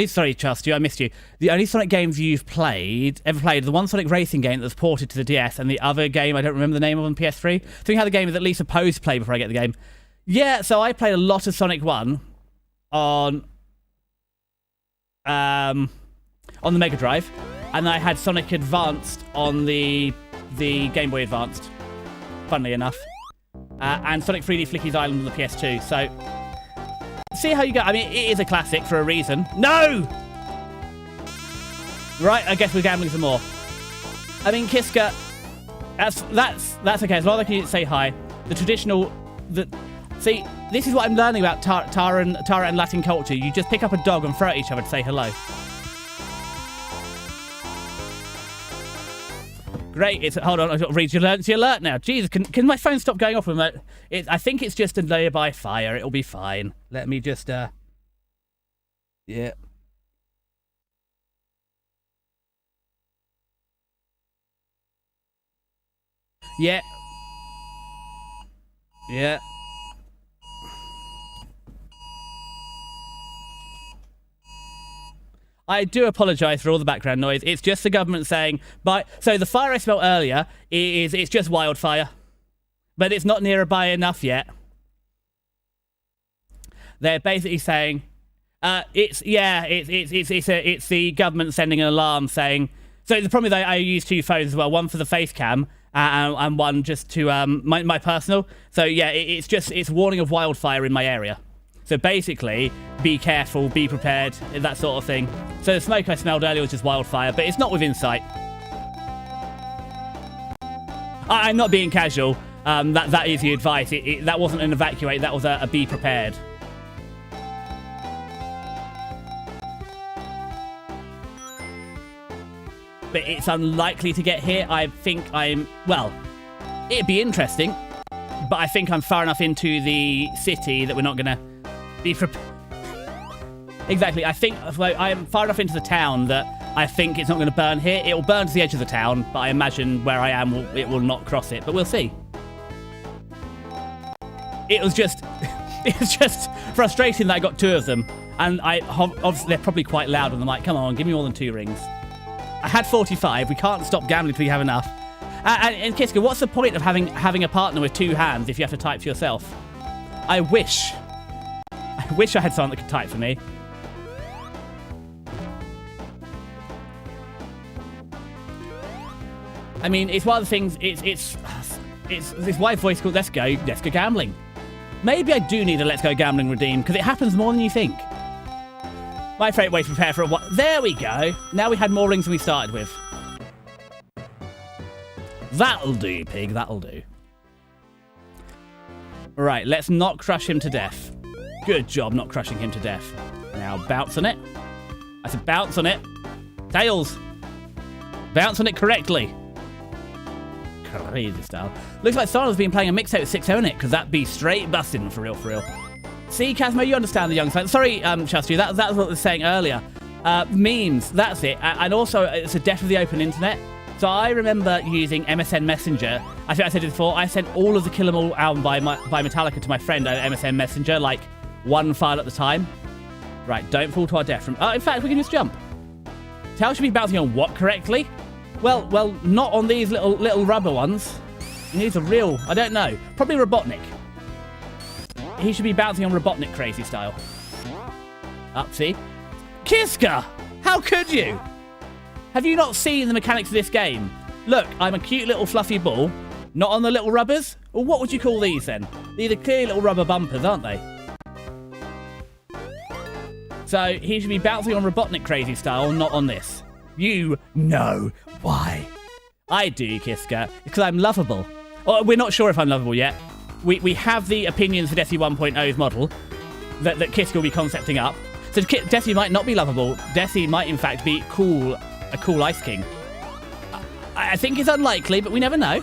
sorry, Trust you, I missed you. The only Sonic games you've ever played, the one Sonic Racing game that was ported to the DS, and the other game, I don't remember the name of on PS3. I think how the game is at least supposed to play before I get the game. Yeah, so I played a lot of Sonic 1 on the Mega Drive, and I had Sonic Advanced on the Game Boy Advanced, funnily enough. And Sonic 3D Flicky's Island on the PS2, so... See how you go. I mean, it is a classic for a reason. No! Right, I guess we're gambling some more. I mean, Kiska, that's okay. As long as I can say hi. The traditional... See, this is what I'm learning about Tara and Latin culture. You just pick up a dog and throw at each other to say hello. Great. Hold on, I've got to read your alert now. Jesus, can my phone stop going off with it? I think it's just a nearby fire. It'll be fine. Let me just, yeah. Yeah. Yeah. I do apologise for all the background noise. It's just the government saying... So the fire I smelled earlier, it's just wildfire. But it's not nearby enough yet. They're basically saying... It's the government sending an alarm saying... So the problem is I use two phones as well. One for the face cam and one just to my personal. So yeah, it's warning of wildfire in my area. So basically, be careful, be prepared, that sort of thing. So the smoke I smelled earlier was just wildfire, but it's not within sight. I'm not being casual. That is the advice. That wasn't an evacuate, that was a be prepared. But it's unlikely to get here. I think well, it'd be interesting, but I think I'm far enough into the city that we're not going to be prepared. Exactly. I think I'm far enough into the town that I think it's not going to burn here. It will burn to the edge of the town, but I imagine where I am, it will not cross it. But we'll see. It was just frustrating that I got two of them. And obviously they're probably quite loud on the mic. Come on, give me more than 2 rings. I had 45. We can't stop gambling till we have enough. And Kiska, what's the point of having a partner with 2 hands if you have to type for yourself? I wish I had someone that could type for me. I mean, it's one of the things. It's this white voice called Let's Go Gambling. Maybe I do need a Let's Go Gambling redeem because it happens more than you think. My favourite way to prepare for what? There we go. Now we had more rings than we started with. That'll do, pig. That'll do. Right, let's not crush him to death. Good job not crushing him to death. Now bounce on it. I said bounce on it. Tails. Bounce on it correctly. Crazy style. Looks like someone's been playing a mixtape with 6 in it, because that'd be straight busting for real, for real. See, Casmo, you understand the young side. Sorry, Chastity, that was what I was saying earlier. Memes, that's it. And also, it's a death of the open internet. So I remember using MSN Messenger. I think I said it before. I sent all of the Kill 'Em All album by Metallica to my friend over MSN Messenger, like 1 file at the time. Right, don't fall to our death. In fact, we can just jump. Tail should be bouncing on what correctly? Well, not on these little rubber ones. These are real. I don't know. Probably Robotnik. He should be bouncing on Robotnik crazy style. Up, see? Kiska! How could you? Have you not seen the mechanics of this game? Look, I'm a cute little fluffy ball. Not on the little rubbers? Well, what would you call these then? These are clear little rubber bumpers, aren't they? So he should be bouncing on Robotnik crazy style, not on this. You know why. I do, Kiska, because I'm lovable. Oh, we're not sure if I'm lovable yet. we have the opinions for Desi 1.0's model that Kiska will be concepting up. So Desi might not be lovable. Desi might, in fact, be cool, a cool Ice King. I think it's unlikely, but we never know.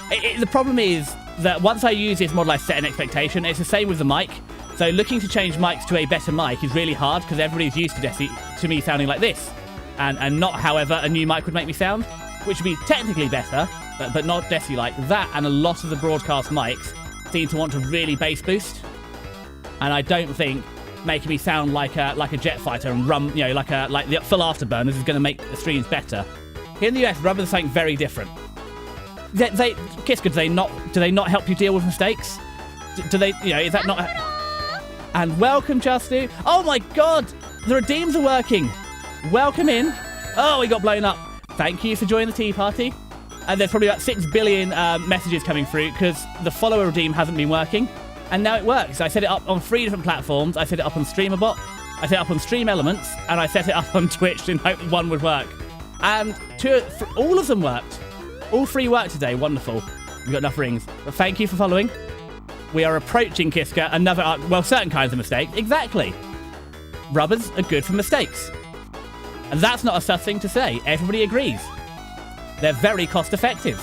The problem is that once I use this model, I set an expectation. It's the same with the mic. So looking to change mics to a better mic is really hard because everybody's used to Desi, to me sounding like this. And not, however, a new mic would make me sound, which would be technically better, but not Desi like that. And a lot of the broadcast mics seem to want to really bass boost. And I don't think making me sound like a jet fighter and like the full afterburners is going to make the streams better. Here in the US, rubbers are something very different. Kiska, do they not help you deal with mistakes? Do they, is that not... And welcome, Justu. Oh my god! The redeems are working. Welcome in. Oh, we got blown up. Thank you for joining the tea party. And there's probably about 6 billion messages coming through because the follower redeem hasn't been working. And now it works. I set it up on 3 different platforms. I set it up on StreamerBot, I set it up on Stream Elements, and I set it up on Twitch in hope one would work. And all of them worked. All 3 worked today. Wonderful. We've got enough rings. But thank you for following. We are approaching, Kiska, another... well, certain kinds of mistakes. Exactly. Rubbers are good for mistakes. And that's not a sus thing to say. Everybody agrees. They're very cost-effective.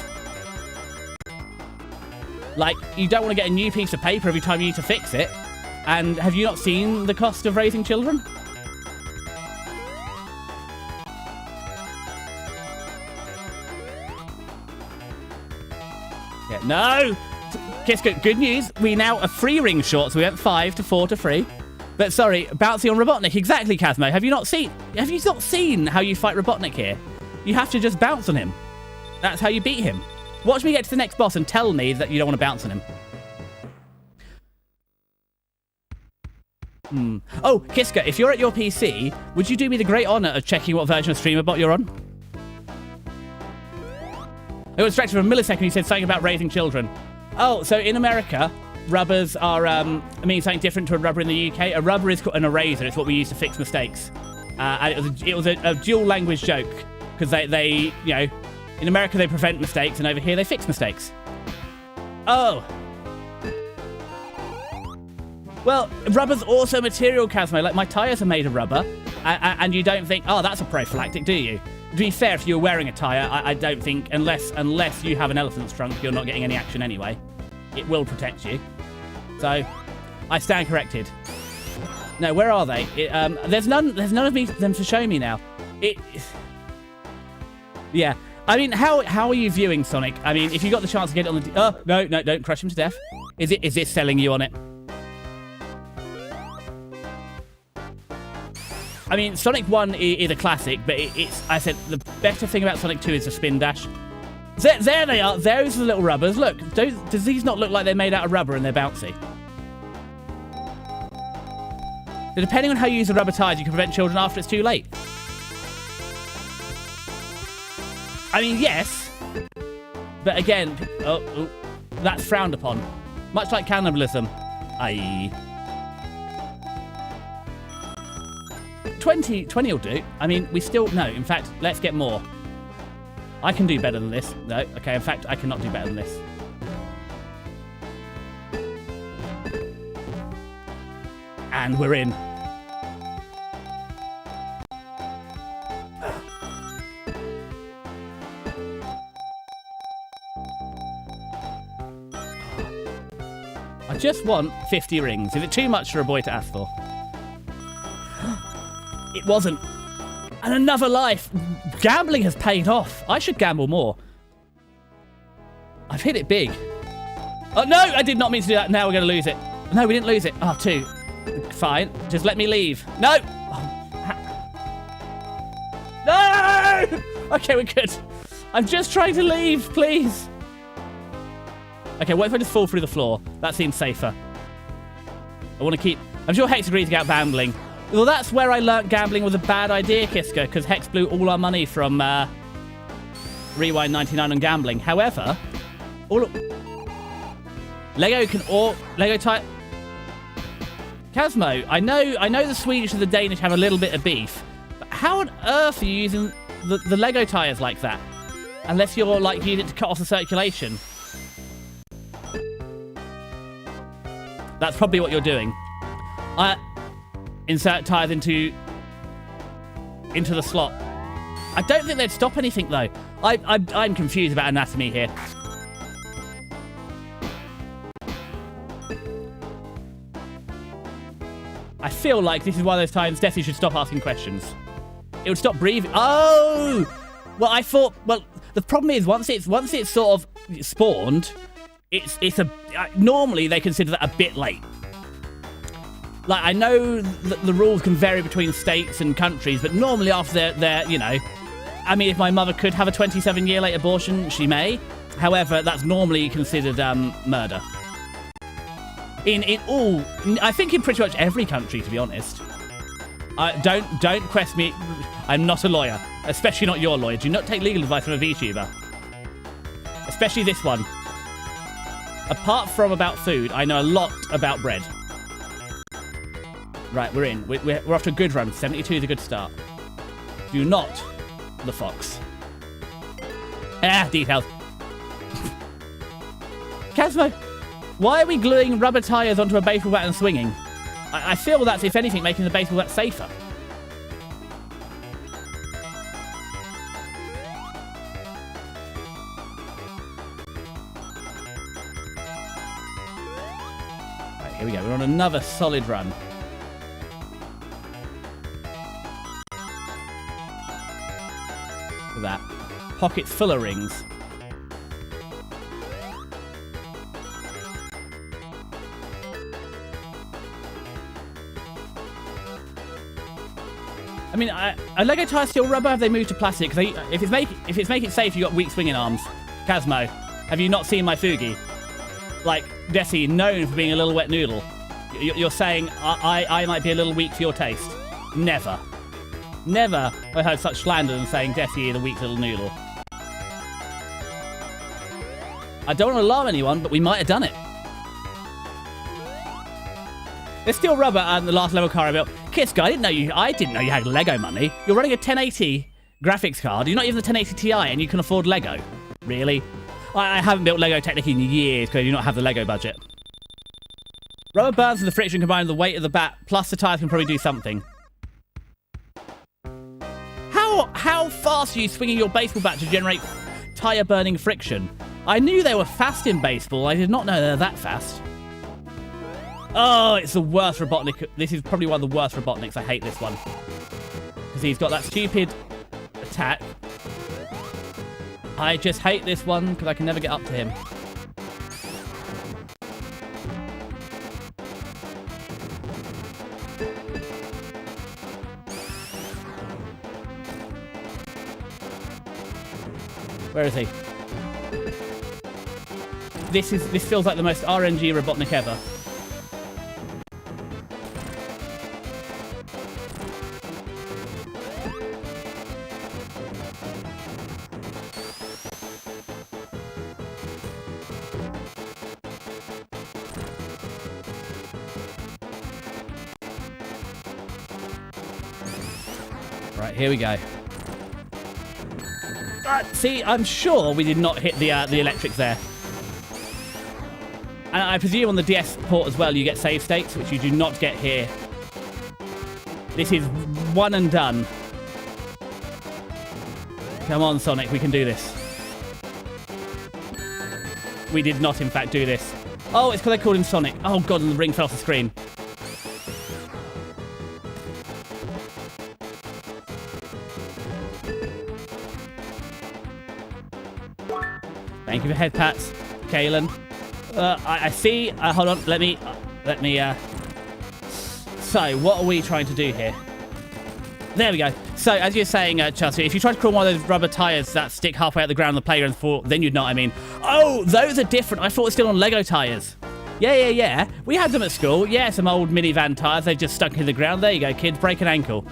Like, you don't want to get a new piece of paper every time you need to fix it. And have you not seen the cost of raising children? Yeah, no! Kiska, good news. We now are 3 rings short, so we went 5 to 4 to 3. But sorry, bouncy on Robotnik. Exactly, Kazmo. Have you not seen how you fight Robotnik here? You have to just bounce on him. That's how you beat him. Watch me get to the next boss and tell me that you don't want to bounce on him. Oh, Kiska, if you're at your PC, would you do me the great honour of checking what version of StreamerBot you're on? It was distracted for a millisecond. You said something about raising children. Oh, so in America, rubbers are, mean something different to a rubber in the UK. A rubber is called an eraser. It's what we use to fix mistakes. And it was a dual language joke because they, in America they prevent mistakes and over here they fix mistakes. Oh. Well, rubber's also material, Kazmo. Like, my tyres are made of rubber. And you don't think, oh, that's a prophylactic, do you? To be fair, if you're wearing a tyre, I don't think, unless you have an elephant's trunk, you're not getting any action anyway. It will protect you. So, I stand corrected. No, where are they? There's none of them to show me now. Yeah. I mean, how are you viewing Sonic? I mean, if you got the chance to get it on the... Oh, no, don't crush him to death. Is it selling you on it? I mean, Sonic 1 is a classic, but I said the better thing about Sonic 2 is the spin dash. There they are. Those are the little rubbers. Look, does these not look like they're made out of rubber and they're bouncy? So depending on how you use the rubber tires, you can prevent children after it's too late. I mean, yes. But again, that's frowned upon. Much like cannibalism. Aye. 20 will do. I mean, we still... No, in fact, let's get more. I can do better than this. No, okay, in fact, I cannot do better than this. And we're in. I just want 50 rings. Is it too much for a boy to ask for? It wasn't. And another life. Gambling has paid off. I should gamble more. I've hit it big. Oh, no, I did not mean to do that. Now we're going to lose it. No, we didn't lose it. Oh, 2. Fine. Just let me leave. No! No! Okay, we're good. I'm just trying to leave, please. Okay, what if I just fall through the floor? That seems safer. I want to keep... I'm sure Hex agrees about gambling. Well, that's where I learnt gambling was a bad idea, Kiska, because Hex blew all our money from Rewind 99 on gambling. However, Lego type... Kazmo, I know the Swedish and the Danish have a little bit of beef, but how on earth are you using the Lego tires like that? Unless you're, like, using it to cut off the circulation. That's probably what you're doing. Insert tires into the slot. I don't think they'd stop anything, though. I'm confused about anatomy here. I feel like this is one of those times Desi should stop asking questions. It would stop breathing. Oh! Well, I thought... Well, the problem is, once it's sort of spawned, it's a... Normally, they consider that a bit late. Like, I know that the rules can vary between states and countries, but normally after their you know... I mean, if my mother could have a 27-year-late abortion, she may. However, that's normally considered murder. I think in pretty much every country, to be honest. Don't question me. I'm not a lawyer, especially not your lawyer. Do not take legal advice from a VTuber, especially this one. Apart from about food, I know a lot about bread. Right, we're in. We're off to a good run. 72 is a good start. Do not the fox. Details. Casmo. Why are we gluing rubber tyres onto a baseball bat and swinging? I feel that's, if anything, making the baseball bat safer. Right, here we go. We're on another solid run. Look at that. Pockets full of rings. I mean, are Lego tyres still rubber? Have they moved to plastic? Because if it's make it safe, you've got weak swinging arms. Casmo, have you not seen my Fugi? Like, Desi, known for being a little wet noodle. You're saying I might be a little weak for your taste? Never. Never have I heard such slander than saying Desi is a weak little noodle. I don't want to alarm anyone, but we might have done it. There's still rubber on the last level car I built. Kiska, I didn't know you had Lego money. You're running a 1080 graphics card. You're not even the 1080 Ti and you can afford Lego. Really? I haven't built Lego technically in years because I do not have the Lego budget. Rubber burns with the friction combined with the weight of the bat, plus the tires can probably do something. How fast are you swinging your baseball bat to generate tire burning friction? I knew they were fast in baseball. I did not know they were that fast. Oh, it's the worst Robotnik. This is probably one of the worst Robotniks. I hate this one. Because he's got that stupid attack. I just hate this one because I can never get up to him. Where is he? This feels like the most RNG Robotnik ever. Right, here we go. See, I'm sure we did not hit the electrics there. And I presume on the DS port as well, you get save states, which you do not get here. This is one and done. Come on, Sonic, we can do this. We did not, in fact, do this. Oh, it's because I called him Sonic. Oh, God, and the ring fell off the screen. Thank you for head pats, Kalen. I see. Hold on. Let me. So, what are we trying to do here? There we go. So, as you're saying, Chelsea, if you try to crawl one of those rubber tyres that stick halfway out the ground on the playground floor, then you'd know what I mean. Oh, those are different. I thought it's still on Lego tyres. Yeah. We had them at school. Yeah, some old minivan tyres. They've just stuck in the ground. There you go, kids. Break an ankle.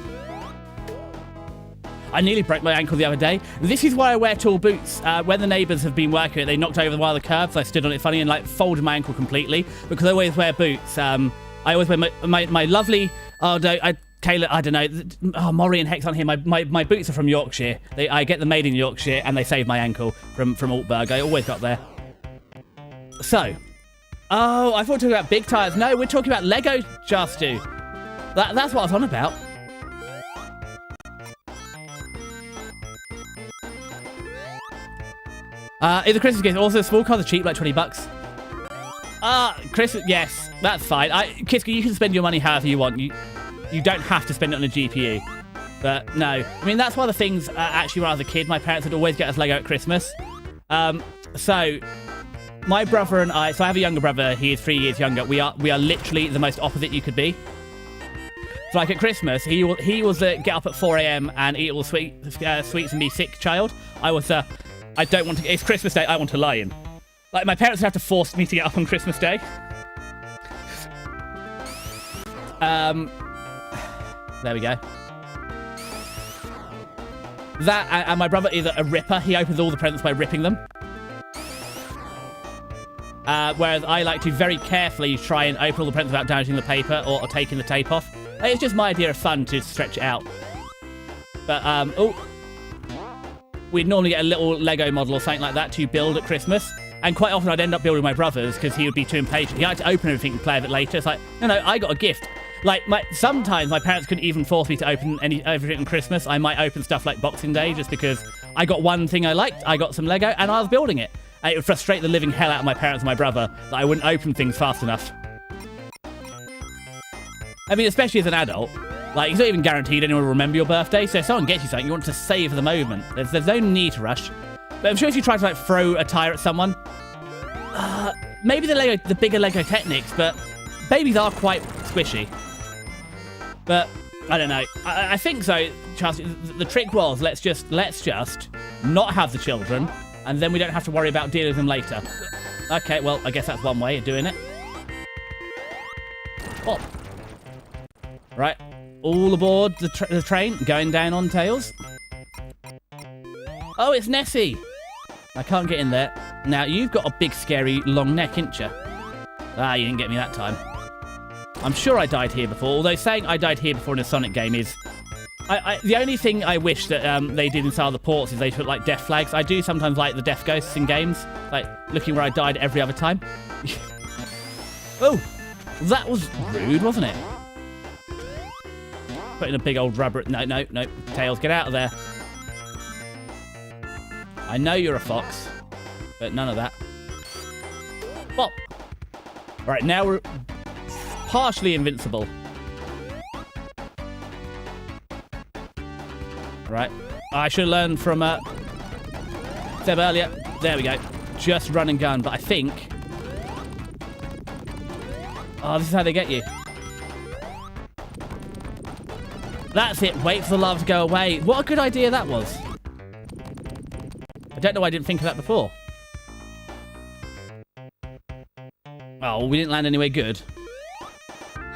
I nearly broke my ankle the other day. This is why I wear tall boots. When the neighbours have been working, they knocked over one of the curbs. I stood on it funny and like folded my ankle completely because I always wear boots. I always wear my lovely. Oh no, Kayla. I don't know. Oh, Maury and Hex aren't here. My boots are from Yorkshire. I get them made in Yorkshire, and they saved my ankle from Altberg. I always got there. So, Oh, I thought we were talking about big tires. No, we're talking about Lego, Jastu. That's what I was on about. Is the Christmas gift also small cars are cheap, like $20? Christmas, yes, that's fine. Kiska, you can spend your money however you want. You don't have to spend it on a GPU. But no, I mean, that's one of the things, actually, when I was a kid, my parents would always get us Lego at Christmas. So my brother and I, so I have a younger brother, he is 3 years younger. We are literally the most opposite you could be. So like at Christmas, he was the get up at 4 a.m. and eat all sweets and be sick child. I was, I don't want to, it's Christmas Day, I want to lie in. Like, my parents would have to force me to get up on Christmas Day. There we go. That, and my brother is a ripper. He opens all the presents by ripping them. Whereas I like to very carefully try and open all the presents without damaging the paper or taking the tape off. It's just my idea of fun to stretch it out. But, we'd normally get a little Lego model or something like that to build at Christmas. And quite often I'd end up building my brother's because he would be too impatient. He had to open everything and play with it later. It's like, no, I got a gift. Like, sometimes my parents couldn't even force me to open everything on Christmas. I might open stuff like Boxing Day just because I got one thing I liked. I got some Lego and I was building it. And it would frustrate the living hell out of my parents and my brother that I wouldn't open things fast enough. I mean, especially as an adult. Like, it's not even guaranteed anyone will remember your birthday. So if someone gets you something, you want to save the moment. There's no need to rush. But I'm sure if you try to, like, throw a tire at someone, maybe the bigger Lego Technics, but babies are quite squishy. But I don't know. I think so, Charles. The trick was let's just not have the children, and then we don't have to worry about dealing with them later. Okay, well, I guess that's one way of doing it. Oh. Right, all aboard the train, going down on tails. Oh, it's Nessie. I can't get in there. Now, you've got a big, scary, long neck, ain't you? Ah, you didn't get me that time. I'm sure I died here before, although saying I died here before in a Sonic game is... the only thing I wish that they did inside the ports is they put, like, death flags. I do sometimes like the death ghosts in games, like, looking where I died every other time. Oh, that was rude, wasn't it? Putting a big old rubber... No. Tails, get out of there. I know you're a fox, but none of that. Bop. Right, now we're partially invincible. Right. I should have learned from Seb earlier. There we go. Just run and gun, but I think... Oh, this is how they get you. That's it. Wait for the lava to go away. What a good idea that was. I don't know why I didn't think of that before. Oh, we didn't land anywhere good.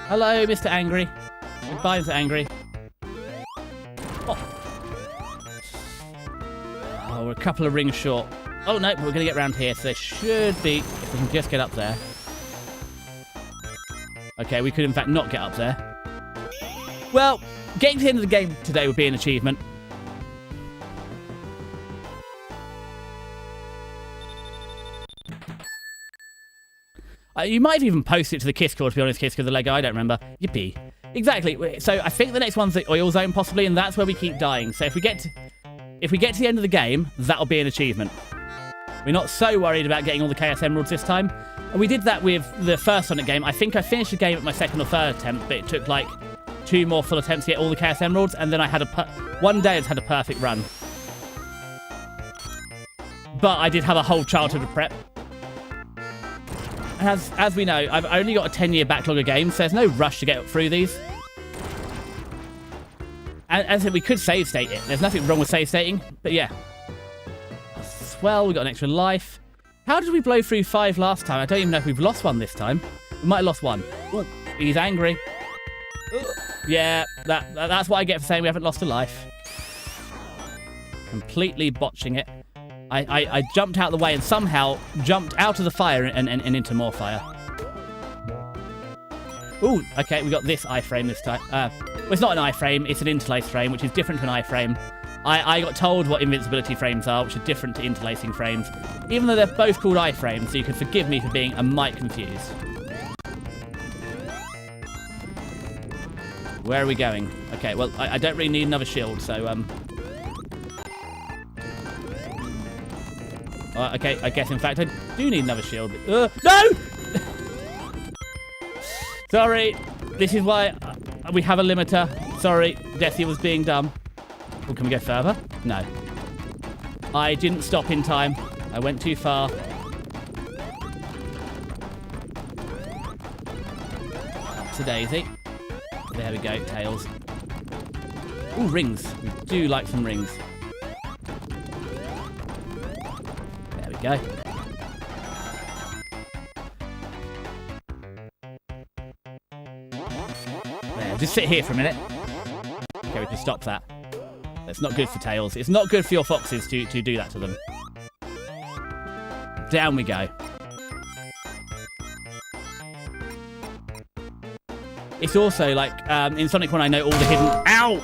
Hello, Mr. Angry. Goodbye, Mr. Angry. Oh. Oh, we're a couple of rings short. Oh, no, we're going to get round here, so there should be... If we can just get up there. Okay, we could, in fact, not get up there. Well, getting to the end of the game today would be an achievement. You might have even posted it to the Kiss Core, to be honest, Kiss Core, the Lego, I don't remember. Yippee. Exactly. So I think the next one's the oil zone, possibly, and that's where we keep dying. So if we get to the end of the game, that'll be an achievement. We're not so worried about getting all the Chaos Emeralds this time. And we did that with the first Sonic game. I think I finished the game at my second or third attempt, but it took, like, 2 more full attempts to get all the Chaos Emeralds, and then I had one day I just had a perfect run. But I did have a whole childhood of prep. As we know, I've only got a 10-year backlog of games, so there's no rush to get through these. And as I said, we could save state it. There's nothing wrong with save stating, but yeah. Well, we got an extra life. How did we blow through 5 last time? I don't even know if we've lost one this time. We might have lost 1. Ooh, he's angry. Yeah, that's what I get for saying we haven't lost a life. Completely botching it. I jumped out of the way and somehow jumped out of the fire and into more fire. Ooh, okay, we got this iframe this time. Well, it's not an iframe, it's an interlace frame, which is different to an iframe. I got told what invincibility frames are, which are different to interlacing frames, even though they're both called iframes, so you can forgive me for being a mite confused. Where are we going? Okay, well, I don't really need another shield, so, okay, I guess, in fact, I do need another shield. No! Sorry, this is why we have a limiter. Sorry, Desi was being dumb. Oh, can we go further? No. I didn't stop in time. I went too far. That's a daisy. There we go, tails. Ooh, rings. We do like some rings. There we go. There, just sit here for a minute. Okay, we can stop that. That's not good for tails. It's not good for your foxes to do that to them. Down we go. It's also like, in Sonic 1 I know all the hidden... Ow!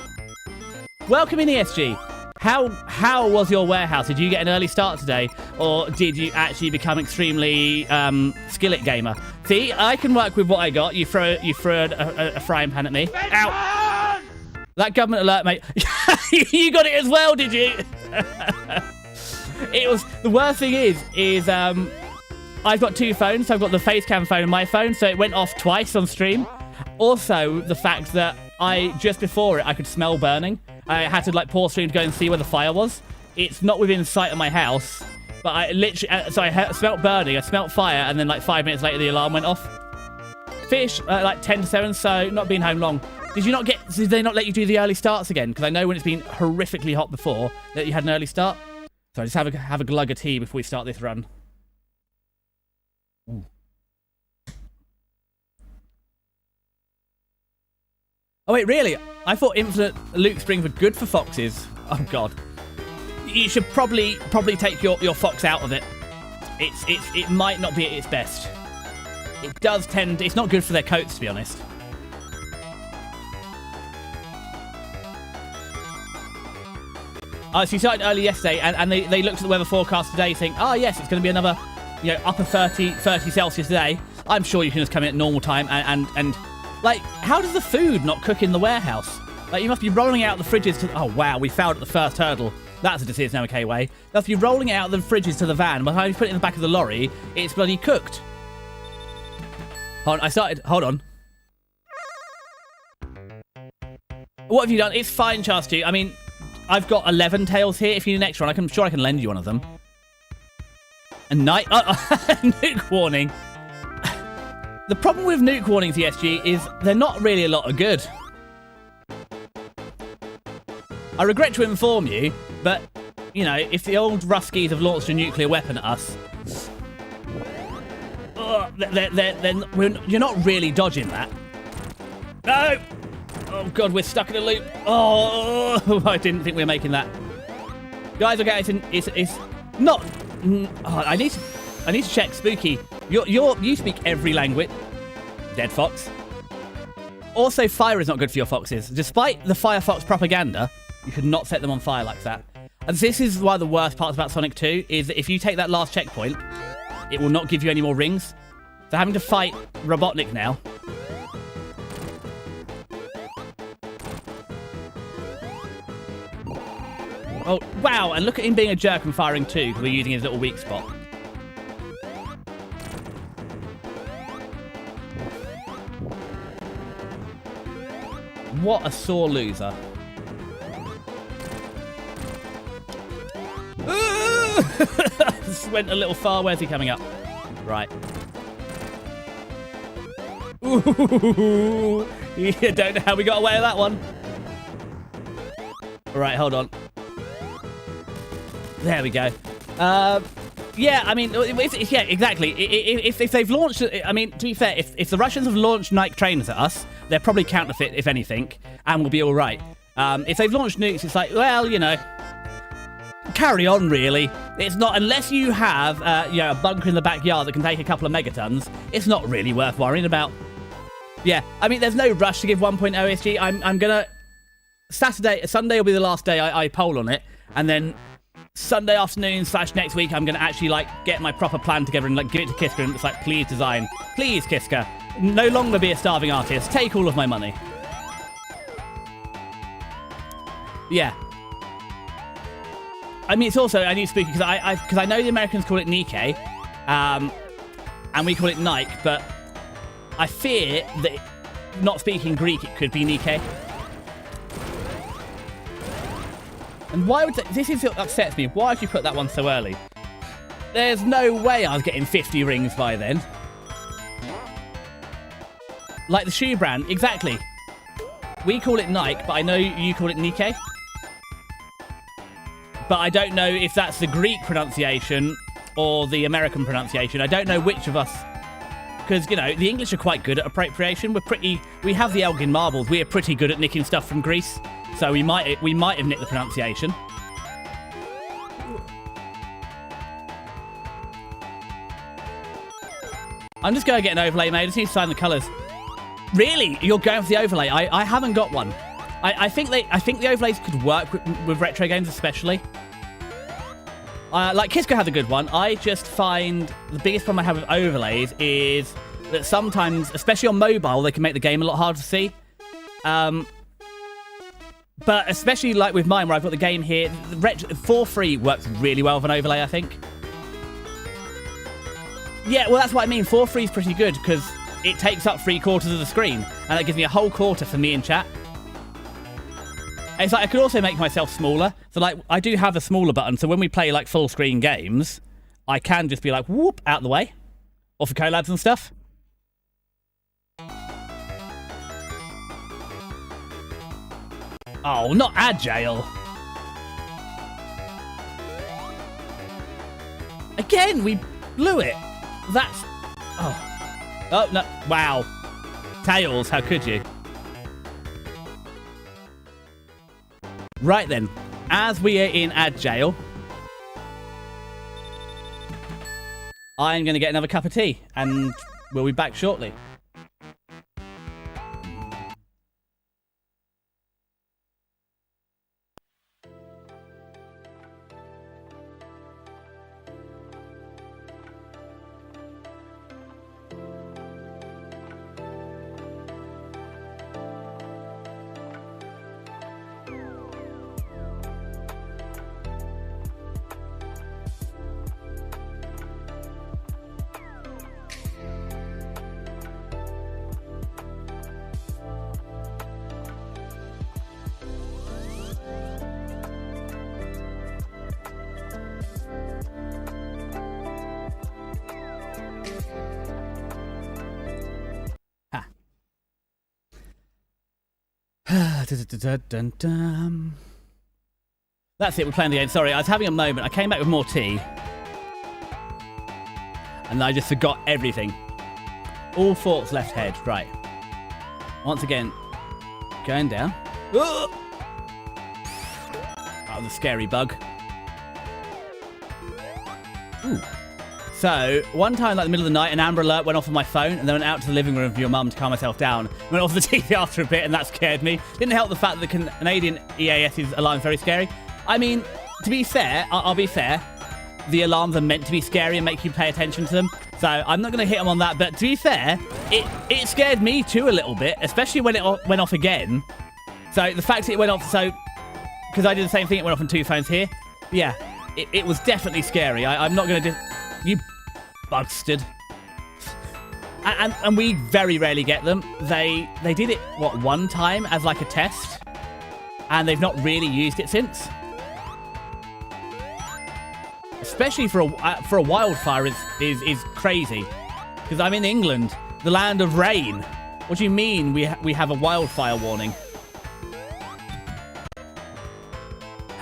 Welcome in, ESG. How was your warehouse? Did you get an early start today? Or did you actually become extremely skillet gamer? See, I can work with what I got. You throw a frying pan at me. Ow! That government alert, mate. You got it as well, did you? It was... The worst thing is I've got two phones. So I've got the Facecam phone and my phone, so it went off twice on stream. Also, the fact that just before it, I could smell burning. I had to, like, pause stream to go and see where the fire was. It's not within sight of my house, but I literally... so I smelt burning, I smelt fire, and then, like, 5 minutes later, the alarm went off. Fish, like, 10 to 7, so not being home long. Did they not let you do the early starts again? Because I know when it's been horrifically hot before, that you had an early start. So I just have a glug of tea before we start this run. Ooh. Oh, wait, really? I thought infinite loop springs were good for foxes. Oh, God. You should probably take your fox out of it. It might not be at its best. It does tend... It's not good for their coats, to be honest. So you started early yesterday, and they looked at the weather forecast today saying, oh, yes, it's going to be another, upper 30 Celsius today. I'm sure you can just come in at normal time and like, how does the food not cook in the warehouse? Like, you must be rolling out the fridges to... Oh, wow, we failed at the first hurdle. That's a decision okay way. You must be rolling out the fridges to the van. By the time you put it in the back of the lorry, it's bloody cooked. Hold on, Hold on. What have you done? It's fine, Chastu. I mean, I've got 11 tails here. If you need an extra one, I'm sure I can lend you one of them. A night... nuke warning. The problem with nuke warnings, ESG, is they're not really a lot of good. I regret to inform you, but, if the old Ruskies have launched a nuclear weapon at us, you're not really dodging that. No! Oh, God, we're stuck in a loop. Oh, I didn't think we were making that. Guys, okay, it's not... Oh, I need to check, Spooky. You speak every language. Dead fox. Also, fire is not good for your foxes. Despite the Firefox propaganda, you should not set them on fire like that. And this is one of the worst parts about Sonic 2, is that if you take that last checkpoint, it will not give you any more rings. So having to fight Robotnik now. Oh, wow, and look at him being a jerk and firing too, because we're using his little weak spot. What a sore loser. This went a little far. Where's he coming up? Right. Ooh. Yeah, don't know how we got away with that one. Right, hold on. There we go. Yeah, I mean, yeah, exactly. If they've launched... I mean, to be fair, if the Russians have launched Nike trainers at us, they're probably counterfeit, if anything, and we'll be all right. If they've launched nukes, it's like, well, carry on, really. It's not... Unless you have, a bunker in the backyard that can take a couple of megatons, it's not really worth worrying about. Yeah, I mean, there's no rush to give 1.0 SG. I'm gonna... Sunday will be the last day I poll on it, and then Sunday afternoon / next week, I'm going to actually, like, get my proper plan together and, like, give it to Kiska, and it's like, please design. Please, Kiska. No longer be a starving artist. Take all of my money. Yeah. I mean, it's also, I need to speak, because I know the Americans call it Nikkei, and we call it Nike, but I fear that, not speaking Greek, it could be Nikkei. And why would this is what upsets me. Why did you put that one so early? There's no way I was getting 50 rings by then. Like the shoe brand, exactly. We call it Nike, but I know you call it Nikkei. But I don't know if that's the Greek pronunciation or the American pronunciation. I don't know which of us. Because, you know, the English are quite good at appropriation. We have the Elgin marbles. We are pretty good at nicking stuff from Greece. So we might have nicked the pronunciation. I'm just going to get an overlay made. I just need to sign the colours. Really? You're going for the overlay? I haven't got one. I think the overlays could work with retro games especially. Like Kiska has a good one. I just find the biggest problem I have with overlays is that sometimes, especially on mobile, they can make the game a lot harder to see. But especially like with mine, where I've got the game here, the 4:3 works really well with an overlay, I think. Yeah, well, that's what I mean. 4:3 is pretty good because it takes up 3/4 of the screen, and that gives me a whole quarter for me in chat. And it's like I could also make myself smaller. So like I do have a smaller button, so when we play like full screen games, I can just be like whoop out the way, or for collabs and stuff. Oh, not agile. Again, we blew it. That's... Oh. Oh, no. Wow. Tails, how could you? Right then. As we are in agile, I'm going to get another cup of tea, and we'll be back shortly. That's it, we're playing the game. Sorry, I was having a moment. I came back with more tea. And I just forgot everything. All thoughts left head. Right. Once again, going down. Oh, that was a scary bug. Ooh. So, one time, like the middle of the night, an Amber Alert went off on my phone, and then went out to the living room for your mum to calm myself down. Went off the TV after a bit, and that scared me. Didn't help the fact that the Canadian EAS's alarm is very scary. I mean, to be fair, I'll be fair, the alarms are meant to be scary and make you pay attention to them. So, I'm not going to hit them on that, but to be fair, it scared me too a little bit, especially when it went off again. So, the fact that it went off, because I did the same thing, it went off on 2 phones here. Yeah, it was definitely scary. I'm not going to You bugstered. And we very rarely get them. They did it, what, one time as like a test? And they've not really used it since. Especially for a wildfire is crazy. Because I'm in England, the land of rain. What do you mean we have a wildfire warning?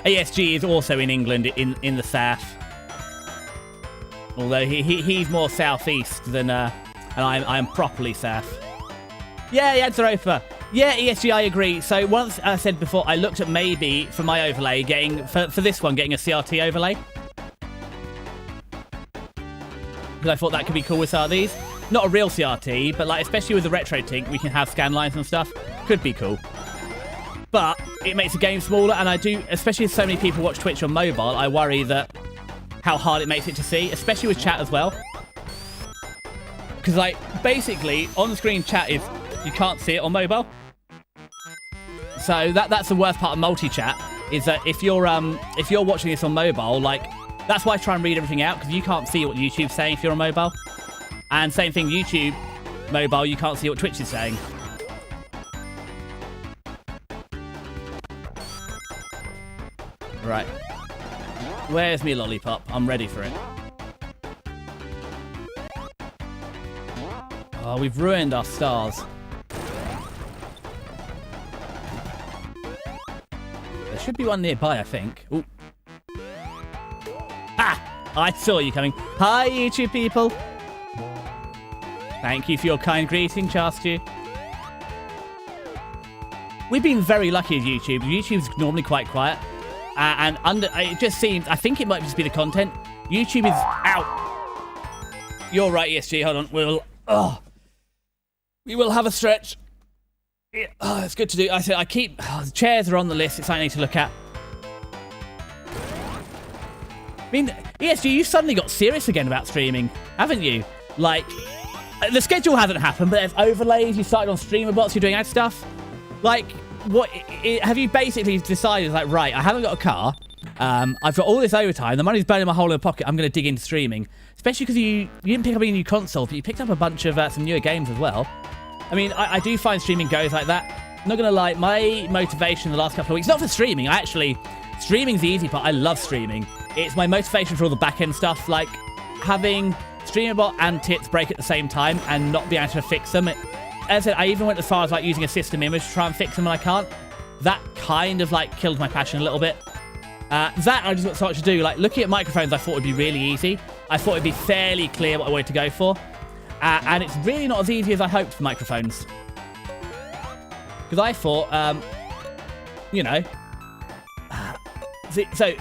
ASG is also in England in the south. Although he's more southeast than, and I'm properly south. Yeah, yeah, Zeropa. Yeah, ESG, I agree. So once I said before, I looked at maybe for my overlay for this one getting a CRT overlay. Because I thought that could be cool with some of these. Not a real CRT, but like especially with the retro tink, we can have scan lines and stuff. Could be cool. but it makes the game smaller, and I do, especially as so many people watch Twitch on mobile, I worry that how hard it makes it to see, especially with chat as well. Because, like, basically, on-screen chat is, you can't see it on mobile. So that's the worst part of multi-chat, is that if you're watching this on mobile, like, that's why I try and read everything out, because you can't see what YouTube's saying if you're on mobile. And same thing, YouTube, mobile, you can't see what Twitch is saying. Right. Where's me lollipop? I'm ready for it. Oh, we've ruined our stars. There should be one nearby, I think. Ooh. Ah! I saw you coming. Hi, YouTube people. Thank you for your kind greeting, Chastu. We've been very lucky with YouTube. YouTube's normally quite quiet. And it just seems, I think it might just be the content. YouTube is out. You're right, ESG. Hold on. We will have a stretch. It's good to do. The chairs are on the list. It's something I need to look at. I mean, ESG, you suddenly got serious again about streaming, haven't you? Like, the schedule hasn't happened, but there's overlays. You started on streamer bots. You're doing ad stuff. Like, what have you basically decided? Like, right, I haven't got a car. I've got all this overtime. The money's burning my hole in my pocket. I'm going to dig into streaming, especially because you didn't pick up any new consoles, but you picked up a bunch of some newer games as well. I mean, I do find streaming goes like that. I'm not going to lie, my motivation the last couple of weeks, not for streaming. Streaming's the easy part. I love streaming. It's my motivation for all the back-end stuff, like having StreamerBot and Tits break at the same time and not be able to fix them. As I said, I even went as far as like using a system image to try and fix them when I can't. That kind of like killed my passion a little bit. That I just got so much to do. Like looking at microphones, I thought would be really easy. I thought it'd be fairly clear what I wanted to go for. And it's really not as easy as I hoped for microphones. Because I thought, you know... So,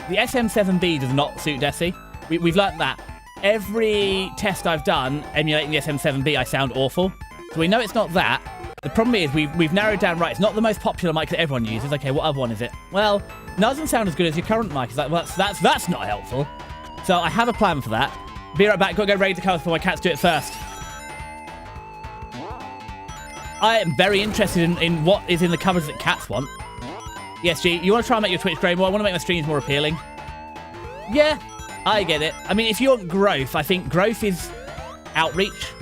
the SM7B does not suit Desi. We've learnt that. Every test I've done emulating the SM7B, I sound awful. So we know it's not that. The problem is we've narrowed down right. It's not the most popular mic that everyone uses. Okay, what other one is it? Well, it doesn't sound as good as your current mic. It's like, well, that's not helpful. So I have a plan for that. Be right back. Got to go raid the colours before my cats do it first. I am very interested in what is in the covers that cats want. Yes, G, you want to try and make your Twitch grow more? I want to make my streams more appealing. Yeah, I get it. I mean, if you want growth, I think growth is outreach.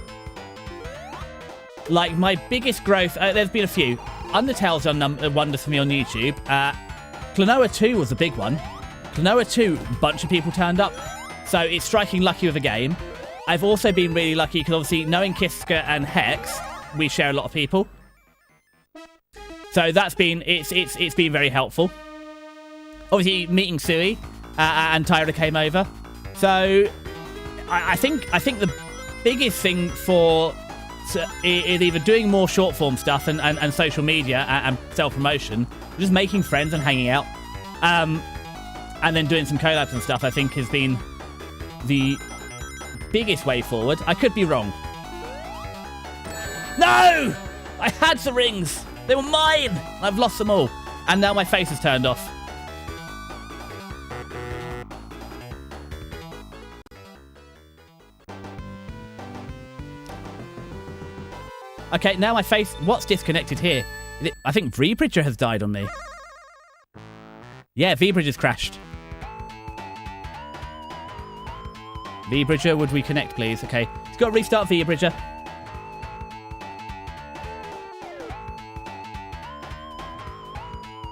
Like, my biggest growth... there's been a few. Undertale's done wonders for me on YouTube. Klonoa 2 was a big one. Klonoa 2, a bunch of people turned up. So it's striking lucky with a game. I've also been really lucky because obviously knowing Kiska and Hex, we share a lot of people. So that's been... It's been very helpful. Obviously meeting Sui and Tyra came over. So I think the biggest thing for... is either doing more short form stuff and social media and self-promotion, just making friends and hanging out, and then doing some collabs and stuff, I think has been the biggest way forward. I could be wrong. No! I had the rings! They were mine! I've lost them all. And now my face is turned off. Okay, now my face... What's disconnected here? I think vBridger has died on me. Yeah, vBridger's crashed. vBridger, would we connect, please? Okay, let's go restart vBridger.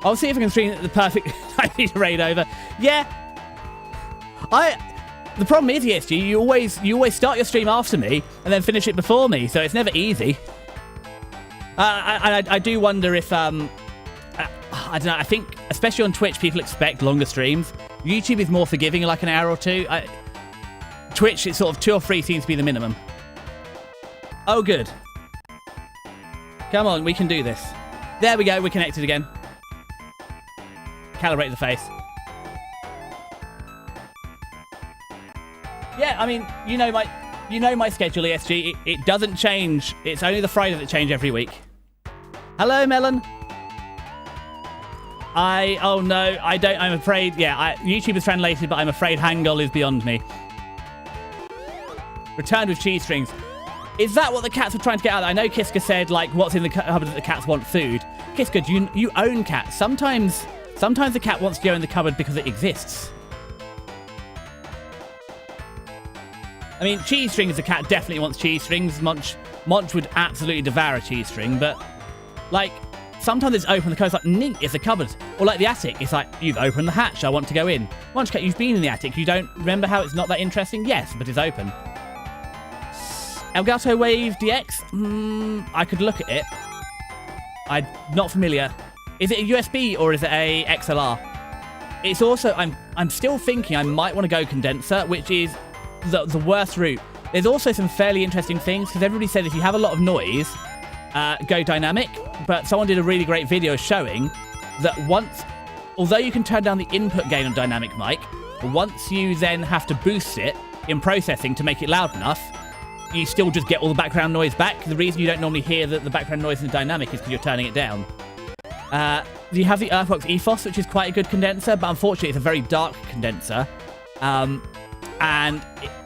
I'll see if I can stream the perfect... I need to raid over. Yeah. The problem is, ESG, you always start your stream after me and then finish it before me, so it's never easy. I do wonder if, I don't know, I think, especially on Twitch, people expect longer streams. YouTube is more forgiving, like an hour or two. Twitch, it's sort of 2 or 3 seems to be the minimum. Oh, good. Come on, we can do this. There we go, we're connected again. Calibrate the face. Yeah, I mean, you know my schedule, ESG. It doesn't change. It's only the Friday that change every week. Hello, Melon. Oh no, I don't, I'm afraid, yeah, YouTube is translated, but I'm afraid Hangul is beyond me. Returned with cheese strings. Is that what the cats were trying to get out of? I know Kiska said, like, what's in the cupboard that the cats want food. Kiska, you own cats. Sometimes the cat wants to go in the cupboard because it exists. I mean, cheese strings, the cat definitely wants cheese strings. Monch would absolutely devour a cheese string, but, like, sometimes it's open, the code's like, neat, it's a cupboard. Or like the attic, it's like, you've opened the hatch, I want to go in. Monch cat, you've been in the attic, you don't remember how it's not that interesting? Yes, but it's open. Elgato Wave DX? I could look at it. I'm not familiar. Is it a USB or is it a XLR? It's also, I'm still thinking I might want to go condenser, which is the worst route. There's also some fairly interesting things, because everybody said if you have a lot of noise, go dynamic. But someone did a really great video showing that although you can turn down the input gain on dynamic mic, once you then have to boost it in processing to make it loud enough, you still just get all the background noise back. The reason you don't normally hear the background noise in the dynamic is because you're turning it down. You have the Earthworks Ethos, which is quite a good condenser, but unfortunately it's a very dark condenser. And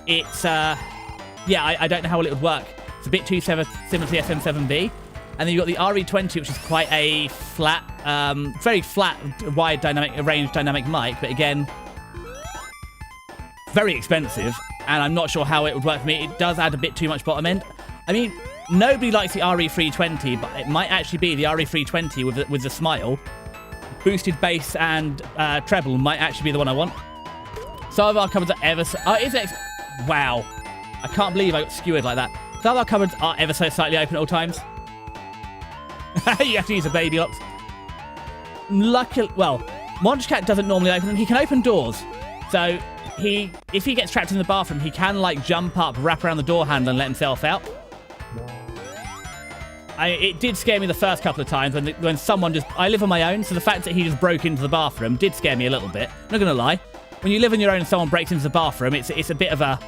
it's, yeah, I don't know how well it would work. It's a bit too similar to the SM7B. And then you've got the RE20, which is quite a flat, very flat, wide range dynamic mic, but again, very expensive. And I'm not sure how it would work for me. It does add a bit too much bottom end. I mean, nobody likes the RE320, but it might actually be the RE320 with the smile. Boosted bass and treble might actually be the one I want. Some of our cupboards are ever so... Oh, is it? Wow. I can't believe I got skewered like that. Some of our cupboards are ever so slightly open at all times. You have to use the baby locks. Luckily... Well, Monchcat doesn't normally open them. He can open doors. So... if he gets trapped in the bathroom, he can, like, jump up, wrap around the door handle and let himself out. It did scare me the first couple of times when someone just... I live on my own, so the fact that he just broke into the bathroom did scare me a little bit. I'm not going to lie. When you live on your own and someone breaks into the bathroom, it's a bit of an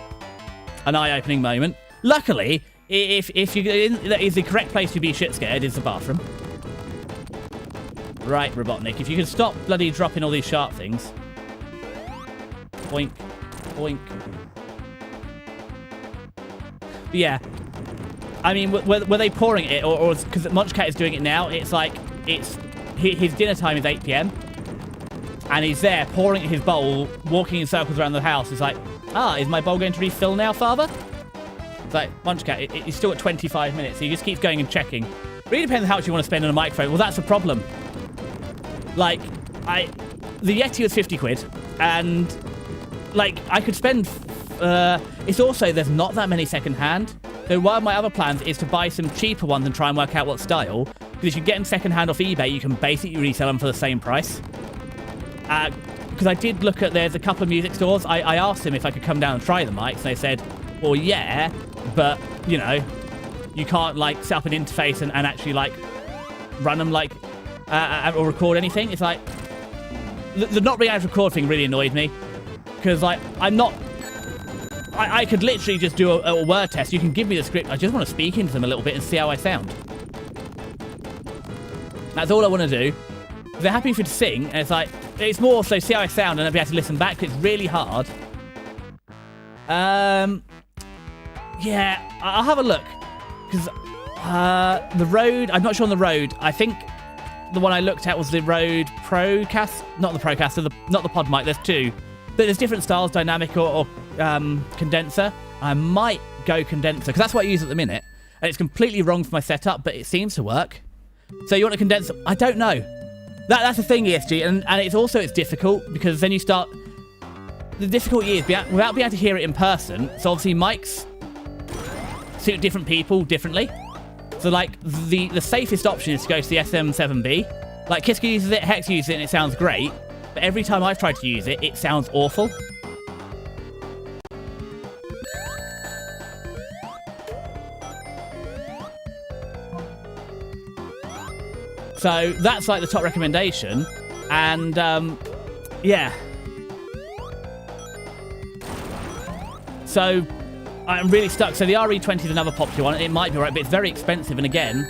eye-opening moment. Luckily, if that is the correct place to be shit scared, is the bathroom. Right, Robotnik, if you can stop bloody dropping all these sharp things... Boink. Boink. But yeah. I mean, were they pouring it? Or because Monchcat is doing it now, it's like, his dinner time is 8 PM. And he's there, pouring his bowl, walking in circles around the house. It's like, is my bowl going to refill now, father? It's like, Monchcat, it's still at 25 minutes. So he just keeps going and checking. Really depends on how much you want to spend on a microphone. Well, that's the problem. Like, the Yeti was 50 quid. And... like, I could spend... it's also, there's not that many second-hand. So one of my other plans is to buy some cheaper ones and try and work out what style. Because if you get them second-hand off eBay, you can basically resell them for the same price. Because I did look at... There's a couple of music stores. I asked them if I could come down and try the mics. And they said, well, yeah, but, you know, you can't, like, set up an interface and actually, like, run them, like, or record anything. It's like... The not being able to record thing really annoyed me. Because, like, I'm not... I could literally just do a word test. You can give me the script. I just want to speak into them a little bit and see how I sound. That's all I want to do. They're happy for you to sing, and it's like... It's more so see how I sound and I'll be able to listen back. It's really hard. Yeah, I'll have a look. Because the Rode... I'm not sure on the Rode. I think the one I looked at was the Rode Procast... Not the Procaster, not the Pod mic. There's two. But there's different styles, dynamic or condenser. I might go condenser, because that's what I use at the minute. And it's completely wrong for my setup, but it seems to work. So you want a condenser? I don't know. That's the thing, ESG, and it's difficult, because then you start... The difficulty is, without being able to hear it in person, so obviously mics suit different people differently. So, like, the safest option is to go to the SM7B. Like, Kiska uses it, Hex uses it, and it sounds great. But every time I've tried to use it, it sounds awful. So that's like the top recommendation. And, yeah. So I'm really stuck. So the RE20 is another popular one. It might be right, but it's very expensive. And again,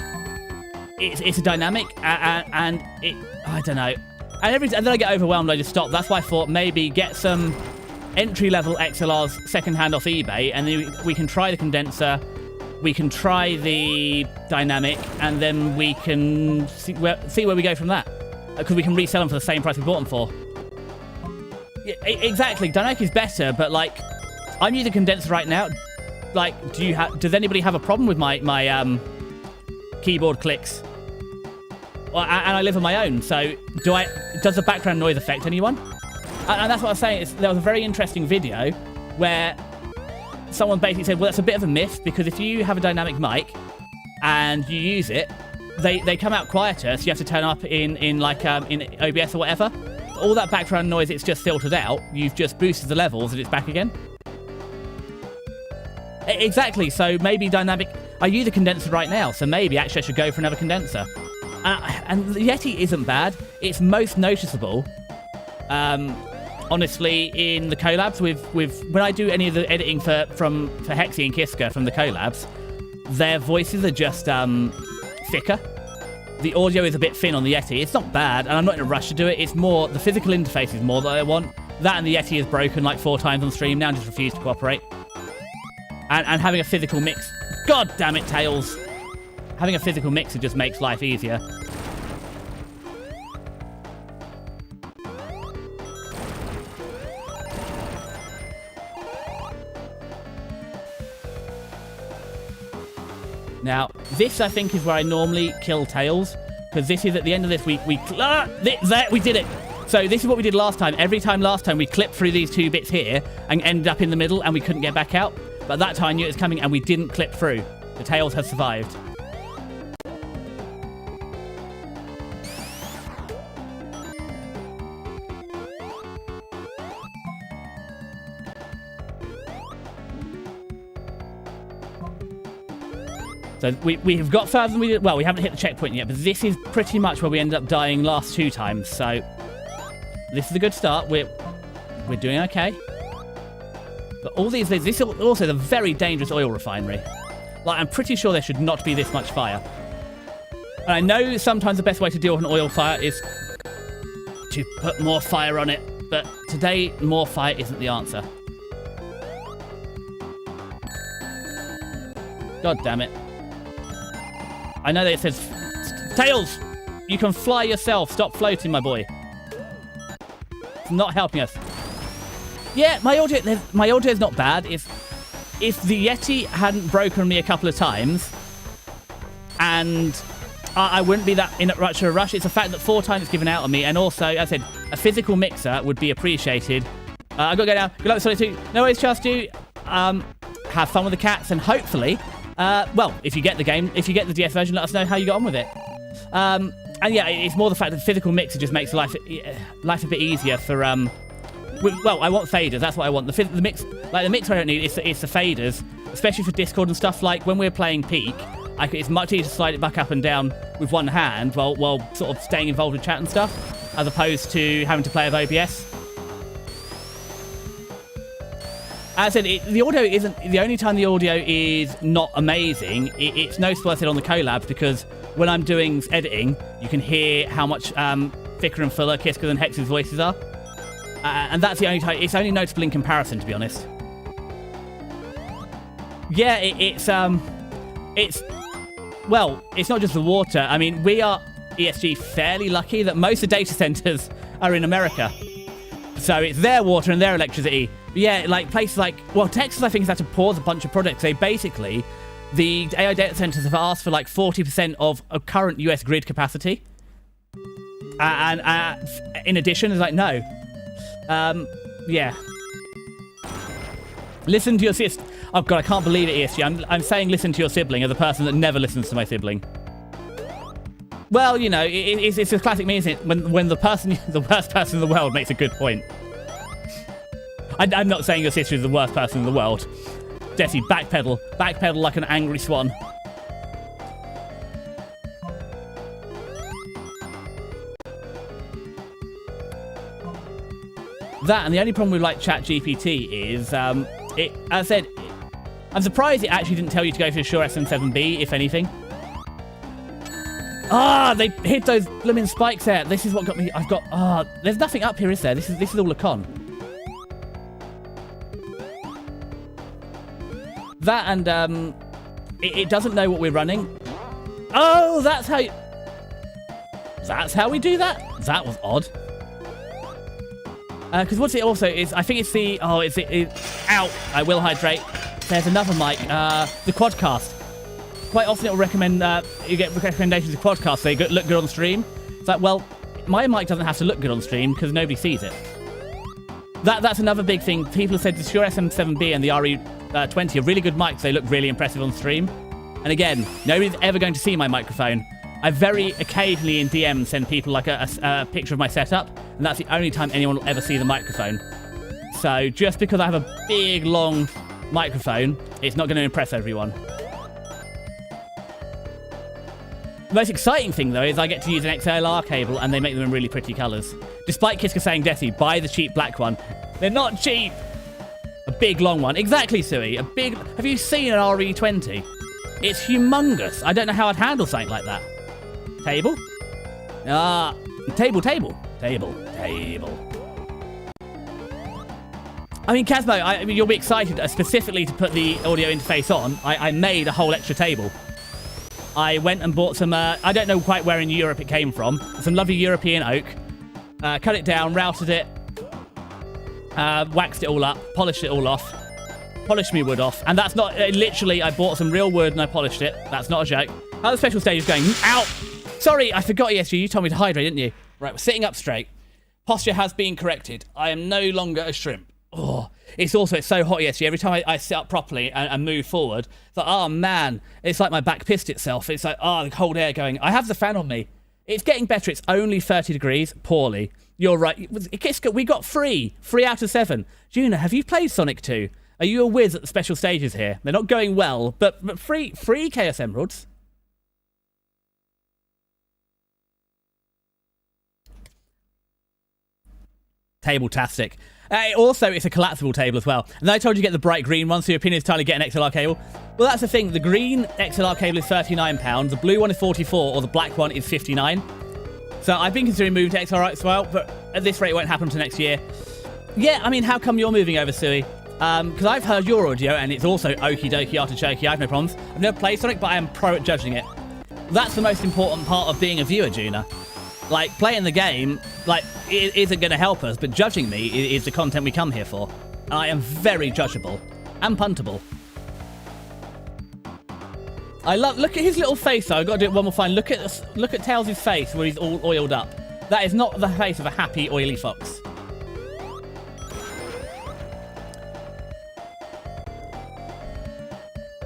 it's a dynamic, and it... I don't know. And then I get overwhelmed, I just stop. That's why I thought maybe get some entry-level XLRs second-hand off eBay, and then we can try the condenser, we can try the dynamic, and then we can see where we go from that. Because we can resell them for the same price we bought them for. Yeah, exactly. Dynamic is better, but like, I'm using condenser right now. Like, does anybody have a problem with my keyboard clicks? Well, and I live on my own, so does the background noise affect anyone? And that's what I was saying. There was a very interesting video where someone basically said, well, that's a bit of a myth, because if you have a dynamic mic and you use it, they come out quieter, so you have to turn up in OBS or whatever. All that background noise, it's just filtered out. You've just boosted the levels and it's back again. Exactly, so maybe dynamic... I use a condenser right now, so maybe actually I should go for another condenser. And the Yeti isn't bad. It's most noticeable, honestly, in the collabs with when I do any of the editing for Hexy and Kiska from the collabs, their voices are just thicker. The audio is a bit thin on the Yeti. It's not bad, and I'm not in a rush to do it. It's more, the physical interface is more that I want. That and the Yeti is broken like 4 times on stream now and just refuse to cooperate. And having a physical mix... God damn it, Tails! Having a physical mixer just makes life easier. Now, this I think is where I normally kill Tails, because this is at the end of this week. We did it. So this is what we did last time. Every time last time we clipped through these 2 bits here and ended up in the middle and we couldn't get back out. But that time I knew it was coming and we didn't clip through. The Tails has survived. So we have got further than we did. Well, we haven't hit the checkpoint yet, but this is pretty much where we ended up dying last 2 times. So this is a good start. We're doing okay. But all these things, this is also the very dangerous oil refinery. Like, I'm pretty sure there should not be this much fire. And I know sometimes the best way to deal with an oil fire is to put more fire on it, but today more fire isn't the answer. God damn it. I know that it says, Tails, you can fly yourself. Stop floating, my boy. It's not helping us. Yeah, my audio is not bad. If the Yeti hadn't broken me a couple of times, and I wouldn't be that in much of a rush. It's the fact that 4 times it's given out on me, and also, as I said, a physical mixer would be appreciated. I've got to go now. Good luck with Solitude. No worries, trust you. Have fun with the cats, and hopefully... well, if you get the game, if you get the DS version, let us know how you got on with it. And yeah, it's more the fact that the physical mixer just makes life a bit easier for... well, I want faders, that's what I want. The mix, like the mixer I don't need, it's the faders, especially for Discord and stuff. Like when we're playing Peak, it's much easier to slide it back up and down with one hand while sort of staying involved with chat and stuff, as opposed to having to play with OBS. As I said, the audio isn't... The only time the audio is not amazing, it's no worth it on the collabs, because when I'm doing editing, you can hear how much thicker and fuller Kiska and Hex's voices are. And that's the only time... It's only noticeable in comparison, to be honest. Yeah, it's... Well, it's not just the water. I mean, we are, ESG, fairly lucky that most of the data centers are in America. So it's their water and their electricity. Yeah, like places like... Well, Texas, I think, has had to pause a bunch of projects. They basically... The AI data centers have asked for like 40% of current US grid capacity. And in addition, it's like, no. Yeah. Listen to your sister. Oh, God, I can't believe it, ESG. I'm saying listen to your sibling as a person that never listens to my sibling. Well, you know, it's a classic meme, isn't it? When the worst person in the world makes a good point. I'm not saying your sister is the worst person in the world. Desi, backpedal. Backpedal like an angry swan. That, and the only problem with like ChatGPT is, as I said, I'm surprised it actually didn't tell you to go for the Shure SM7B, if anything. Ah, they hid those blooming spikes there. This is what got me. I've got. There's nothing up here, is there? This is all a con. That and it doesn't know what we're running. Oh, that's how. That's how we do that. That was odd. Because what's it also is? I think it's the. Oh, it's it. Ow! I will hydrate. There's another mic. The Quadcast. Quite often it will recommend, you get recommendations of Quadcast, they look good on stream. It's like, well, my mic doesn't have to look good on stream because nobody sees it. That's another big thing. People have said the Shure SM7B and the RE20 are really good mics. They look really impressive on stream. And again, nobody's ever going to see my microphone. I very occasionally in DM send people like a picture of my setup, and that's the only time anyone will ever see the microphone. So just because I have a big, long microphone, it's not going to impress everyone. The most exciting thing, though, is I get to use an XLR cable and they make them in really pretty colours. Despite Kiska saying, Desi, buy the cheap black one. They're not cheap! A big, long one. Exactly, Sui. A big... Have you seen an RE20? It's humongous. I don't know how I'd handle something like that. Table? Table. I mean, Kazmo, I mean, you'll be excited specifically to put the audio interface on. I made a whole extra table. I went and bought some, I don't know quite where in Europe it came from, some lovely European oak, cut it down, routed it, waxed it all up, polished it all off, polished me wood off, and that's not, literally, I bought some real wood and I polished it. That's not a joke. How the special stage is going, ow! Sorry, I forgot ESG, you told me to hydrate, didn't you? Right, we're sitting up straight. Posture has been corrected. I am no longer a shrimp. Oh, it's so hot yesterday. Every time I sit up properly and move forward, it's like, oh man, it's like my back pissed itself. It's like, the cold air going. I have the fan on me. It's getting better. It's only 30 degrees. Poorly. You're right. Kiska, we got 3 out of 7. Juna, have you played Sonic 2? Are you a whiz at the special stages here? They're not going well, but free Chaos Emeralds. Table-tastic. Also, it's a collapsible table as well. And I told you to get the bright green one, so your opinion is entirely get an XLR cable. Well, that's the thing. The green XLR cable is £39, the blue one is 44, or the black one is 59. So I've been considering moving to XLR as well, but at this rate, it won't happen until next year. Yeah, I mean, how come you're moving over, Sui? Because I've heard your audio, and it's also okie dokie artichokey. I have no problems. I've never played Sonic, but I am pro at judging it. That's the most important part of being a viewer, Juna. Like, playing the game, like, it isn't going to help us, but judging me is the content we come here for. And I am very judgeable. And puntable. Look at his little face, though. I've got to do it one more time. Look at Tails' face, where he's all oiled up. That is not the face of a happy, oily fox.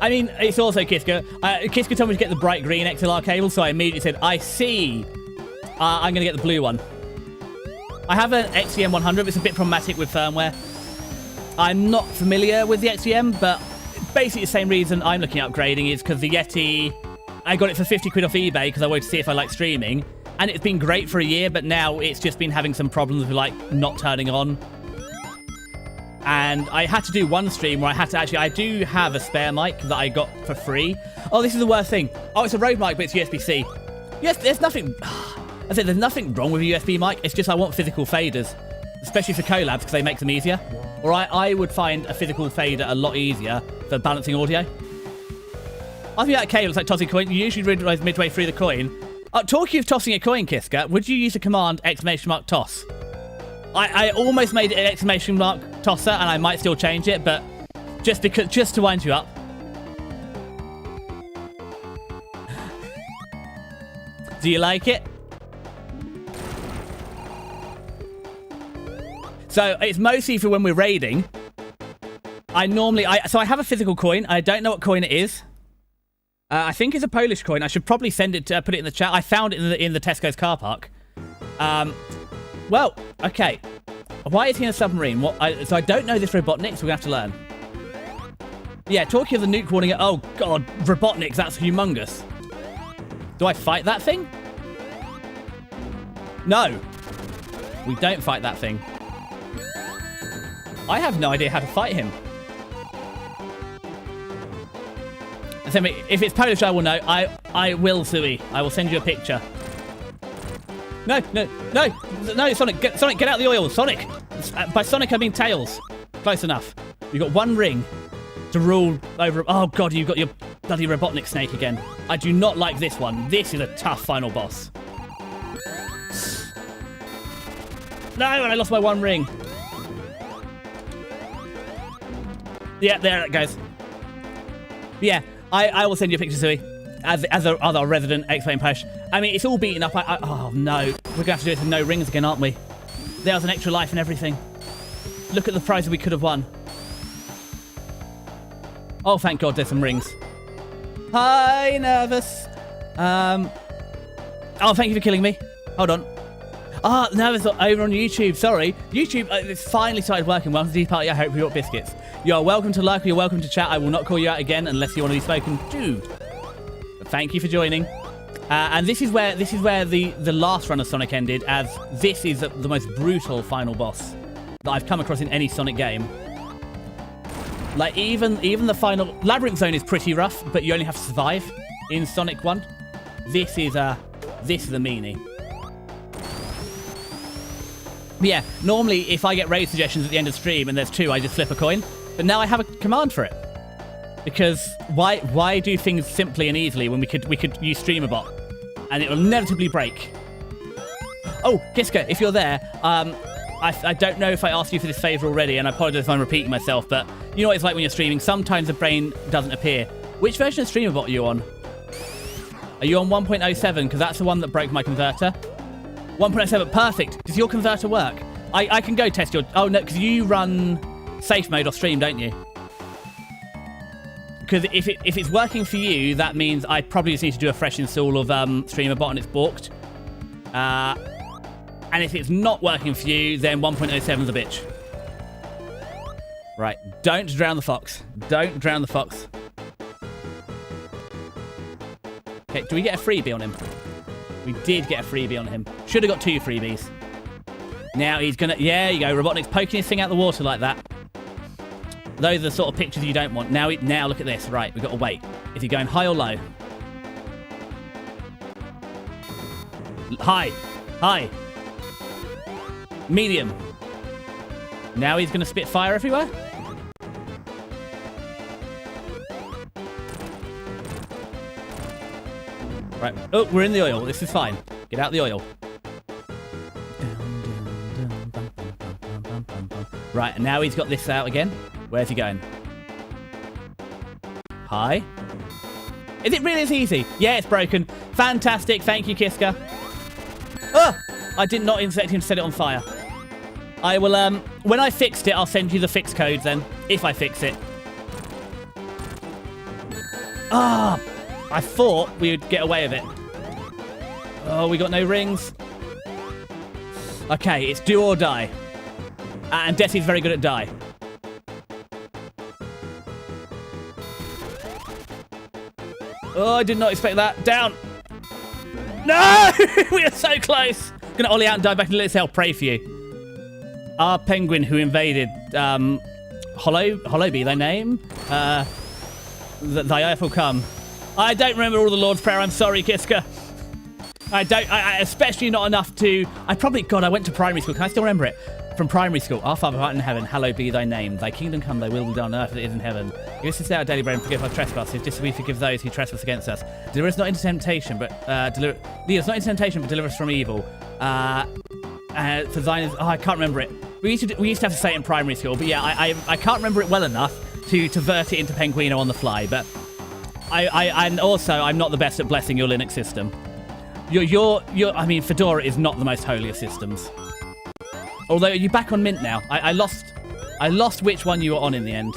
I mean, it's also Kiska. Kiska told me to get the bright green XLR cable, so I immediately said, I see... I'm going to get the blue one. I have an XEM 100, but it's a bit problematic with firmware. I'm not familiar with the XEM, but basically the same reason I'm looking at upgrading is because the Yeti... I got it for 50 quid off eBay because I wanted to see if I like streaming. And it's been great for a year, but now it's just been having some problems with, like, not turning on. And I had to do one stream where I had to actually... I do have a spare mic that I got for free. Oh, this is the worst thing. Oh, it's a Rode mic, but it's USB-C. Yes, there's nothing... I said there's nothing wrong with a USB mic, it's just I want physical faders. Especially for collabs, because they make them easier. Or I would find a physical fader a lot easier for balancing audio. I think that cable, it's like tossing a coin. You usually realise midway through the coin. Talking of tossing a coin, Kiska, would you use the command !toss? I almost made it an ! tosser, and I might still change it, but just to wind you up. Do you like it? So it's mostly for when we're raiding. So I have a physical coin. I don't know what coin it is. I think it's a Polish coin. I should probably send it to put it in the chat. I found it in the Tesco's car park. Well, okay. Why is he in a submarine? So I don't know this Robotnik, so we're gonna have to learn. Yeah, talking of the nuke warning. Oh god, Robotniks, that's humongous. Do I fight that thing? No. We don't fight that thing. I have no idea how to fight him. If it's Polish, I will know. I will, Sui. I will send you a picture. No, no, no, no, Sonic, get out of the oil, Sonic. By Sonic, I mean Tails. Close enough. You've got one ring to rule over. Oh, God, you've got your bloody Robotnik snake again. I do not like this one. This is a tough final boss. No, I lost my one ring. Yeah, there it goes. Yeah, I will send you a picture, Sui. As our resident X-Plane Push. I mean, it's all beaten up. Oh, no. We're going to have to do it with no rings again, aren't we? There was an extra life and everything. Look at the prize we could have won. Oh, thank God there's some rings. Hi, nervous. Oh, thank you for killing me. Hold on. Ah, nervous over on YouTube. Sorry. YouTube, it's finally started working. Welcome to the party. I hope you got biscuits. You are welcome to like or you're welcome to chat. I will not call you out again unless you want to be spoken to. Thank you for joining. And this is where the last run of Sonic ended, as this is the most brutal final boss that I've come across in any Sonic game. Like, even the final Labyrinth Zone is pretty rough, but you only have to survive in Sonic 1. This is a meanie. But yeah, normally if I get raid suggestions at the end of stream and there's 2, I just flip a coin. But now I have a command for it. Because why do things simply and easily when we could use Streamer Bot and it will inevitably break? Oh, Kiska, if you're there, I don't know if I asked you for this favor already, and I apologize if I'm repeating myself, but you know what it's like when you're streaming. Sometimes the brain doesn't appear. Which version of Streamer Bot are you on? Are you on 1.07? Because that's the one that broke my converter. 1.07, perfect. Does your converter work? I can go test your... Oh, no, because you run safe mode off stream, don't you? Because if it's working for you, that means I probably just need to do a fresh install of Streamer Bot and it's balked. And if it's not working for you, then 1.07 is a bitch. Right, don't drown the fox. Don't drown the fox. Okay, do we get a freebie on him? We did get a freebie on him. Should have got 2 freebies. Now he's gonna... Yeah, you go. Robotnik's poking his thing out the water like that. Those are the sort of pictures you don't want. Now look at this. Right, we've got to wait. Is he going high or low? High. High. Medium. Now he's going to spit fire everywhere? Right. Oh, we're in the oil. This is fine. Get out the oil. Right, and now he's got this out again. Where's he going? High. Is it really as easy? Yeah, it's broken. Fantastic. Thank you, Kiska. Oh! I did not expect him to set it on fire. I will, when I fixed it, I'll send you the fix codes then. If I fix it. Ah! I thought we would get away with it. Oh, we got no rings. Okay, it's do or die. And Desi's very good at die. Oh, I did not expect that. Down. No! We are so close. Gonna ollie out and dive back into Little Cell. Pray for you. Our penguin who invaded, Hollow be thy name? Thy earth will come. I don't remember all the Lord's Prayer. I'm sorry, Kiska. I especially not enough to... God, I went to primary school. Can I still remember it? From primary school. Our Father who art in heaven, hallowed be thy name. Thy kingdom come, thy will be done on earth as it is in heaven. Give us this day our daily bread and forgive our trespasses, just as we forgive those who trespass against us. Deliver us not into temptation, but lead us not into temptation, but deliver us from evil. For thine is... Oh, I can't remember it. We used to have to say it in primary school, but yeah, I can't remember it well enough to vert it into Penguino on the fly, but and also I'm not the best at blessing your Linux system. I mean, Fedora is not the most holy of systems. Although you're back on Mint now. I lost which one you were on in the end.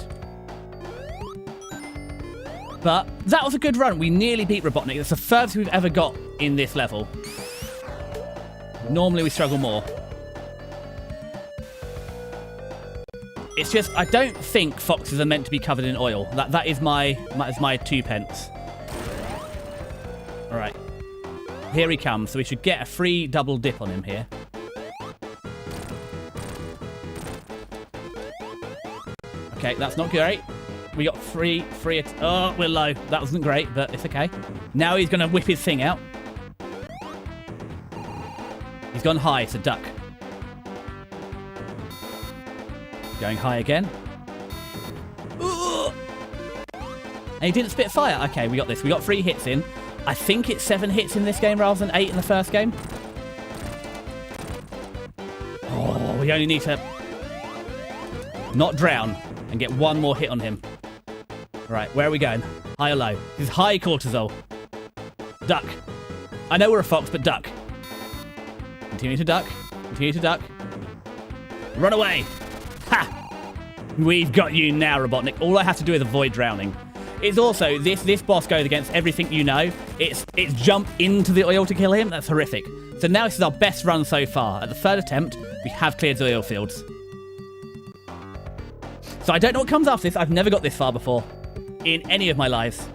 But that was a good run. We nearly beat Robotnik. That's the furthest we've ever got in this level. Normally we struggle more. It's just, I don't think foxes are meant to be covered in oil. That is my 2 pence. All right. Here he comes. So we should get a free double dip on him here. Okay, that's not great. We got three. Oh, we're low. That wasn't great, but it's okay. Now he's going to whip his thing out. He's gone high, so duck. Going high again. Ooh. And he didn't spit fire. Okay, we got this. We got 3 hits in. I think it's 7 hits in this game rather than 8 in the first game. Oh, we only need to not drown and get 1 more hit on him. Right, where are we going? High or low? This is high cortisol. Duck. I know we're a fox, but duck. Continue to duck. Continue to duck. Run away. Ha! We've got you now, Robotnik. All I have to do is avoid drowning. It's also, this boss goes against everything you know. It's jump into the oil to kill him. That's horrific. So now this is our best run so far. At the 3rd attempt, we have cleared the oil fields. So I don't know what comes after this. I've never got this far before in any of my lives.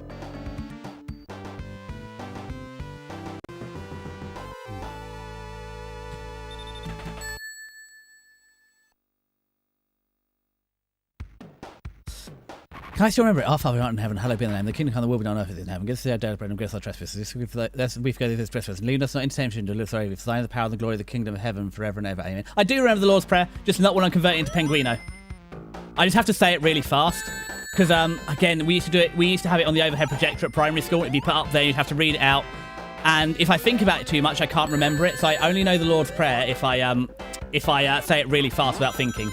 Can I still remember it? Our Father who art in heaven, hallowed be thy name. The kingdom come, the will be done on earth as in heaven. Give us today our daily bread and forgive us our trespasses. We forgive this trespass. And lead us not into temptation, deliver us from evil. For thine is the power and the glory of the kingdom of heaven forever and ever. Amen. I do remember the Lord's Prayer, just not when I'm converting into Penguino. I just have to say it really fast. Because, again, we used to do it. We used to have it on the overhead projector at primary school. It'd be put up there. You'd have to read it out. And if I think about it too much, I can't remember it. So I only know the Lord's Prayer if I say it really fast without thinking.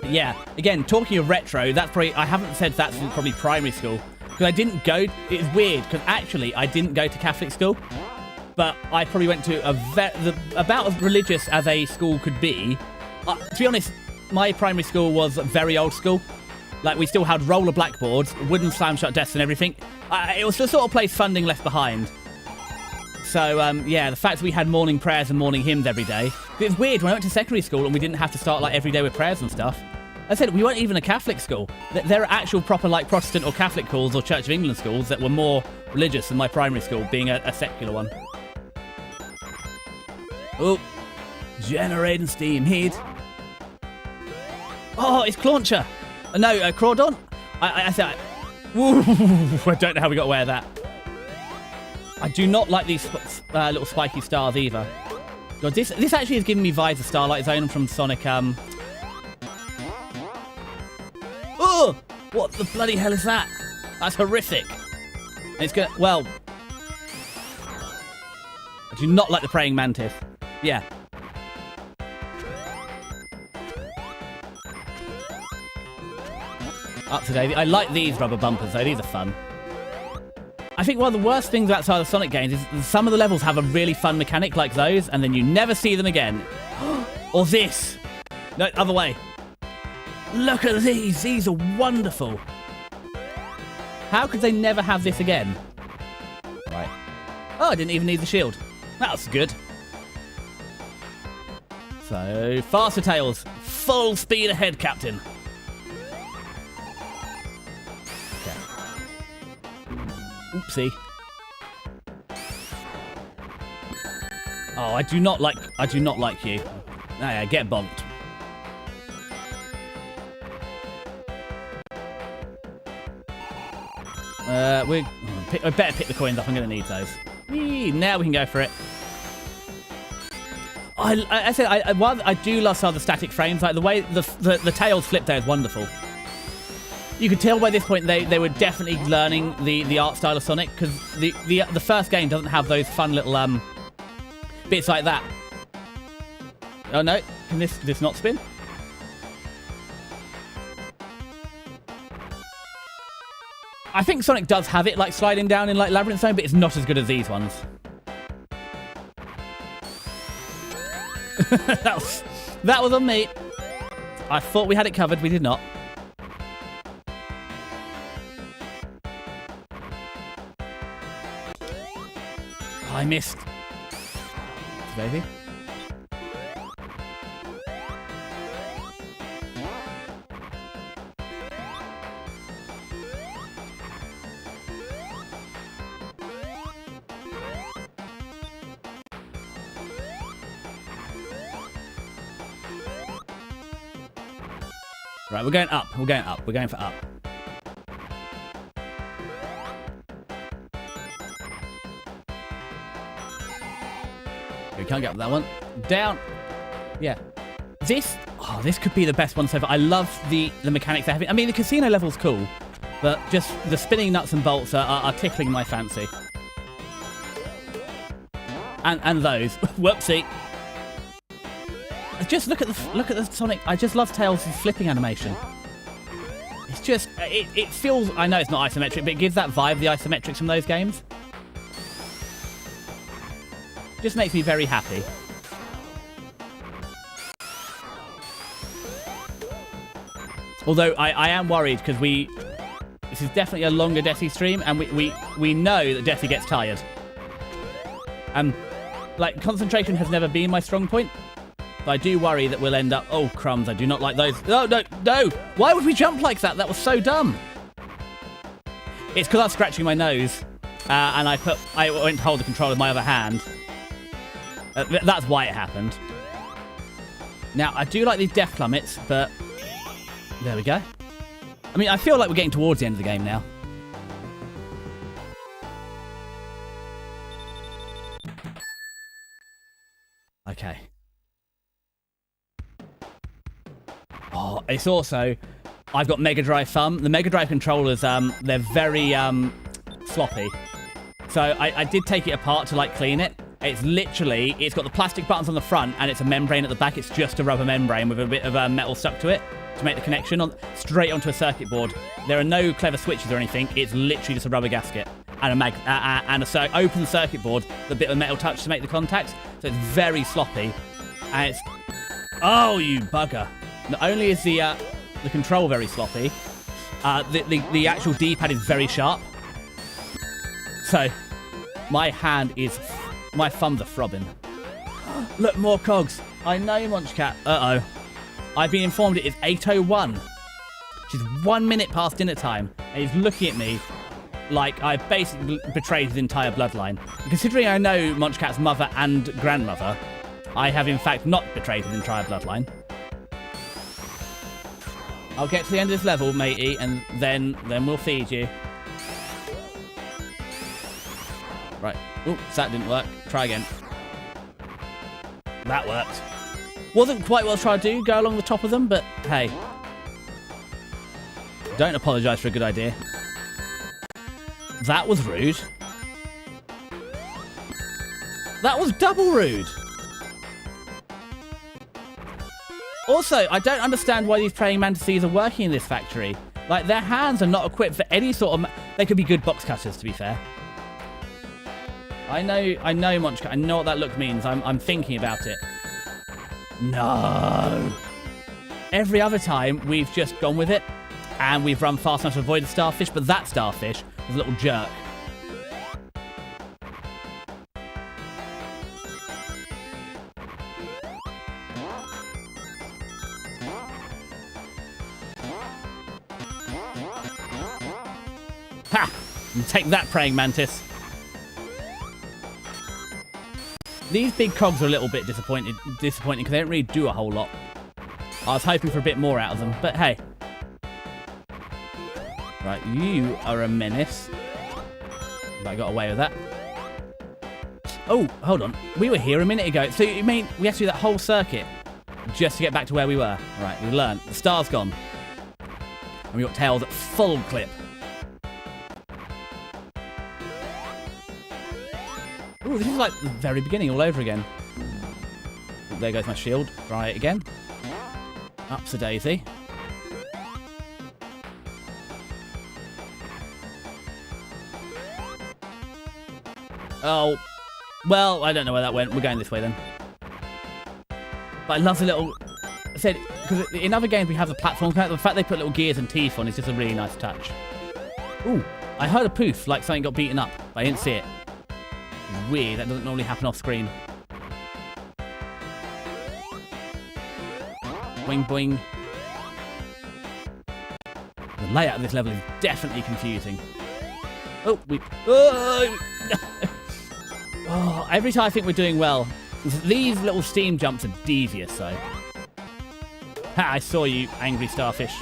Yeah, again, talking of retro, that's probably, I haven't said that since probably primary school. Because I didn't go, it's weird, because actually I didn't go to Catholic school. But I probably went to about as religious as a school could be. To be honest, my primary school was very old school. Like, we still had roller blackboards, wooden slam shut desks and everything. It was the sort of place funding left behind. So, yeah, the fact that we had morning prayers and morning hymns every day. It's weird, when I went to secondary school and we didn't have to start, like, every day with prayers and stuff. I said, we weren't even a Catholic school. There are actual proper, like, Protestant or Catholic schools or Church of England schools that were more religious than my primary school, being a secular one. Oh, generating steam heat. Oh, it's Clauncher. No, Crawdon? I don't know how we got away with that. I do not like these little spiky stars either. God, this actually has given me vibes of Starlight Zone from Sonic. Oh! What the bloody hell is that? That's horrific. And it's gonna. Well, I do not like the praying mantis. Yeah. Up to date. I like these rubber bumpers though. These are fun. I think one of the worst things outside of Sonic games is some of the levels have a really fun mechanic like those, and then you never see them again. Or this. No, other way. Look at these. These are wonderful. How could they never have this again? Right. Oh, I didn't even need the shield. That's good. So, faster tails. Full speed ahead, Captain. Oopsie. Oh, I do not like you. Oh, yeah, get bonked. I better pick the coins up. I'm going to need those. Eee, now we can go for it. I said I do love some of the static frames. Like the way the tails flip there is wonderful. You could tell by this point they were definitely learning the art style of Sonic, because the first game doesn't have those fun little bits like that. Oh no, can this not spin? I think Sonic does have it like sliding down in like Labyrinth Zone, but it's not as good as these ones. that was on me. I thought we had it covered, we did not. I missed. Baby. Right, we're going up. We're going up. We're going for up. We can't get up that one. Down. Yeah. This could be the best one so far. I love the mechanics they're having. I mean, the casino level's cool, but just the spinning nuts and bolts are tickling my fancy. And those. Whoopsie. Just look at the Sonic. I just love Tails' flipping animation. It's just it feels. I know it's not isometric, but it gives that vibe, the isometrics from those games. Just makes me very happy. Although I am worried because this is definitely a longer Desi stream, and we know that Desi gets tired. Like, concentration has never been my strong point. But I do worry that we'll end up... Oh, crumbs, I do not like those. No, no, no! Why would we jump like that? That was so dumb. It's because I was scratching my nose, and I went to hold the controller with my other hand. That's why it happened. Now, I do like these death plummets, but... There we go. I mean, I feel like we're getting towards the end of the game now. Okay. Oh, it's also... I've got Mega Drive thumb. The Mega Drive controllers, they're very sloppy. So I did take it apart to, like, clean it. It's literally... It's got the plastic buttons on the front, and it's a membrane at the back. It's just a rubber membrane with a bit of metal stuck to it to make the connection straight onto a circuit board. There are no clever switches or anything. It's literally just a rubber gasket and a open circuit board, the bit of metal touch to make the contacts. So it's very sloppy, and it's... Oh, you bugger. Not only is the control very sloppy, the actual D-pad is very sharp. So my hand is... My thumbs are throbbing. Look, more cogs. I know, Munchcat. Uh-oh. I've been informed it is 8:01. Which is 1 minute past dinner time. And he's looking at me like I basically betrayed his entire bloodline. And considering I know Munchcat's mother and grandmother, I have in fact not betrayed his entire bloodline. I'll get to the end of this level, matey, and then we'll feed you. Right. Oops, that didn't work. Try again. That worked. Wasn't quite what I was trying to do, go along the top of them, but hey. Don't apologise for a good idea. That was rude. That was double rude. Also, I don't understand why these praying mantises are working in this factory. Like, their hands are not equipped for any sort of... They could be good box cutters, to be fair. I know, Monchka. I know what that look means. I'm thinking about it. No. Every other time, we've just gone with it, and we've run fast enough to avoid the starfish, but that starfish was a little jerk. Ha! Take that, praying mantis. These big cogs are a little bit disappointing because they don't really do a whole lot. I was hoping for a bit more out of them, but hey. Right, you are a menace. But I got away with that. Oh, hold on. We were here a minute ago. So you mean we have to do that whole circuit just to get back to where we were? Right, we learned. The star's gone. And we got Tails at full clip. Ooh, this is like the very beginning all over again. Ooh, there goes my shield. Try it again. Up's a daisy. Oh, well, I don't know where that went. We're going this way then. But I love the little... I said, because in other games we have the platform. The fact they put little gears and teeth on is just a really nice touch. Ooh, I heard a poof, like something got beaten up, but I didn't see it. It's weird, that doesn't normally happen off screen. Boing, boing. The layout of this level is definitely confusing. Oh, we... Oh! Oh, every time I think we're doing well, these little steam jumps are devious, though. Ha, I saw you, angry starfish.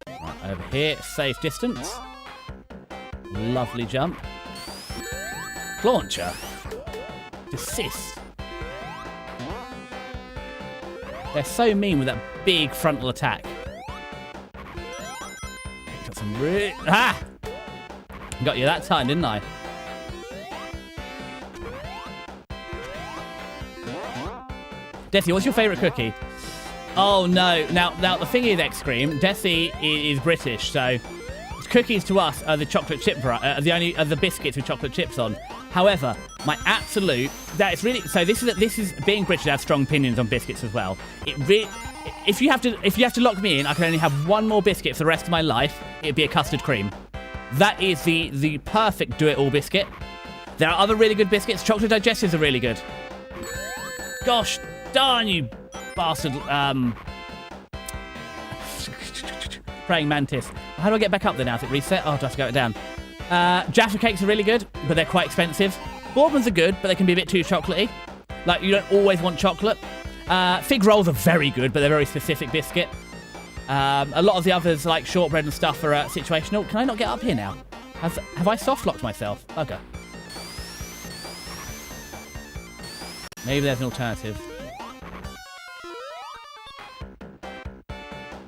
Right, over here, safe distance. Lovely jump. Launcher. Desist. They're so mean with that big frontal attack. Got some ah! Got you that time, didn't I? Desi, what's your favourite cookie? Oh no! Now the thing is, X-Cream, Desi is British, so cookies to us are the chocolate chip, the biscuits with chocolate chips on. However, my absolute this is being British. I have strong opinions on biscuits as well. If you have to lock me in, I can only have one more biscuit for the rest of my life. It'd be a custard cream. That is the perfect do-it-all biscuit. There are other really good biscuits. Chocolate digestives are really good. Gosh darn you, bastard! Praying mantis. How do I get back up there now? Is it reset? Oh, I have to go it down. Jaffa cakes are really good, but they're quite expensive. Bourbons are good, but they can be a bit too chocolatey. Like, you don't always want chocolate. Fig rolls are very good, but they're a very specific biscuit. A lot of the others, like shortbread and stuff, are situational. Can I not get up here now? Have I soft-locked myself? Okay. Maybe there's an alternative.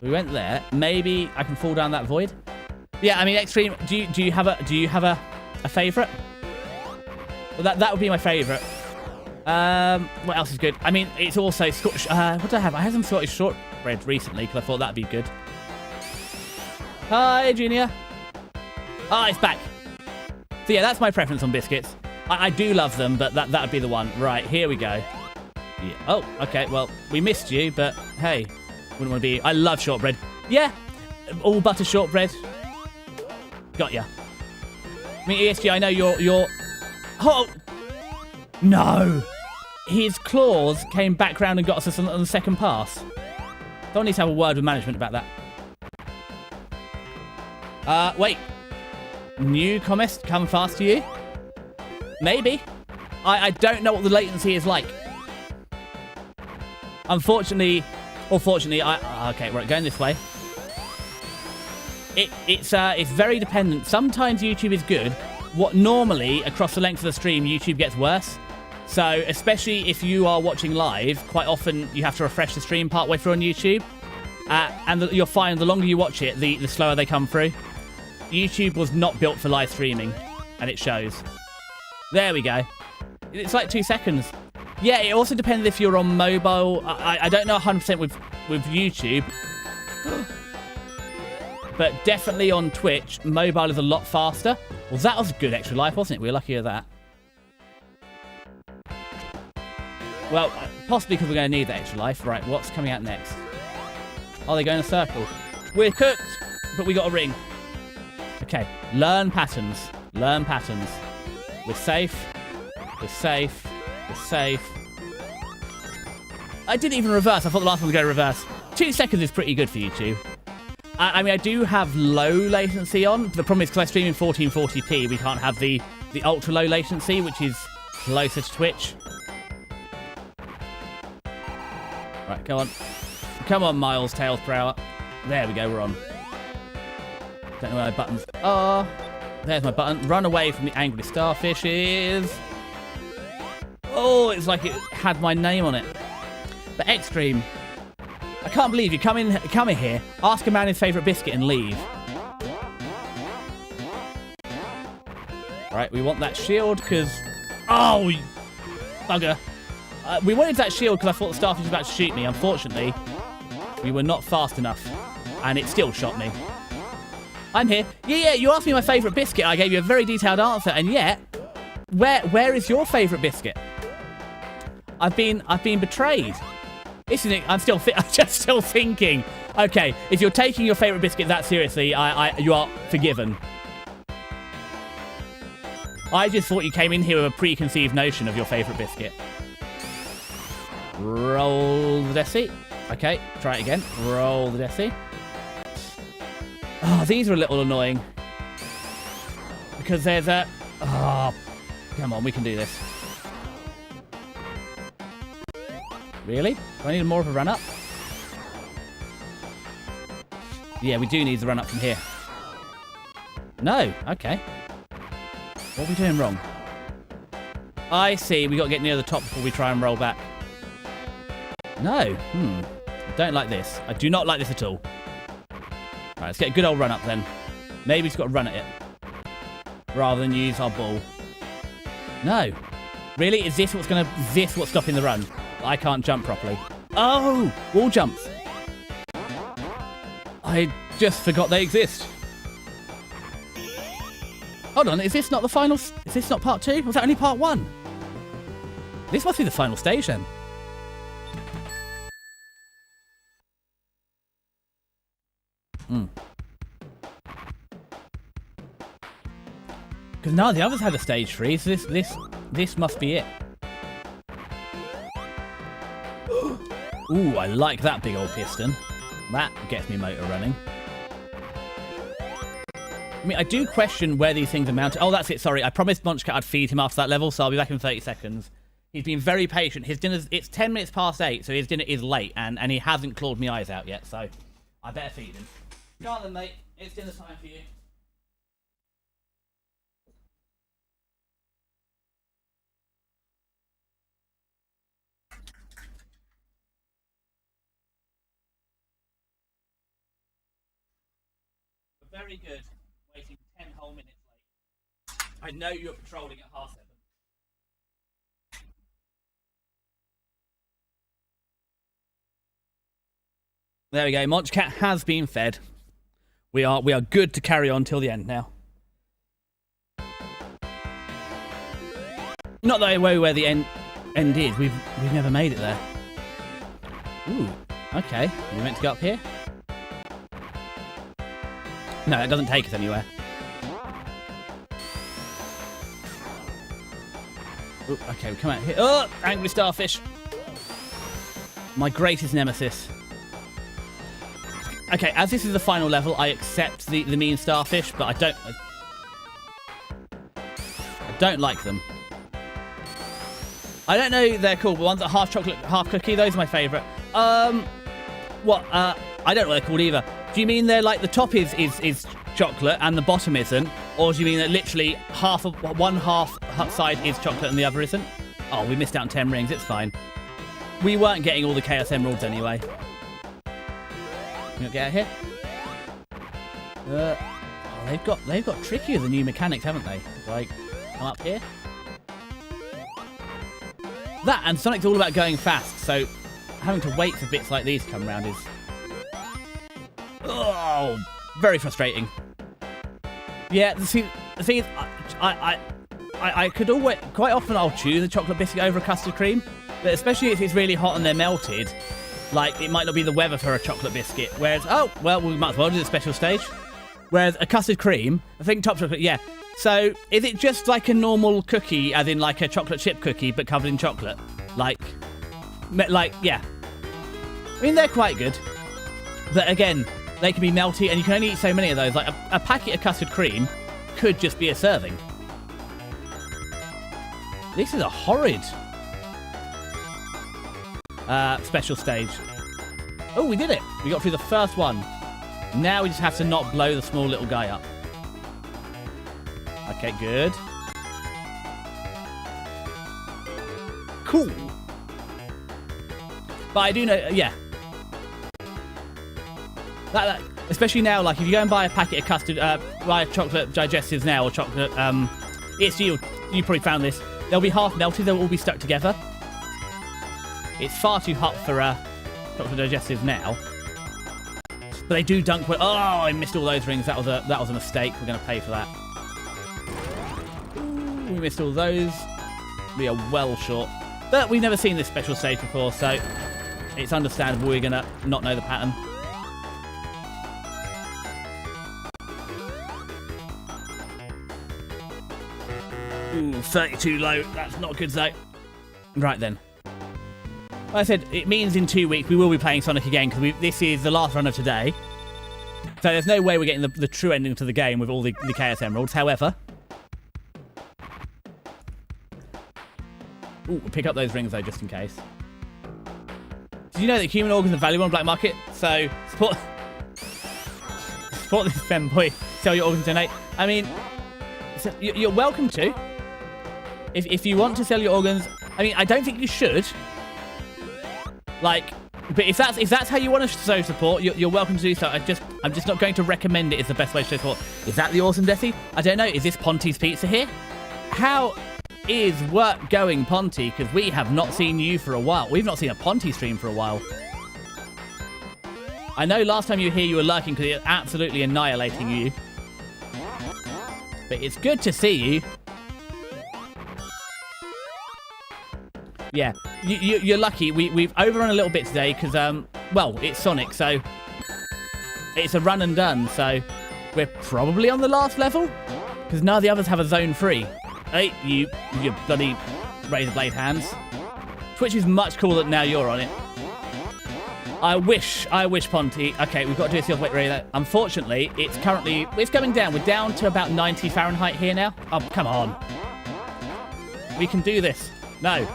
We went there. Maybe I can fall down that void. Yeah, I mean, Extreme. Do you have a favourite? Well, that would be my favourite. What else is good? I mean, it's also Scottish. What did I have? I had some Scottish shortbread recently because I thought that'd be good. Hi, Junior. Ah, it's back. So yeah, that's my preference on biscuits. I do love them, but that would be the one. Right, here we go. Yeah. Oh, okay. Well, we missed you, but hey. Wouldn't want to be... I love shortbread. Yeah. All butter shortbread. Got ya. I mean, ESG, I know you're... Oh! No! His claws came back round and got us on the second pass. Don't need to have a word with management about that. Wait. New comments come fast to you? Maybe. I don't know what the latency is like. Unfortunately... Or fortunately, okay, right, going this way. It's very dependent. Sometimes YouTube is good. What normally, across the length of the stream, YouTube gets worse. So, especially if you are watching live, quite often you have to refresh the stream partway through on YouTube. And you'll find the longer you watch it, the slower they come through. YouTube was not built for live streaming, and it shows. There we go. It's like 2 seconds. Yeah, it also depends if you're on mobile. I don't know 100% with YouTube. But definitely on Twitch, mobile is a lot faster. Well, that was a good extra life, wasn't it? We were lucky with that. Well, possibly because we're going to need that extra life. Right, what's coming out next? Oh, they go in a circle. We're cooked, but we got a ring. Okay, learn patterns. Learn patterns. We're safe. We're safe. We're safe. I didn't even reverse. I thought the last one was going to reverse. 2 seconds is pretty good for YouTube. I mean, I do have low latency on. The problem is because I stream in 1440p, we can't have the ultra low latency, which is closer to Twitch. Right, go on. Come on, miles, tails per hour. There we go, we're on. Don't know where my buttons are. There's my button. Run away from the angry starfishes. Oh, it's like it had my name on it. But Extreme, I can't believe you come in here, ask a man his favourite biscuit and leave. Right, we want that shield because... Oh, bugger. We wanted that shield because I thought the starfish was about to shoot me. Unfortunately, we were not fast enough, and it still shot me. I'm here. Yeah, you asked me my favourite biscuit. I gave you a very detailed answer, and yet, where is your favourite biscuit? I've been betrayed. Isn't it? I'm just still thinking. Okay, if you're taking your favourite biscuit that seriously, you are forgiven. I just thought you came in here with a preconceived notion of your favourite biscuit. Roll the Desi. Okay, try it again. Roll the Desi. Oh, these are a little annoying. Because there's a... Oh, come on, we can do this. Really? Do I need more of a run-up? Yeah, we do need the run-up from here. No. Okay. What are we doing wrong? I see. We got to get near the top before we try and roll back. No. I don't like this. I do not like this at all. Right, let's get a good old run-up then. Maybe we've got to run at it. Rather than use our ball. No. Really? Is this what's stopping the run? I can't jump properly. Oh! Wall jumps. I just forgot they exist. Hold on, is this not the final... Is this not part 2? Was that only part 1? This must be the final stage then. Because none of the others had a stage 3, so this must be it. Ooh, I like that big old piston. That gets me motor running. I mean, I do question where these things are mounted. Oh, that's it, sorry. I promised Munchcat I'd feed him after that level, so I'll be back in 30 seconds. He's been very patient. His dinner's... It's 10 minutes past 8, so his dinner is late, and he hasn't clawed my eyes out yet, so I better feed him. Go on then, mate. It's dinner time for you. Very good. Waiting 10 whole minutes late. I know you're patrolling at 7:30. There we go. Munchcat has been fed. We are good to carry on till the end now. Not that I know where the end is. We've never made it there. Ooh. Okay. We meant to go up here? No, it doesn't take us anywhere. Ooh, okay, we come out here. Oh, angry starfish. My greatest nemesis. Okay, as this is the final level, I accept the mean starfish, but I don't like them. I don't know they're cool, but ones that are half chocolate, half cookie, those are my favourite. I don't know what they're called either. Do you mean they're like the top is chocolate and the bottom isn't? Or do you mean that literally one half side is chocolate and the other isn't? Oh, we missed out on 10 rings, it's fine. We weren't getting all the Chaos Emeralds anyway. Can you get out here? Oh, they've got trickier than new mechanics, haven't they? Like, come up here. That, and Sonic's all about going fast, so having to wait for bits like these to come around is... Oh, very frustrating. Yeah, see, the thing is, I could always... Quite often I'll choose a chocolate biscuit over a custard cream, but especially if it's really hot and they're melted, like, it might not be the weather for a chocolate biscuit, whereas... Oh, well, we might as well do the special stage. Whereas a custard cream, I think top chocolate, yeah. So, is it just like a normal cookie, as in like a chocolate chip cookie, but covered in chocolate? Like, yeah. I mean, they're quite good. But again, they can be melty, and you can only eat so many of those. Like, a packet of custard cream could just be a serving. This is a horrid special stage. Oh, we did it. We got through the first one. Now we just have to not blow the small little guy up. Okay, good. Cool. But I do know, yeah. That, especially now, like, if you go and buy a packet of custard, buy chocolate digestives now, or chocolate, it's you probably found this. They'll be half melted, they'll all be stuck together. It's far too hot for chocolate digestives now. But they do dunk well. Oh, I missed all those rings. That was a mistake. We're going to pay for that. Ooh, we missed all those. We are well short. But we've never seen this special stage before, so it's understandable we're going to not know the pattern. Ooh, 32 low. That's not good, though. Right then. Like I said, it means in 2 weeks we will be playing Sonic again, because this is the last run of today. So there's no way we're getting the true ending to the game with all the Chaos Emeralds. However... Ooh, we'll pick up those rings, though, just in case. Did you know that human organs are valuable on the black market? So, support this femboy. Sell your organs, donate. I mean, so you're welcome to. If you want to sell your organs, I mean, I don't think you should. Like, but if that's how you want to show support, you're welcome to do so. I'm just not going to recommend it as the best way to show support. Is that the awesome Desi? I don't know. Is this Ponty's Pizza here? How is work going, Ponty? Because we have not seen you for a while. We've not seen a Ponty stream for a while. I know last time you were here, you were lurking because it's absolutely annihilating you. But it's good to see you. Yeah, you're lucky. We've overrun a little bit today because, well, it's Sonic, so it's a run and done. So we're probably on the last level because none of the others have a zone 3. Hey, you bloody razor blade hands. Twitch is much cooler now you're on it. I wish, Ponty. Okay, we've got to do this the other way around. Unfortunately, it's going down. We're down to about 90 Fahrenheit here now. Oh, come on. We can do this. No.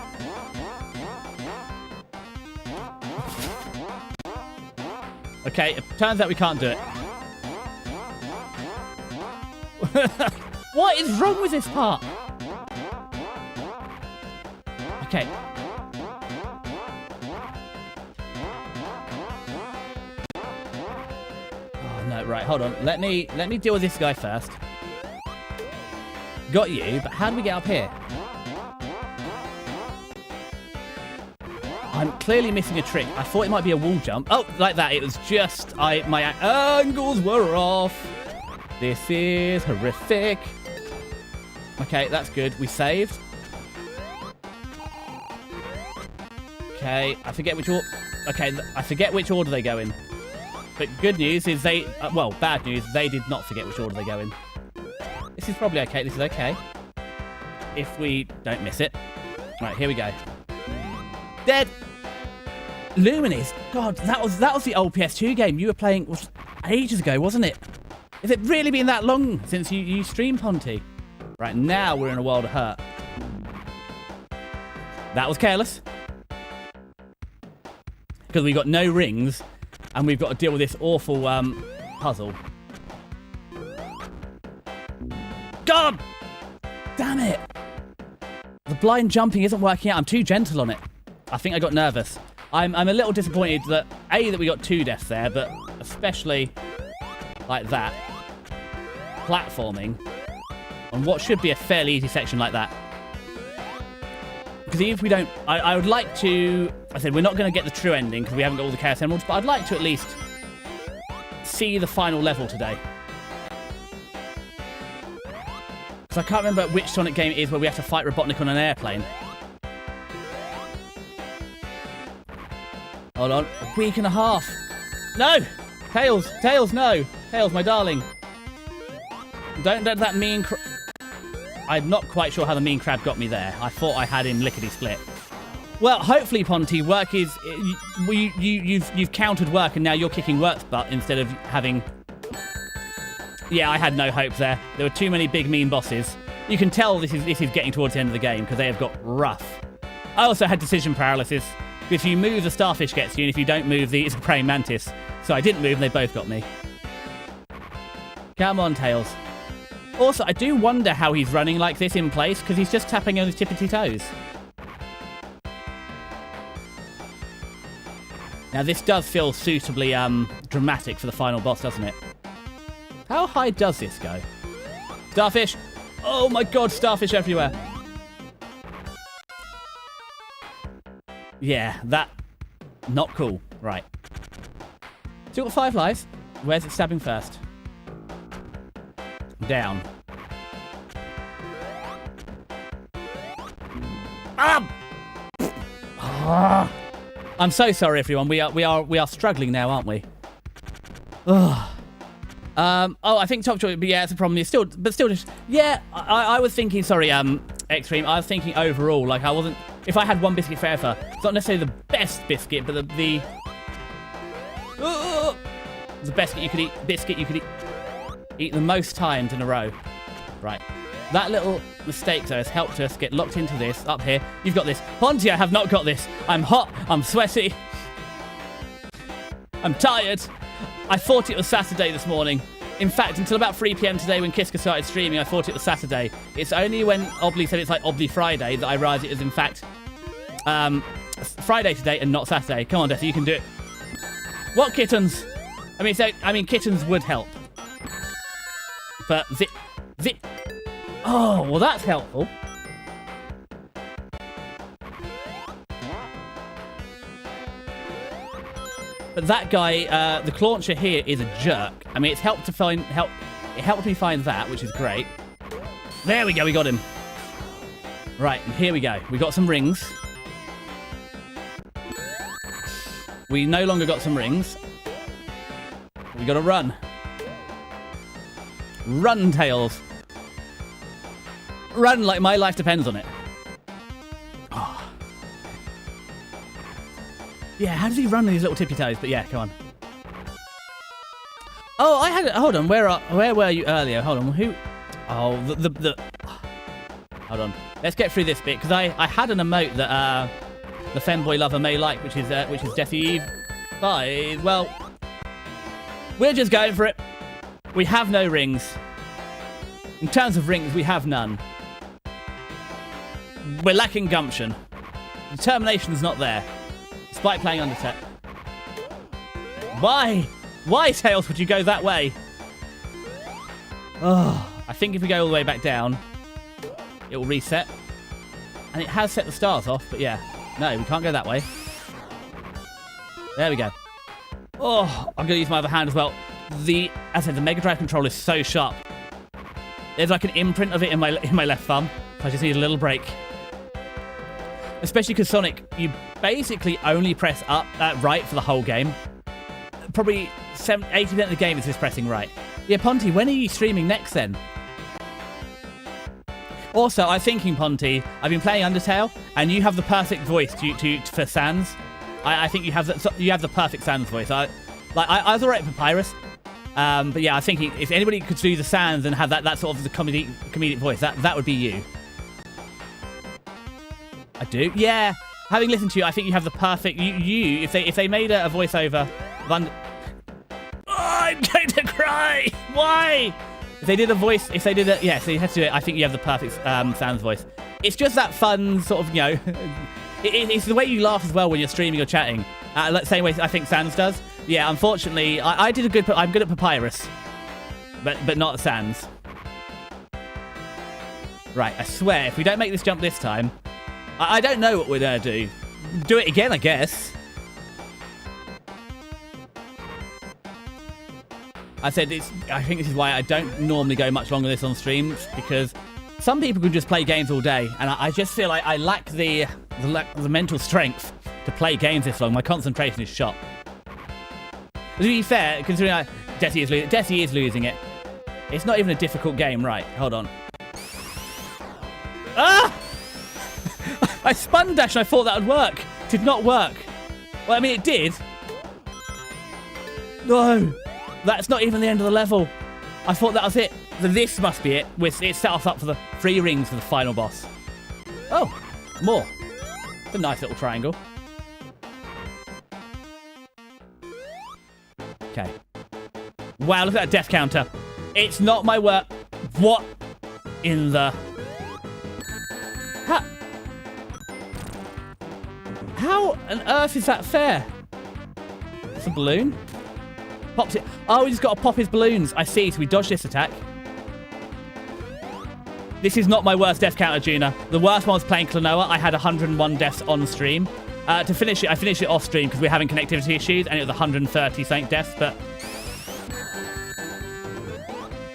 Okay, it turns out we can't do it. What is wrong with this part? Okay. Oh no, right, hold on. Let me deal with this guy first. Got you, but how do we get up here? I'm clearly missing a trick. I thought it might be a wall jump. Oh, like that. It was just my angles were off. This is horrific. Okay, that's good. We saved. Okay, I forget which order. Okay, I forget which order they go in. But good news is they. Well, bad news. They did not forget which order they go in. This is probably okay. This is okay. If we don't miss it. Right, here we go. Dead. Luminis. God, that was the old PS2 game you were playing ages ago, wasn't it? Has it really been that long since you streamed Ponty? Right, now we're in a world of hurt. That was careless. Because we got no rings, and we've got to deal with this awful puzzle. God! Damn it! The blind jumping isn't working out. I'm too gentle on it. I think I got nervous. I'm a little disappointed that that we got 2 deaths there, but especially like that. Platforming on what should be a fairly easy section like that. Because even if we don't... I would like to... I said we're not going to get the true ending because we haven't got all the Chaos Emeralds, but I'd like to at least see the final level today. Because I can't remember which Sonic game it is where we have to fight Robotnik on an airplane. Hold on. A week and a half. No! Tails! Tails, no! Tails, my darling. Don't let that mean... I'm not quite sure how the mean crab got me there. I thought I had him lickety-split. Well, hopefully, Ponty, work is... You've countered work and now you're kicking work's butt instead of having... Yeah, I had no hope there. There were too many big mean bosses. You can tell this is getting towards the end of the game because they have got rough. I also had decision paralysis. If you move, the starfish gets you, and if you don't move, it's a praying mantis. So I didn't move, and they both got me. Come on, Tails. Also, I do wonder how he's running like this in place, because he's just tapping on his tippity toes. Now, this does feel suitably dramatic for the final boss, doesn't it? How high does this go? Starfish! Oh my god, starfish everywhere! Yeah, that... Not cool. Right. Still got 5 lives. Where's it stabbing first? Down. Ah! I'm so sorry, everyone. We are struggling now, aren't we? Ugh. Oh, I think top choice, but yeah, it's a problem. It's still just... Yeah, I was thinking, sorry, Extreme, I was thinking overall, like I wasn't... If I had one biscuit forever, it's not necessarily the best biscuit, but the best biscuit you could eat the most times in a row. Right. That little mistake, though, has helped us get locked into this up here. You've got this. Ponty, I have not got this. I'm hot. I'm sweaty. I'm tired. I thought it was Saturday this morning. In fact, until about 3 p.m. today when Kiska started streaming, I thought it was Saturday. It's only when Obly said it's like Obly Friday that I realised it is in fact Friday today and not Saturday. Come on, Desi, you can do it. What kittens? I mean, kittens would help. But zip. Oh, well, that's helpful. But that guy, the Clauncher here is a jerk. I mean, it helped me find that, which is great. There we go, we got him. Right, and here we go. We got some rings. We no longer got some rings. We gotta run. Run, Tails. Run like my life depends on it. Oh. Yeah, how does he run with these little tippy toes? But yeah, come on. Oh, I had it. Hold on. Where were you earlier? Hold on. Who? Oh, the. Hold on. Let's get through this bit because I had an emote that the femboy lover may like, which is Deathly Eve. Bye. Well, we're just going for it. We have no rings. In terms of rings, we have none. We're lacking gumption. Determination's not there. Despite playing Undertale. Why? Why, Tails, would you go that way? Oh, I think if we go all the way back down, it will reset. And it has set the stars off, but yeah. No, we can't go that way. There we go. Oh, I'm going to use my other hand as well. As I said, the Mega Drive controller is so sharp. There's like an imprint of it in my left thumb. So I just need a little break. Especially because Sonic, you basically only press right for the whole game. Probably 80% of the game is just pressing right. Yeah, Ponty, when are you streaming next then? Also, I'm thinking, Ponty, I've been playing Undertale, and you have the perfect voice for Sans. I think you have the perfect Sans voice. I was alright with Papyrus, but yeah, I'm thinking if anybody could do the Sans and have that sort of the comedic voice, that would be you. I do, yeah. Having listened to you, I think you have the perfect if they made a voiceover of oh, I'm going to cry. Why? If they did a voice, so you have to do it. I think you have the perfect Sans voice. It's just that fun sort of, it's the way you laugh as well when you're streaming or chatting. Same way I think Sans does. Yeah, unfortunately, I'm good at Papyrus, but not Sans. Right, I swear, if we don't make this jump this time, I don't know what we're gonna do. Do it again, I guess. I think this is why I don't normally go much longer this on streams, because some people can just play games all day, and I just feel like I lack the mental strength to play games this long. My concentration is shot. To be fair, considering Desi is losing it. It's not even a difficult game, right? Hold on. Ah! I spun dash and I thought that would work. Did not work. Well, I mean, it did. No. That's not even the end of the level. I thought that was it. This must be it. It set us up for the 3 rings for the final boss. Oh, more. It's a nice little triangle. Okay. Wow, look at that death counter. It's not my work. What in the... How on earth is that fair? It's a balloon. Pops it. Oh, we just got to pop his balloons. I see, so we dodged this attack. This is not my worst death counter, Juna. The worst one was playing Klonoa. I had 101 deaths on stream. To finish it, I finished it off stream because we were having connectivity issues, and it was 130 something deaths, but...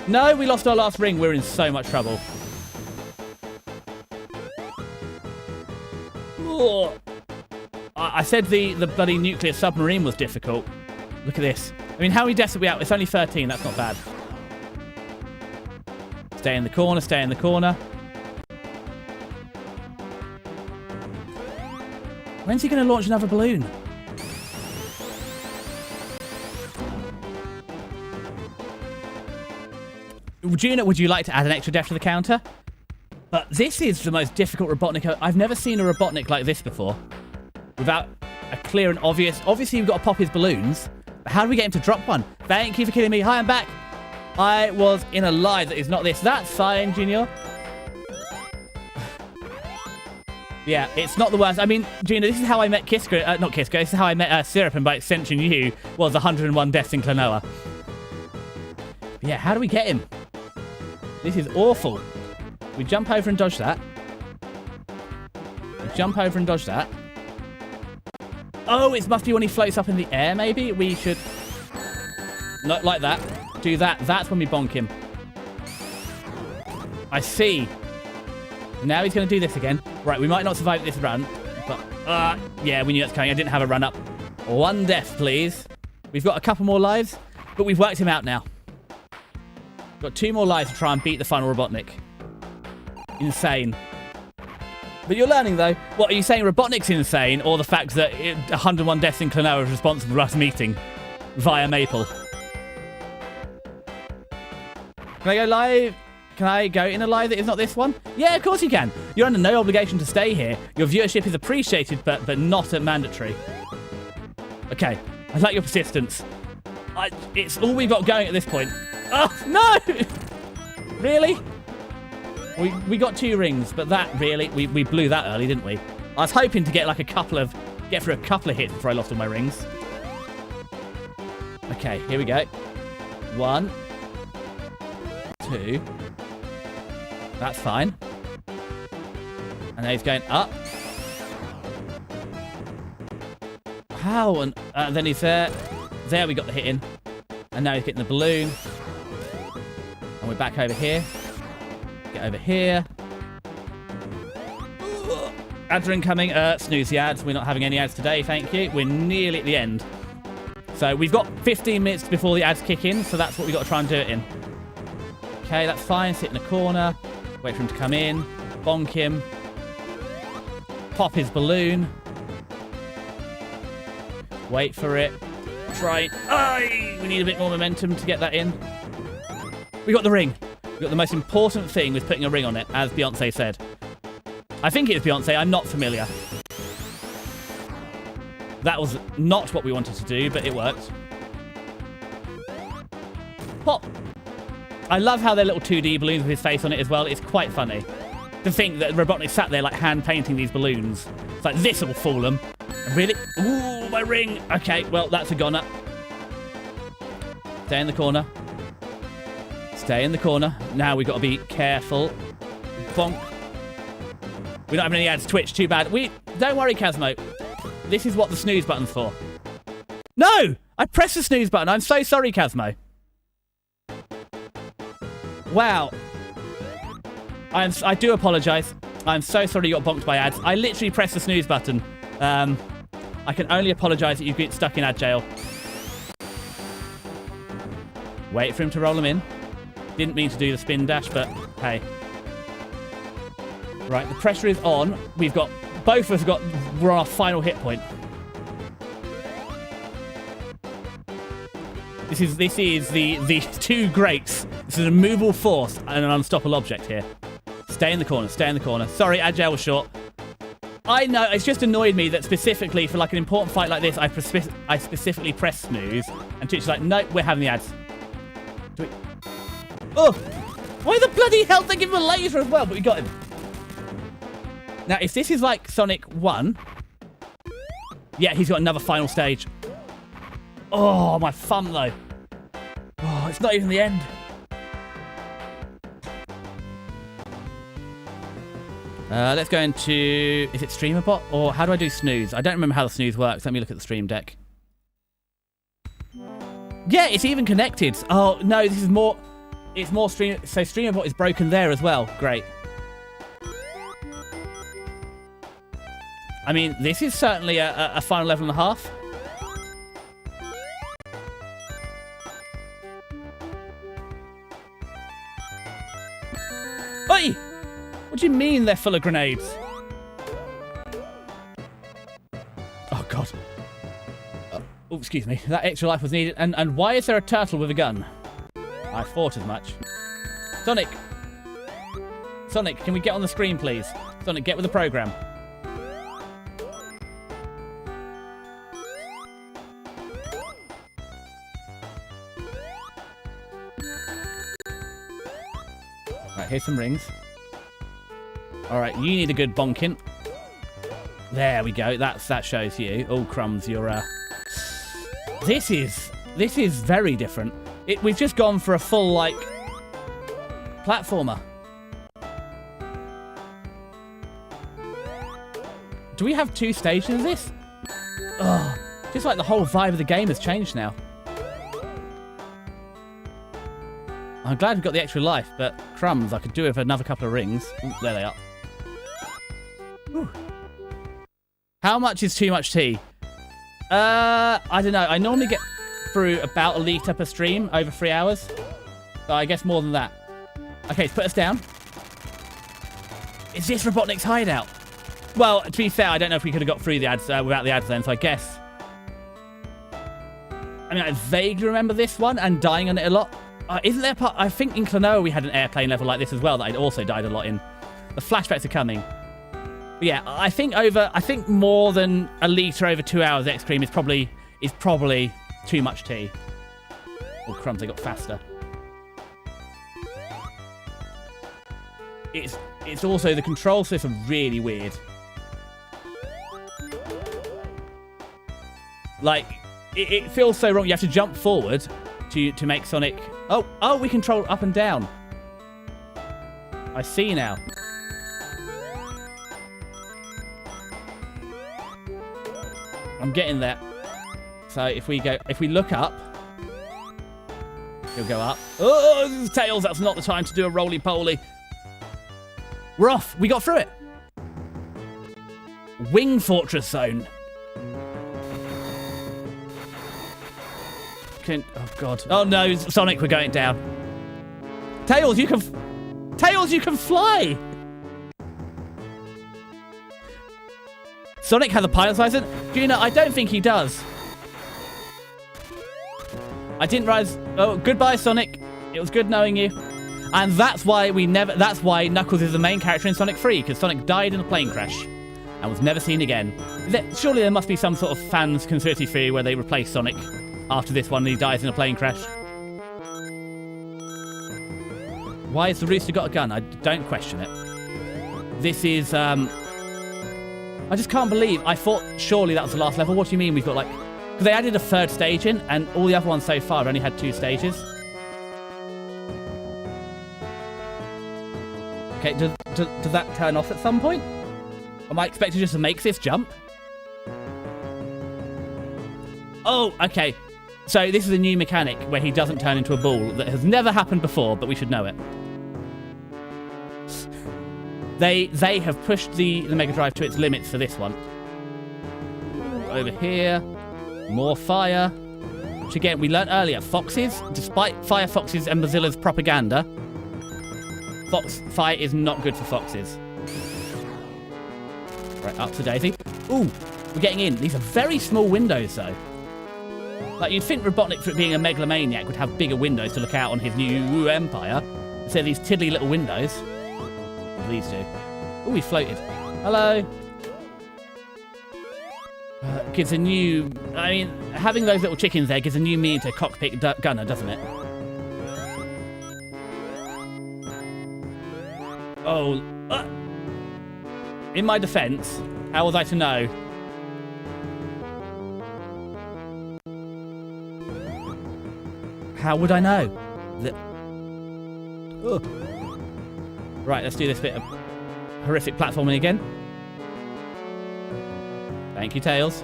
No, we lost our last ring. We're in so much trouble. Oh. I said the bloody nuclear submarine was difficult. Look at this. I mean, how many deaths are we out? It's only 13. That's not bad. Stay in the corner. Stay in the corner. When's he going to launch another balloon? Juna, would you like to add an extra death to the counter? But this is the most difficult Robotnik. I've never seen a Robotnik like this before. Without a clear and obvious... Obviously, you've got to pop his balloons. How do we get him to drop one? Thank you for killing me. Hi, I'm back. I was in a lie that is not this. That's fine, Junior. Yeah, it's not the worst. I mean, Junior, this is how I met Kiska. Not Kiska. This is how I met Syrup, and by extension, you was 101 deaths in Klonoa. Yeah, how do we get him? This is awful. We jump over and dodge that. We jump over and dodge that. Oh, it must be when he floats up in the air, maybe? We should... Not like that. Do that. That's when we bonk him. I see. Now he's going to do this again. Right, we might not survive this run. But, yeah, we knew that's coming. I didn't have a run up. 1 death, please. We've got a couple more lives, but we've worked him out now. Got 2 more lives to try and beat the final Robotnik. Insane. But you're learning, though. What, are you saying Robotnik's insane, or the fact that 101 deaths in Klonoa is responsible for us meeting via Maple? Can I go live? Can I go in a live that is not this one? Yeah, of course you can. You're under no obligation to stay here. Your viewership is appreciated, but not mandatory. Okay, I like your persistence. It's all we've got going at this point. Oh, no! Really? We got 2 rings, but that really, we blew that early, didn't we? I was hoping to get like get through a couple of hits before I lost all my rings. Okay, here we go. 1, 2. That's fine. And now he's going up. How? And then he's there. There we got the hit in. And now he's getting the balloon. And we're back over here. Get over here. Ads are incoming. Snooze the ads. We're not having any ads today, thank you. We're nearly at the end. So we've got 15 minutes before the ads kick in, so that's what we've got to try and do it in. Okay, that's fine. Sit in a corner. Wait for him to come in. Bonk him. Pop his balloon. Wait for it. Try. Aye! We need a bit more momentum to get that in. We got the ring. We got the most important thing with putting a ring on it, as Beyonce said. I think it's Beyonce. I'm not familiar. That was not what we wanted to do, but it worked. Pop. I love how they're little 2D balloons with his face on it as well. It's quite funny. To think that Robotnik sat there like hand painting these balloons. It's like, this will fool them. Really? Ooh, my ring. Okay, well, that's a goner. Stay in the corner. Stay in the corner. Now we've got to be careful. Bonk. We don't have any ads. Twitch, too bad. Don't worry, Kazmo. This is what the snooze button's for. No! I pressed the snooze button. I'm so sorry, Kazmo. Wow. I do apologise. I'm so sorry you got bonked by ads. I literally pressed the snooze button. I can only apologise that you've been stuck in ad jail. Wait for him to roll them in. Didn't mean to do the spin dash, but hey. Right, the pressure is on. We've got... Both of us we're on our final hit point. This is the 2 greats. This is an immovable force and an unstoppable object here. Stay in the corner. Stay in the corner. Sorry, agile was short. I know, it's just annoyed me that specifically for like an important fight like this, I specifically press snooze, and Twitch is like, nope, we're having the ads. Oh! Why the bloody hell did they give him a laser as well? But we got him. Now, if this is like Sonic 1... Yeah, he's got another final stage. Oh, my thumb, though. Oh, it's not even the end. Let's go into... Is it Streamer Bot? Or how do I do snooze? I don't remember how the snooze works. Let me look at the stream deck. Yeah, it's even connected. Oh, no, this is more... It's more stream... So Streamer Bot is broken there as well. Great. I mean, this is certainly a final level and a half. Oi! What do you mean they're full of grenades? Oh, God. Oh, excuse me. That extra life was needed. And why is there a turtle with a gun? I thought as much. Sonic! Sonic, can we get on the screen, please? Sonic, get with the program. Right, here's some rings. All right, you need a good bonking. There we go. That shows you. Oh, crumbs, you're... This is very different. We've just gone for a full, like, platformer. Do we have 2 stages of this? Ugh. Just like the whole vibe of the game has changed now. I'm glad we've got the extra life, but crumbs, I could do it with another couple of rings. Ooh, there they are. Whew. How much is too much tea? I don't know. I normally get through about a litre per stream over 3 hours. So I guess more than that. Okay, let's put us down. Is this Robotnik's hideout? Well, to be fair, I don't know if we could have got through the ads without the ads then, so I guess... I mean, I vaguely remember this one and dying on it a lot. Isn't there part... I think in Klonoa we had an airplane level like this as well that I'd also died a lot in. The flashbacks are coming. But yeah, I think more than a litre over 2 hours X-Cream is probably too much tea. Oh, crumbs, they got faster. It's also, the control system really weird. Like, it feels so wrong. You have to jump forward to make Sonic... Oh, we control up and down. I see now. I'm getting there. So if we look up, he'll go up. Oh, Tails, that's not the time to do a roly-poly. We're off. We got through it. Wing Fortress Zone. Oh, God. Oh, no, Sonic, we're going down. Tails, you can fly. Sonic has a pilot's license? Gina, I don't think he does. I didn't realize... Oh, goodbye, Sonic. It was good knowing you. And that's why Knuckles is the main character in Sonic 3, because Sonic died in a plane crash and was never seen again. Surely there must be some sort of fans' conspiracy theory where they replace Sonic after this one and he dies in a plane crash. Why has the rooster got a gun? I don't question it. This is... I just can't believe... I thought surely that was the last level. What do you mean we've got like... Because they added a 3rd stage in, and all the other ones so far have only had 2 stages. Okay, does that turn off at some point? Am I expected just to make this jump? Oh, okay. So this is a new mechanic where he doesn't turn into a ball that has never happened before, but we should know it. They have pushed the Mega Drive to its limits for this one. Over here, more fire. Which again, we learned earlier, foxes, despite Firefox's and Mozilla's propaganda, fire is not good for foxes. Right, up to Daisy. Ooh, we're getting in. These are very small windows, though. Like, you'd think Robotnik, for being a megalomaniac, would have bigger windows to look out on his new empire. Instead of these tiddly little windows. These do. Ooh, he floated. Hello. Gives a new... I mean, having those little chickens there gives a new meaning to cockpit gunner, doesn't it? Oh. In my defense, how was I to know? How would I know? Right, let's do this bit of horrific platforming again. Thank you, Tails.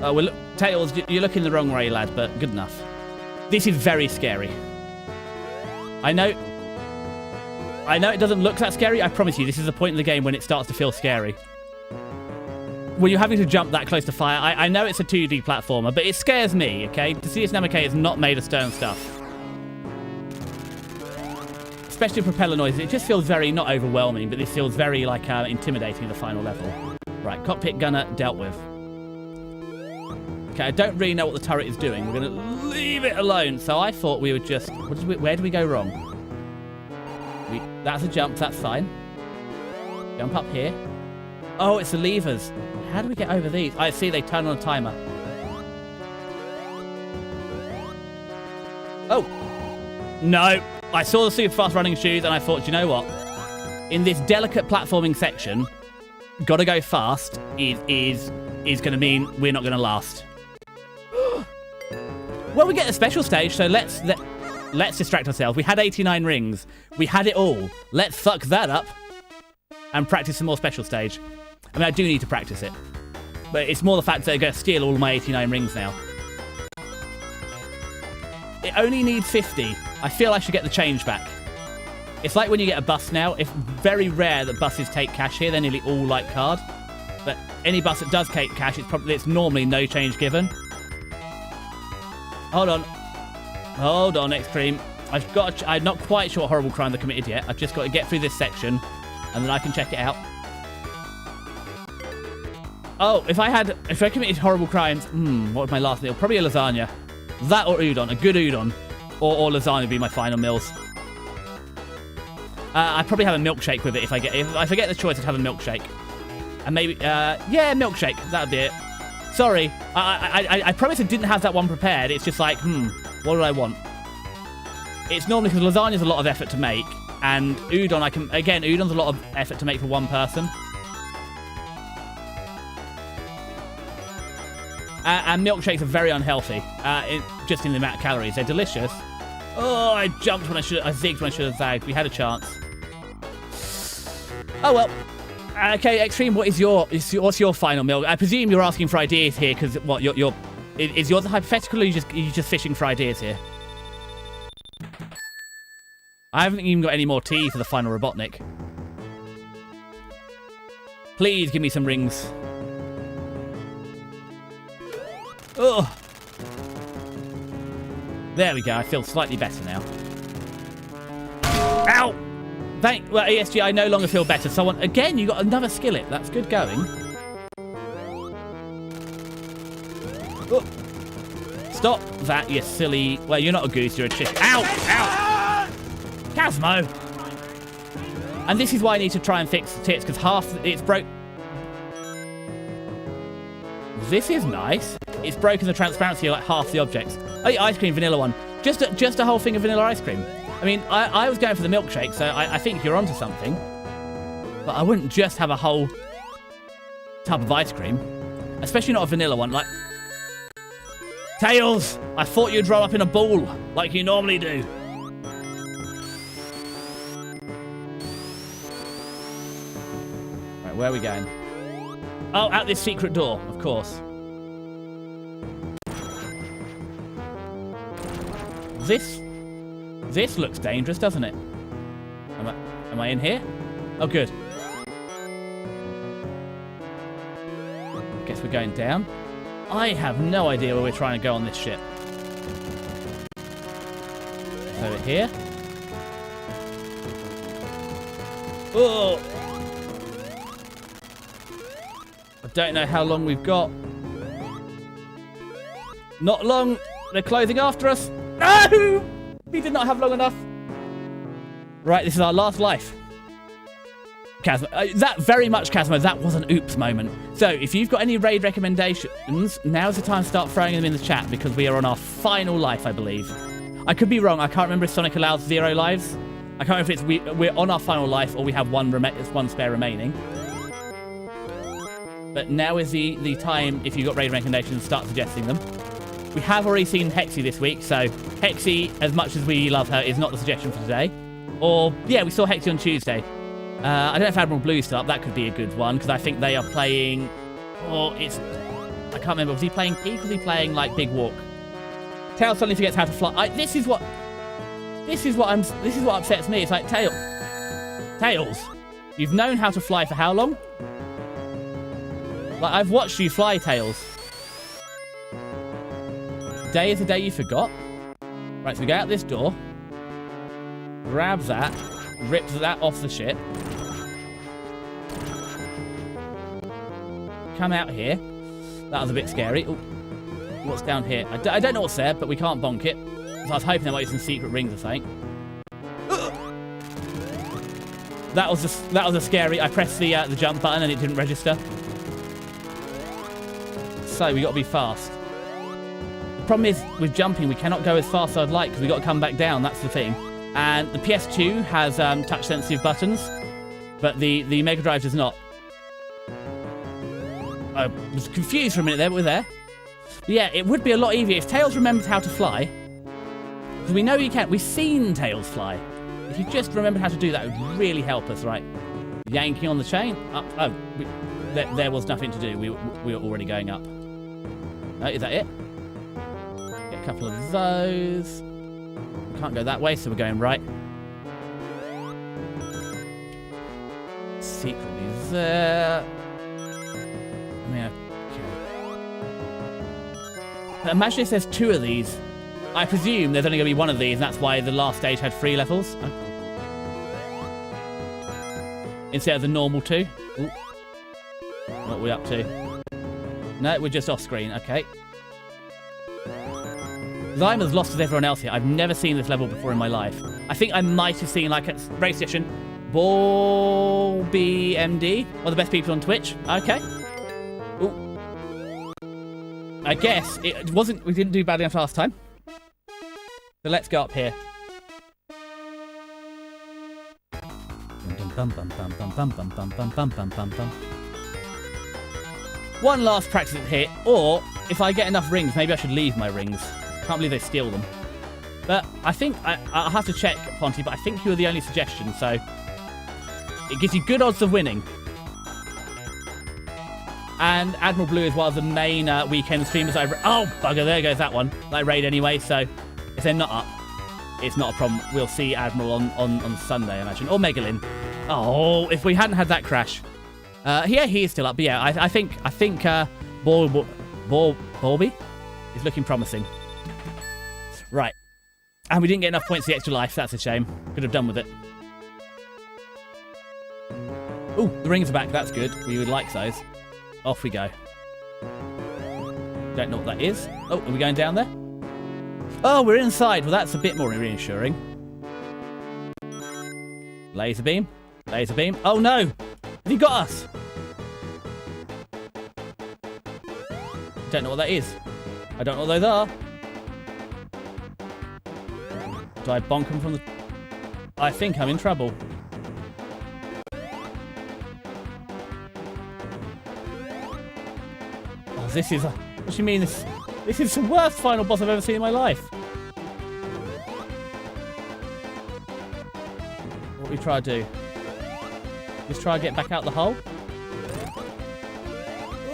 Oh, well, look, Tails, you're looking the wrong way, lad, but good enough. This is very scary. I know it doesn't look that scary. I promise you, this is the point in the game when it starts to feel scary. When you're having to jump that close to fire, I know it's a 2D platformer, but it scares me, okay? The CS MK is not made of stone stuff. Especially propeller noises. It just feels very, not overwhelming, but this feels very, like, intimidating, the final level. Right, cockpit gunner dealt with. Okay, I don't really know what the turret is doing. We're going to leave it alone. So I thought we would just... where did we go wrong? That's a jump, that's fine. Jump up here. Oh, it's the levers. How do we get over these? I see they turn on a timer. Oh. No. I saw the super fast running shoes and I thought, you know what? In this delicate platforming section, gotta go fast is going to mean we're not going to last. Well, we get a special stage, so let's distract ourselves. We had 89 rings. We had it all. Let's fuck that up and practice some more special stage. I mean, I do need to practice it. But it's more the fact that they're going to steal all of my 89 rings now. It only needs 50. I feel I should get the change back. It's like when you get a bus now. It's very rare that buses take cash here. They're nearly all like card. But any bus that does take cash, it's normally no change given. Hold on. Hold on, Extreme. I'm not quite sure what horrible crime they committed yet. I've just got to get through this section, and then I can check it out. Oh, if I committed horrible crimes, what was my last meal? Probably a lasagna. That or udon, a good udon. Or lasagna would be my final meals. I'd probably have a milkshake with it if I get the choice. I'd have a milkshake, and maybe yeah, milkshake. That'd be it. Sorry, I promise I didn't have that one prepared. It's just like, what do I want? It's normally because lasagna's a lot of effort to make, and udon udon's a lot of effort to make for one person. And milkshakes are very unhealthy, just in the amount of calories. They're delicious. Oh, I jumped when I zigged when I should have zagged. We had a chance. Oh well. Okay, Extreme. What's your final meal? I presume you're asking for ideas here, because what is yours hypothetical, or you just fishing for ideas here? I haven't even got any more tea for the final Robotnik. Please give me some rings. Oh, there we go. I feel slightly better now. Ow! Well, ESG, I no longer feel better. Someone again, you got another skillet. That's good going. Oh. Stop that, you silly. Well, you're not a goose. You're a chicken. Ow! Ow! Casmo. And this is why I need to try and fix the tits, because it's broke. This is nice. It's broken the transparency of like half the objects. Oh, yeah, ice cream, vanilla one. Just a whole thing of vanilla ice cream. I mean, I was going for the milkshake, so I think you're onto something. But I wouldn't just have a whole tub of ice cream. Especially not a vanilla one. Like, Tails! I thought you'd roll up in a ball, like you normally do. Right, where are we going? Oh, out this secret door, of course. This looks dangerous, doesn't it? Am I in here? Oh, good. Guess we're going down. I have no idea where we're trying to go on this ship. Over here. Oh! I don't know how long we've got. Not long. They're closing after us. No! We did not have long enough. Right, this is our last life. Casmo. That very much, Casmo, that was an oops moment. So, if you've got any raid recommendations, now's the time to start throwing them in the chat, because we are on our final life, I believe. I could be wrong. I can't remember if Sonic allows 0 lives. I can't remember if we're on our final life or we have one spare remaining. But now is the time, if you've got raid recommendations, start suggesting them. We have already seen Hexy this week, so Hexy, as much as we love her, is not the suggestion for today. Or, yeah, we saw Hexy on Tuesday. I don't know if Admiral Blue's still up. That could be a good one, because I think they are playing... I can't remember. Was he playing Peak or was he playing, like, Big Walk? Tails suddenly forgets how to fly. This is what upsets me. It's like, Tails, you've known how to fly for how long? Like, I've watched you fly, Tails. Day is the day you forgot. Right, so we go out this door. Grab that. Rips that off the ship. Come out here. That was a bit scary. Ooh. What's down here? I don't know what's there, but we can't bonk it. So I was hoping there might be some secret rings or something. That was a scary. I pressed the jump button and it didn't register. So we got to be fast. problem is, with jumping, we cannot go as fast as I'd like because we've got to come back down. That's the thing. And the PS2 has touch-sensitive buttons, but the Mega Drive does not. I was confused for a minute there, but we're there. But yeah, it would be a lot easier if Tails remembered how to fly. Because we know you can. We've seen Tails fly. If you just remembered how to do that, it would really help us, right? Yanking on the chain. Up. Oh, there was nothing to do. We were already going up. Is that it? Get a couple of those. We can't go that way, so we're going right. Secretly there. I mean, okay. Imagine if there's 2 of these. I presume there's only going to be 1 of these, and that's why the last stage had 3 levels. Okay. Instead of the normal 2. Ooh. What are we up to? No, we're just off screen. Okay. I'm as lost as everyone else here. I've never seen this level before in my life. I think I might have seen, like, a race session. BMD, one of the best people on Twitch. Okay. Ooh. I guess it wasn't. We didn't do bad enough last time. So let's go up here. One last practice hit, or if I get enough rings, maybe I should leave my rings. Can't believe they steal them. But I think I'll have to check, Ponty. But I think you were the only suggestion, so it gives you good odds of winning. And Admiral Blue is one of the main weekend streamers. Oh, bugger, there goes that one. I raid anyway, so if they're not up, it's not a problem. We'll see Admiral on Sunday, I imagine. Or Megalyn. Oh, if we hadn't had that crash. Yeah, he is still up. But yeah, I think Borby is looking promising. Right. And we didn't get enough points for the extra life. That's a shame. Could have done with it. Ooh, the rings are back. That's good. We would like those. Off we go. Don't know what that is. Oh, are we going down there? Oh, we're inside. Well, that's a bit more reassuring. Laser beam. Laser beam. Oh, no. Have you got us? Don't know what that is. I don't know what those are. Do I bonk them from the... I think I'm in trouble. Oh, this is a... What do you mean this... This is the worst final boss I've ever seen in my life. What do we try to do? Just try to get back out the hole?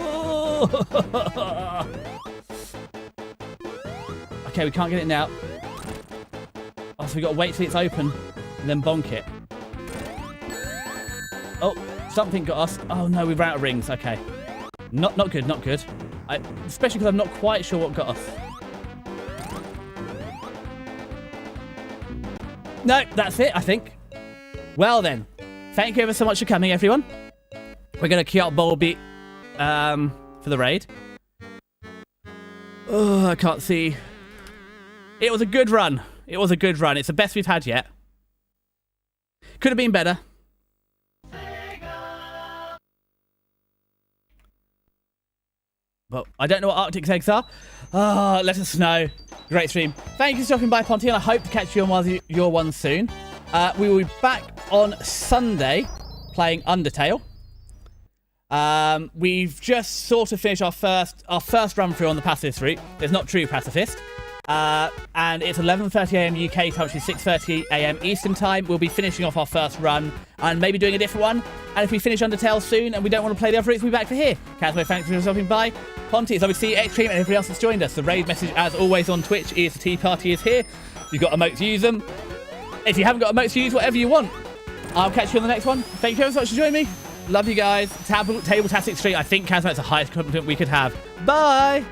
Oh! Okay, we can't get it now. Oh, so we got to wait till it's open and then bonk it. Oh, something got us. Oh no, we ran out of rings. Okay. Not good, not good. Especially because I'm not quite sure what got us. No, that's it, I think. Well then, thank you ever so much for coming, everyone. We're going to queue up Bulby for the raid. Oh, I can't see. It was a good run. It was a good run. It's the best we've had yet. Could have been better. But I don't know what Arctic eggs are. Oh, let us know. Great stream. Thank you for stopping by, Ponty, and I hope to catch you on one of your ones soon. We will be back on Sunday playing Undertale. We've just sort of finished our first run through on the pacifist route. It's not true pacifist. And it's 11:30 AM UK time, which is 6:30 AM Eastern time. We'll be finishing off our first run and maybe doing a different one. And if we finish Undertale soon and we don't want to play the other routes, we'll be back for here. Casway, thanks for stopping by. Ponty, it's obviously Extreme and everybody else that's joined us. The raid message, as always, on Twitch is the tea party is here. You've got emotes, use them. If you haven't got emotes, use whatever you want. I'll catch you on the next one. Thank you very much for joining me. Love you guys. Table Tastic Street. I think Casway, it's the highest compliment we could have. Bye.